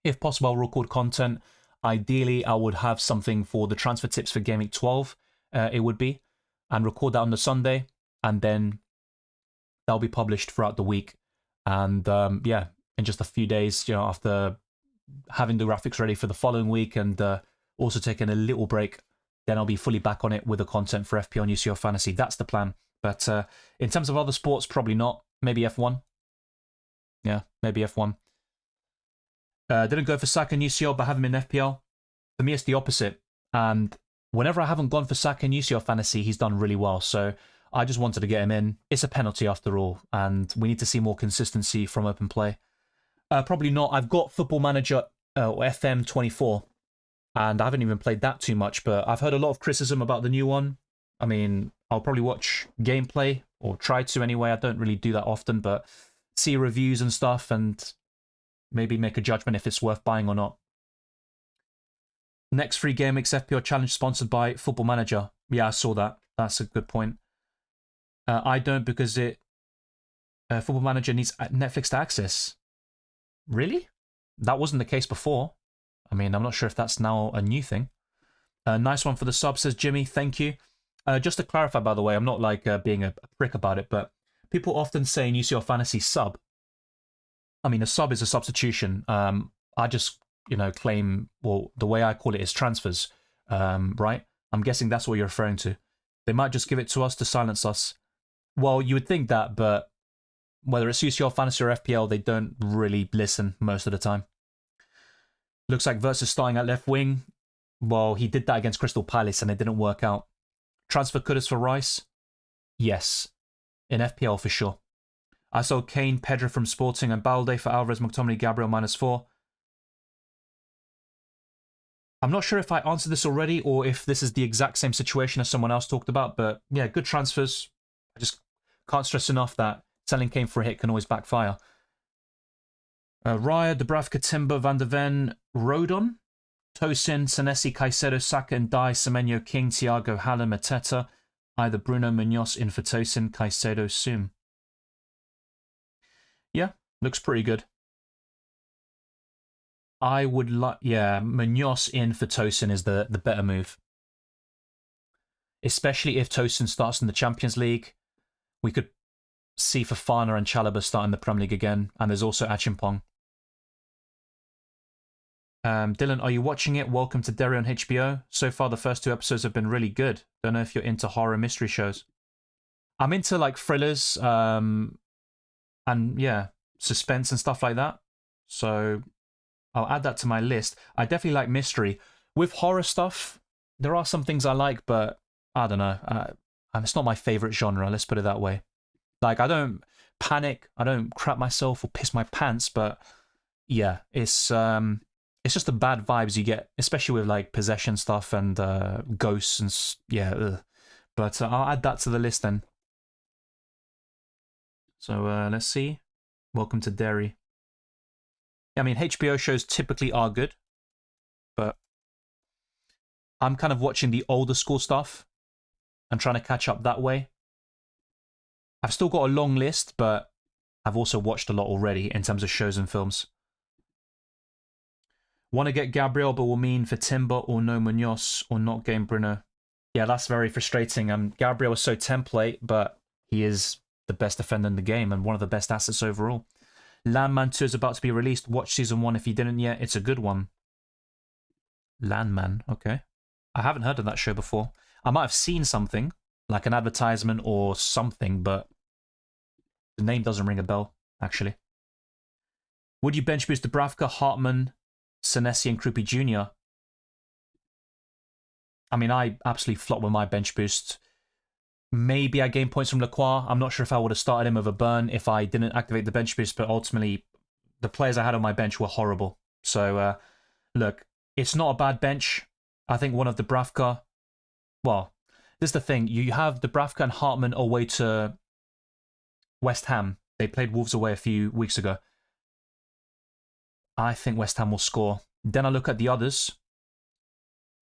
If possible, I'll record content. Ideally, I would have something for the transfer tips for Game Week 12, it would be, and record that on the Sunday, and then that'll be published throughout the week. And yeah, in just a few days, after having the graphics ready for the following week and also taking a little break, then I'll be fully back on it with the content for FPL and UCL Fantasy. That's the plan. But in terms of other sports, probably not. Maybe F1. Yeah, maybe F1. Didn't go for Saka and UCL, but have him in FPL. For me, it's the opposite. And whenever I haven't gone for Saka and UCL Fantasy, he's done really well. So I just wanted to get him in. It's a penalty after all, and we need to see more consistency from open play. Probably not. I've got Football Manager FM24, and I haven't even played that too much, but I've heard a lot of criticism about the new one. I mean, I'll probably watch gameplay, or try to anyway. I don't really do that often, but see reviews and stuff, and maybe make a judgment if it's worth buying or not. Next free Game Week's FPL Challenge sponsored by Football Manager. Yeah, I saw that. That's a good point. I don't, because Football Manager needs Netflix to access. Really? That wasn't the case before. I mean, I'm not sure if that's now a new thing. Nice one for the sub, says Jimmy. Thank you. Just to clarify, by the way, I'm not like being a prick about it, but people often say in UCL Fantasy sub. I mean, a sub is a substitution. I just, claim, well, the way I call it is transfers, right? I'm guessing that's what you're referring to. They might just give it to us to silence us. Well, you would think that, but whether it's UCL Fantasy or FPL, they don't really listen most of the time. Looks like Versus starting at left wing. Well, he did that against Crystal Palace and it didn't work out. Transfer Kudus for Rice? Yes. In FPL for sure. I saw Kane, Pedro from Sporting, and Balde for Alvarez, McTominay, Gabriel -4. I'm not sure if I answered this already or if this is the exact same situation as someone else talked about, but yeah, good transfers. I just can't stress enough that selling Kane for a hit can always backfire. Raya, Dubravka, Timber, Van de Ven, Rodon, Tosin, Senesi, Caicedo, Saka, and Dai, Semenyo, King, Thiago, Haller, Mateta, either Bruno, Munoz in for Tosin, Caicedo, Sum. Yeah, looks pretty good. I would like, yeah, Munoz in for Tosin is the better move. Especially if Tosin starts in the Champions League. We could see Fofana and Chalobah start in the Premier League again, and there's also Achimpong. Dylan, are you watching it? Welcome to Derry on HBO. So far, the first 2 episodes have been really good. Don't know if you're into horror mystery shows. I'm into like thrillers, and yeah, suspense and stuff like that. So I'll add that to my list. I definitely like mystery. With horror stuff, there are some things I like, but I don't know. It's not my favorite genre, let's put it that way. Like, I don't panic, I don't crap myself or piss my pants, but yeah, it's just the bad vibes you get, especially with like possession stuff and ghosts and yeah. Ugh. But I'll add that to the list then. So let's see. Welcome to Derry. I mean, HBO shows typically are good, but I'm kind of watching the older school stuff and trying to catch up that way. I've still got a long list, but I've also watched a lot already in terms of shows and films. Want to get Gabriel, but will mean for Timber or no Munoz or not game Bruno. Yeah, that's very frustrating. Gabriel is so template, but he is the best defender in the game and one of the best assets overall. Landman 2 is about to be released. Watch Season 1 if you didn't yet. It's a good one. Landman, okay. I haven't heard of that show before. I might have seen something, like an advertisement or something, but the name doesn't ring a bell, actually. Would you bench boost Dubravka, Hartman, Senesi, and Krupi Jr.? I mean, I absolutely flop with my bench boost. Maybe I gained points from Lacroix. I'm not sure if I would have started him over Burn if I didn't activate the bench boost, but ultimately, the players I had on my bench were horrible. So, look, it's not a bad bench. I think one of Dubravka... Well, this is the thing. You have Dubravka and Hartman away to West Ham. They played Wolves away a few weeks ago. I think West Ham will score. Then I look at the others.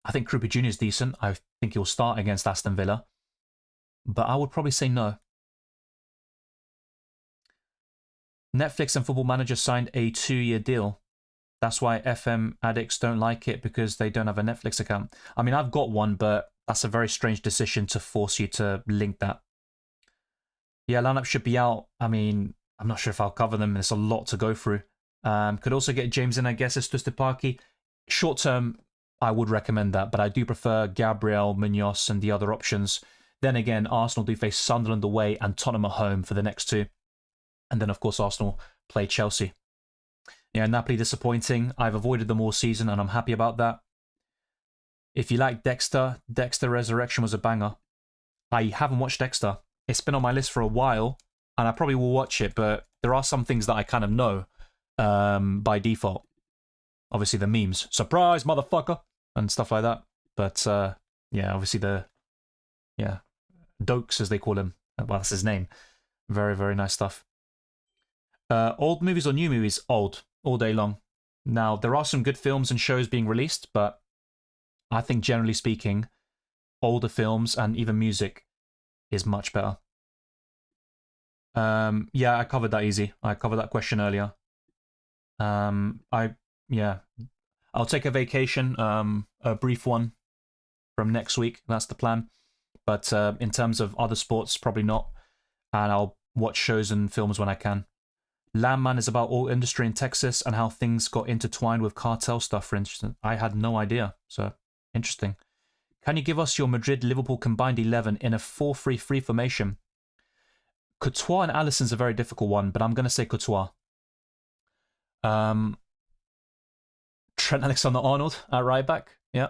I think Krupa Jr. is decent. I think he'll start against Aston Villa. But I would probably say no. Netflix and Football Manager signed a 2-year deal. That's why FM addicts don't like it, because they don't have a Netflix account. I mean, I've got one, but that's a very strange decision to force you to link that. Yeah, lineup should be out. I mean, I'm not sure if I'll cover them. There's a lot to go through. Could also get James in, I guess, as Twisted Parky. Short term, I would recommend that, but I do prefer Gabriel, Munoz, and the other options. Then again, Arsenal do face Sunderland away and Tottenham at home for the next two. And then, of course, Arsenal play Chelsea. Yeah, Napoli disappointing. I've avoided them all season, and I'm happy about that. If you like Dexter, Dexter Resurrection was a banger. I haven't watched Dexter. It's been on my list for a while, and I probably will watch it, but there are some things that I kind of know by default. Obviously, the memes. Surprise, motherfucker! And stuff like that. But, yeah, obviously Dokes, as they call him. Well, that's his name. Very, very nice stuff. Old movies or new movies? Old. All day long. Now, there are some good films and shows being released, but I think, generally speaking, older films and even music is much better. Yeah, I covered that easy. I covered that question earlier. I'll take a vacation, a brief one from next week. That's the plan. But in terms of other sports, probably not. And I'll watch shows and films when I can. Landman is about oil industry in Texas and how things got intertwined with cartel stuff, for instance. I had no idea. So, interesting. Can you give us your Madrid-Liverpool combined 11 in a 4-3-3 formation? Courtois and Alisson's a very difficult one, but I'm going to say Courtois. Trent Alexander-Arnold at right back. Yeah.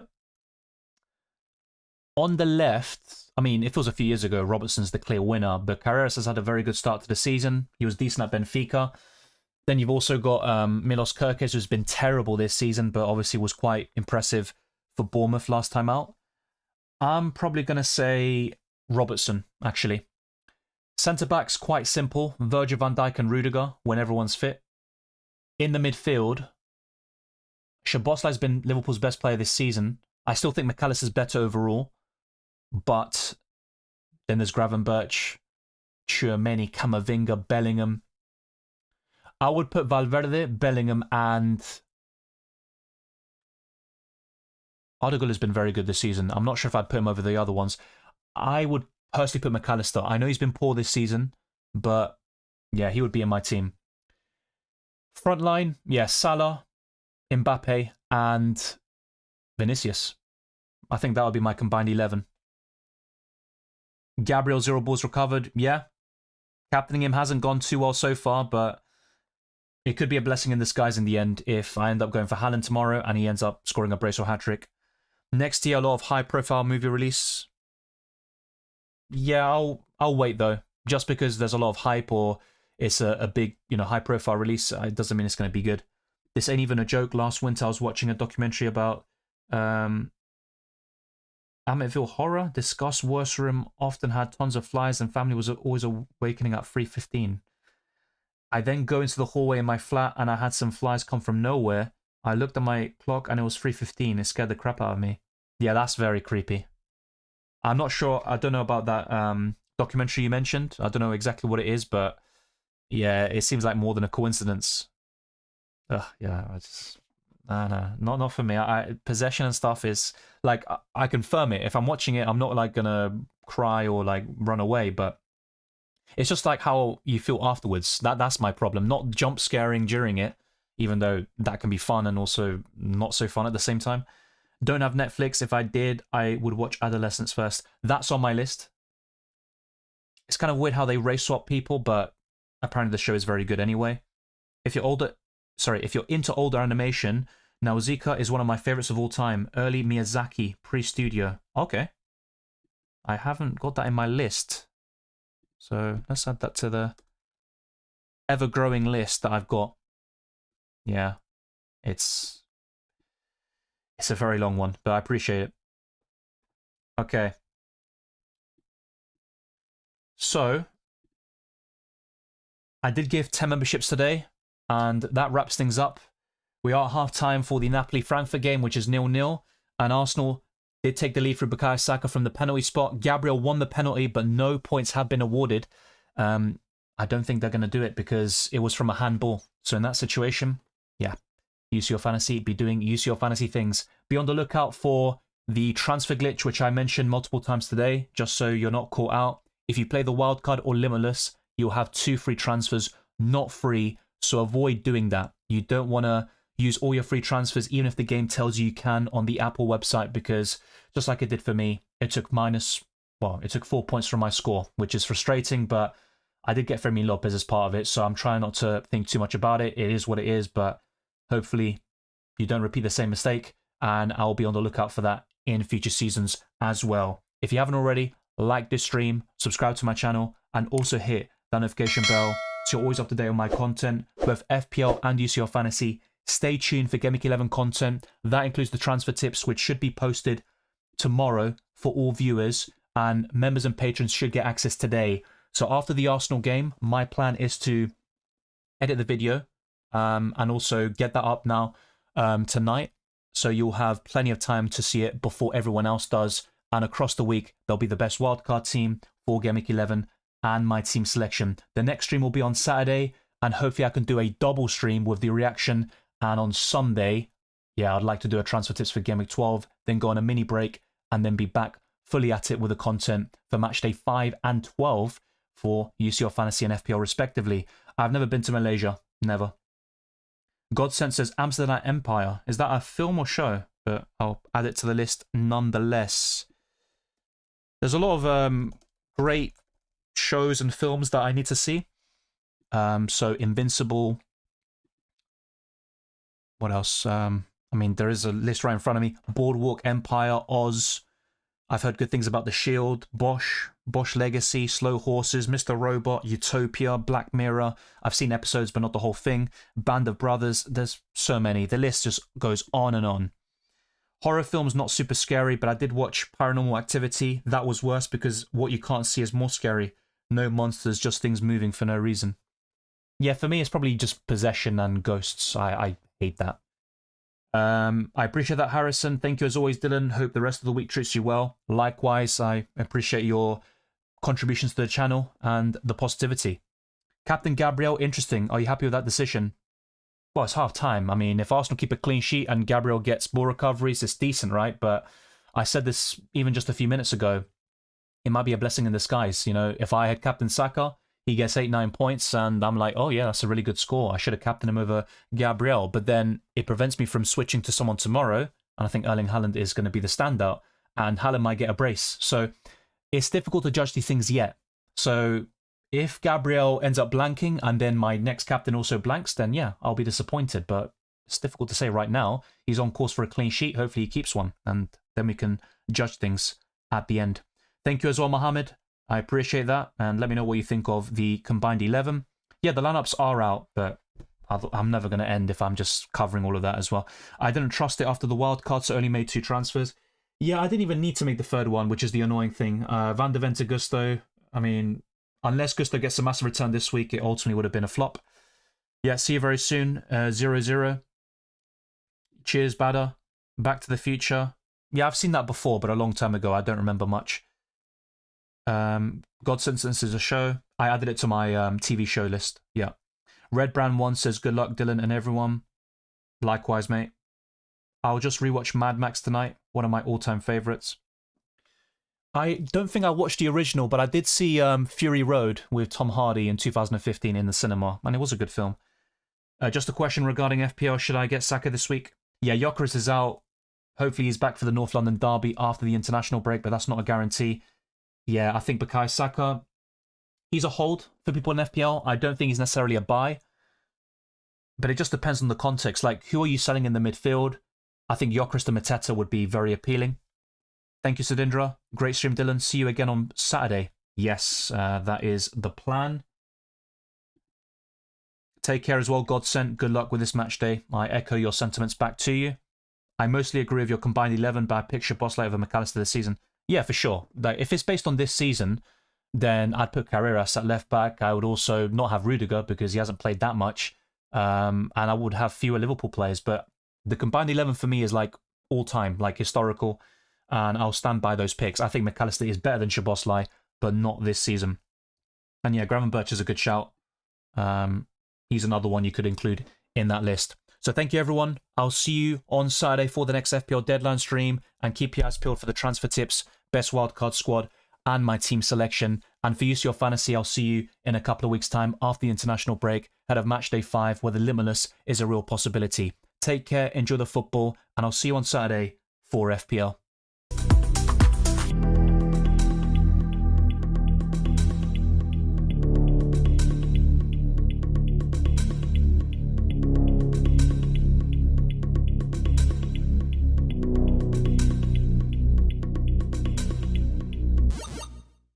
On the left, I mean, if it was a few years ago, Robertson's the clear winner, but Carreras has had a very good start to the season. He was decent at Benfica. Then you've also got Milos Kerkez, who's been terrible this season, but obviously was quite impressive for Bournemouth last time out. I'm probably going to say Robertson, actually. Centre-back's quite simple. Virgil van Dijk and Rudiger, when everyone's fit. In the midfield, Szoboszlai's been Liverpool's best player this season. I still think McAllister's better overall. But then there's Gravenberch, Tchouameni, Camavinga, Bellingham. I would put Valverde, Bellingham, and Odegaard has been very good this season. I'm not sure if I'd put him over the other ones. I would personally put McAllister. I know he's been poor this season, but yeah, he would be in my team. Front line, yeah, Salah, Mbappe, and Vinicius. I think that would be my combined 11. Gabriel, 0 balls recovered. Yeah. Captaining him hasn't gone too well so far, but it could be a blessing in disguise in the end if I end up going for Haaland tomorrow and he ends up scoring a brace or hat-trick. Next year, a lot of high-profile movie release. Yeah, I'll wait, though. Just because there's a lot of hype or it's a big, high-profile release, it doesn't mean it's going to be good. This ain't even a joke. Last winter, I was watching a documentary about Amityville Horror. Discussed worse room often had tons of flies and family was always awakening at 3:15. I then go into the hallway in my flat and I had some flies come from nowhere. I looked at my clock and it was 3:15. It scared the crap out of me. Yeah, that's very creepy. I'm not sure. I don't know about that documentary you mentioned. I don't know exactly what it is, but yeah, it seems like more than a coincidence. Ugh, yeah, I just... No, not for me. Possession and stuff is like I confirm it. If I'm watching it, I'm not like gonna cry or like run away, but it's just like how you feel afterwards. That's my problem. Not jump scaring during it, even though that can be fun and also not so fun at the same time. Don't have Netflix. If I did, I would watch Adolescence first. That's on my list. It's kind of weird how they race swap people, but apparently the show is very good anyway. If you're into older animation, Nausicaa is one of my favorites of all time. Early Miyazaki, pre-studio. Okay. I haven't got that in my list. So let's add that to the ever-growing list that I've got. Yeah. It's a very long one, but I appreciate it. Okay. So, I did give 10 memberships today. And that wraps things up. We are at half-time for the Napoli-Frankfurt game, which is 0-0. And Arsenal did take the lead through Bukayo Saka from the penalty spot. Gabriel won the penalty, but no points have been awarded. I don't think they're going to do it because it was from a handball. So in that situation, yeah, UCL Fantasy, be doing UCL Fantasy things. Be on the lookout for the transfer glitch, which I mentioned multiple times today, just so you're not caught out. If you play the wildcard or Limitless, you'll have 2 free transfers, not free, so avoid doing that. You don't want to use all your free transfers, even if the game tells you can on the Apple website, because just like it did for me, it took 4 points from my score, which is frustrating, but I did get Fermin Lopez as part of it, so I'm trying not to think too much about it. It is what it is, but hopefully you don't repeat the same mistake, and I'll be on the lookout for that in future seasons as well. If you haven't already, like this stream, subscribe to my channel, and also hit that notification bell so you're always up to date on my content, both FPL and UCL Fantasy. Stay tuned for Game Week 11 content. That includes the transfer tips, which should be posted tomorrow for all viewers, and members and patrons should get access today. So after the Arsenal game, my plan is to edit the video and also get that up now tonight. So you'll have plenty of time to see it before everyone else does. And across the week, there'll be the best wildcard team for Game Week 11 and my team selection. The next stream will be on Saturday, and hopefully I can do a double stream with the reaction. And on Sunday, yeah, I'd like to do a transfer tips for Game Week 12, then go on a mini break, and then be back fully at it with the content for Matchday 5 and 12 for UCL Fantasy and FPL respectively. I've never been to Malaysia. Never. Godsent says Amsterdam Empire. Is that a film or show? But I'll add it to the list nonetheless. There's a lot of great shows and films that I need to see. So Invincible. What else? I mean, there is a list right in front of me. Boardwalk Empire, Oz. I've heard good things about The Shield, Bosch Legacy, Slow Horses, Mr. Robot, Utopia, Black Mirror. I've seen episodes, but not the whole thing. Band of Brothers. There's so many. The list just goes on and on. Horror films, not super scary, but I did watch Paranormal Activity. That was worse because what you can't see is more scary. No monsters, just things moving for no reason. Yeah, for me, it's probably just possession and ghosts. I hate that. I appreciate that, Harrison. Thank you as always, Dylan. Hope the rest of the week treats you well. Likewise, I appreciate your contributions to the channel and the positivity. Captain Gabriel, interesting. Are you happy with that decision? Well, it's half time. I mean, if Arsenal keep a clean sheet and Gabriel gets ball recoveries, it's decent, right? But I said this even just a few minutes ago. It might be a blessing in disguise. You know, if I had Captain Saka, he gets 8-9 points, and I'm like, oh yeah, that's a really good score. I should have captained him over Gabriel. But then it prevents me from switching to someone tomorrow, and I think Erling Haaland is going to be the standout, and Haaland might get a brace. So it's difficult to judge these things yet. So if Gabriel ends up blanking, and then my next captain also blanks, then yeah, I'll be disappointed. But it's difficult to say right now. He's on course for a clean sheet. Hopefully he keeps one, and then we can judge things at the end. Thank you as well, Mohammed. I appreciate that, and let me know what you think of the combined 11. Yeah, the lineups are out, but I'm never going to end if I'm just covering all of that as well. I didn't trust it after the wild card, so only made 2 transfers. Yeah, I didn't even need to make the third one, which is the annoying thing. Van de Ven to Gusto, I mean, unless Gusto gets a massive return this week, it ultimately would have been a flop. Yeah, see you very soon. 0-0. Cheers, Bada. Back to the Future. Yeah, I've seen that before, but a long time ago. I don't remember much. God Sentence is a show. I added it to my TV show list. Yeah. Red Brand 1 says, good luck, Dylan and everyone. Likewise, mate. I'll just rewatch Mad Max tonight. One of my all-time favorites. I don't think I watched the original, but I did see Fury Road with Tom Hardy in 2015 in the cinema, and it was a good film. Just a question regarding FPL. Should I get Saka this week? Yeah, Gyökeres is out. Hopefully he's back for the North London derby after the international break, but that's not a guarantee. Yeah, I think Bukayo Saka, he's a hold for people in FPL. I don't think he's necessarily a buy. But it just depends on the context. Like, who are you selling in the midfield? I think Gyökeres to Mateta would be very appealing. Thank you, Sudindra. Great stream, Dylan. See you again on Saturday. Yes, that is the plan. Take care as well, Godsent. Good luck with this match day. I echo your sentiments back to you. I mostly agree with your combined 11, but I picture Bosley over McAllister this season. Yeah, for sure. Like, if it's based on this season, then I'd put Carreras at left back. I would also not have Rudiger because he hasn't played that much. And I would have fewer Liverpool players. But the combined 11 for me is like all time, like historical. And I'll stand by those picks. I think McAllister is better than Szoboszlai, but not this season. And yeah, Gravenberch is a good shout. He's another one you could include in that list. So thank you, everyone. I'll see you on Saturday for the next FPL deadline stream, and keep your eyes peeled for the transfer tips, best wildcard squad, and my team selection. And for UCL Fantasy, I'll see you in a couple of weeks' time after the international break, ahead of Matchday 5, where the Limitless is a real possibility. Take care, enjoy the football, and I'll see you on Saturday for FPL.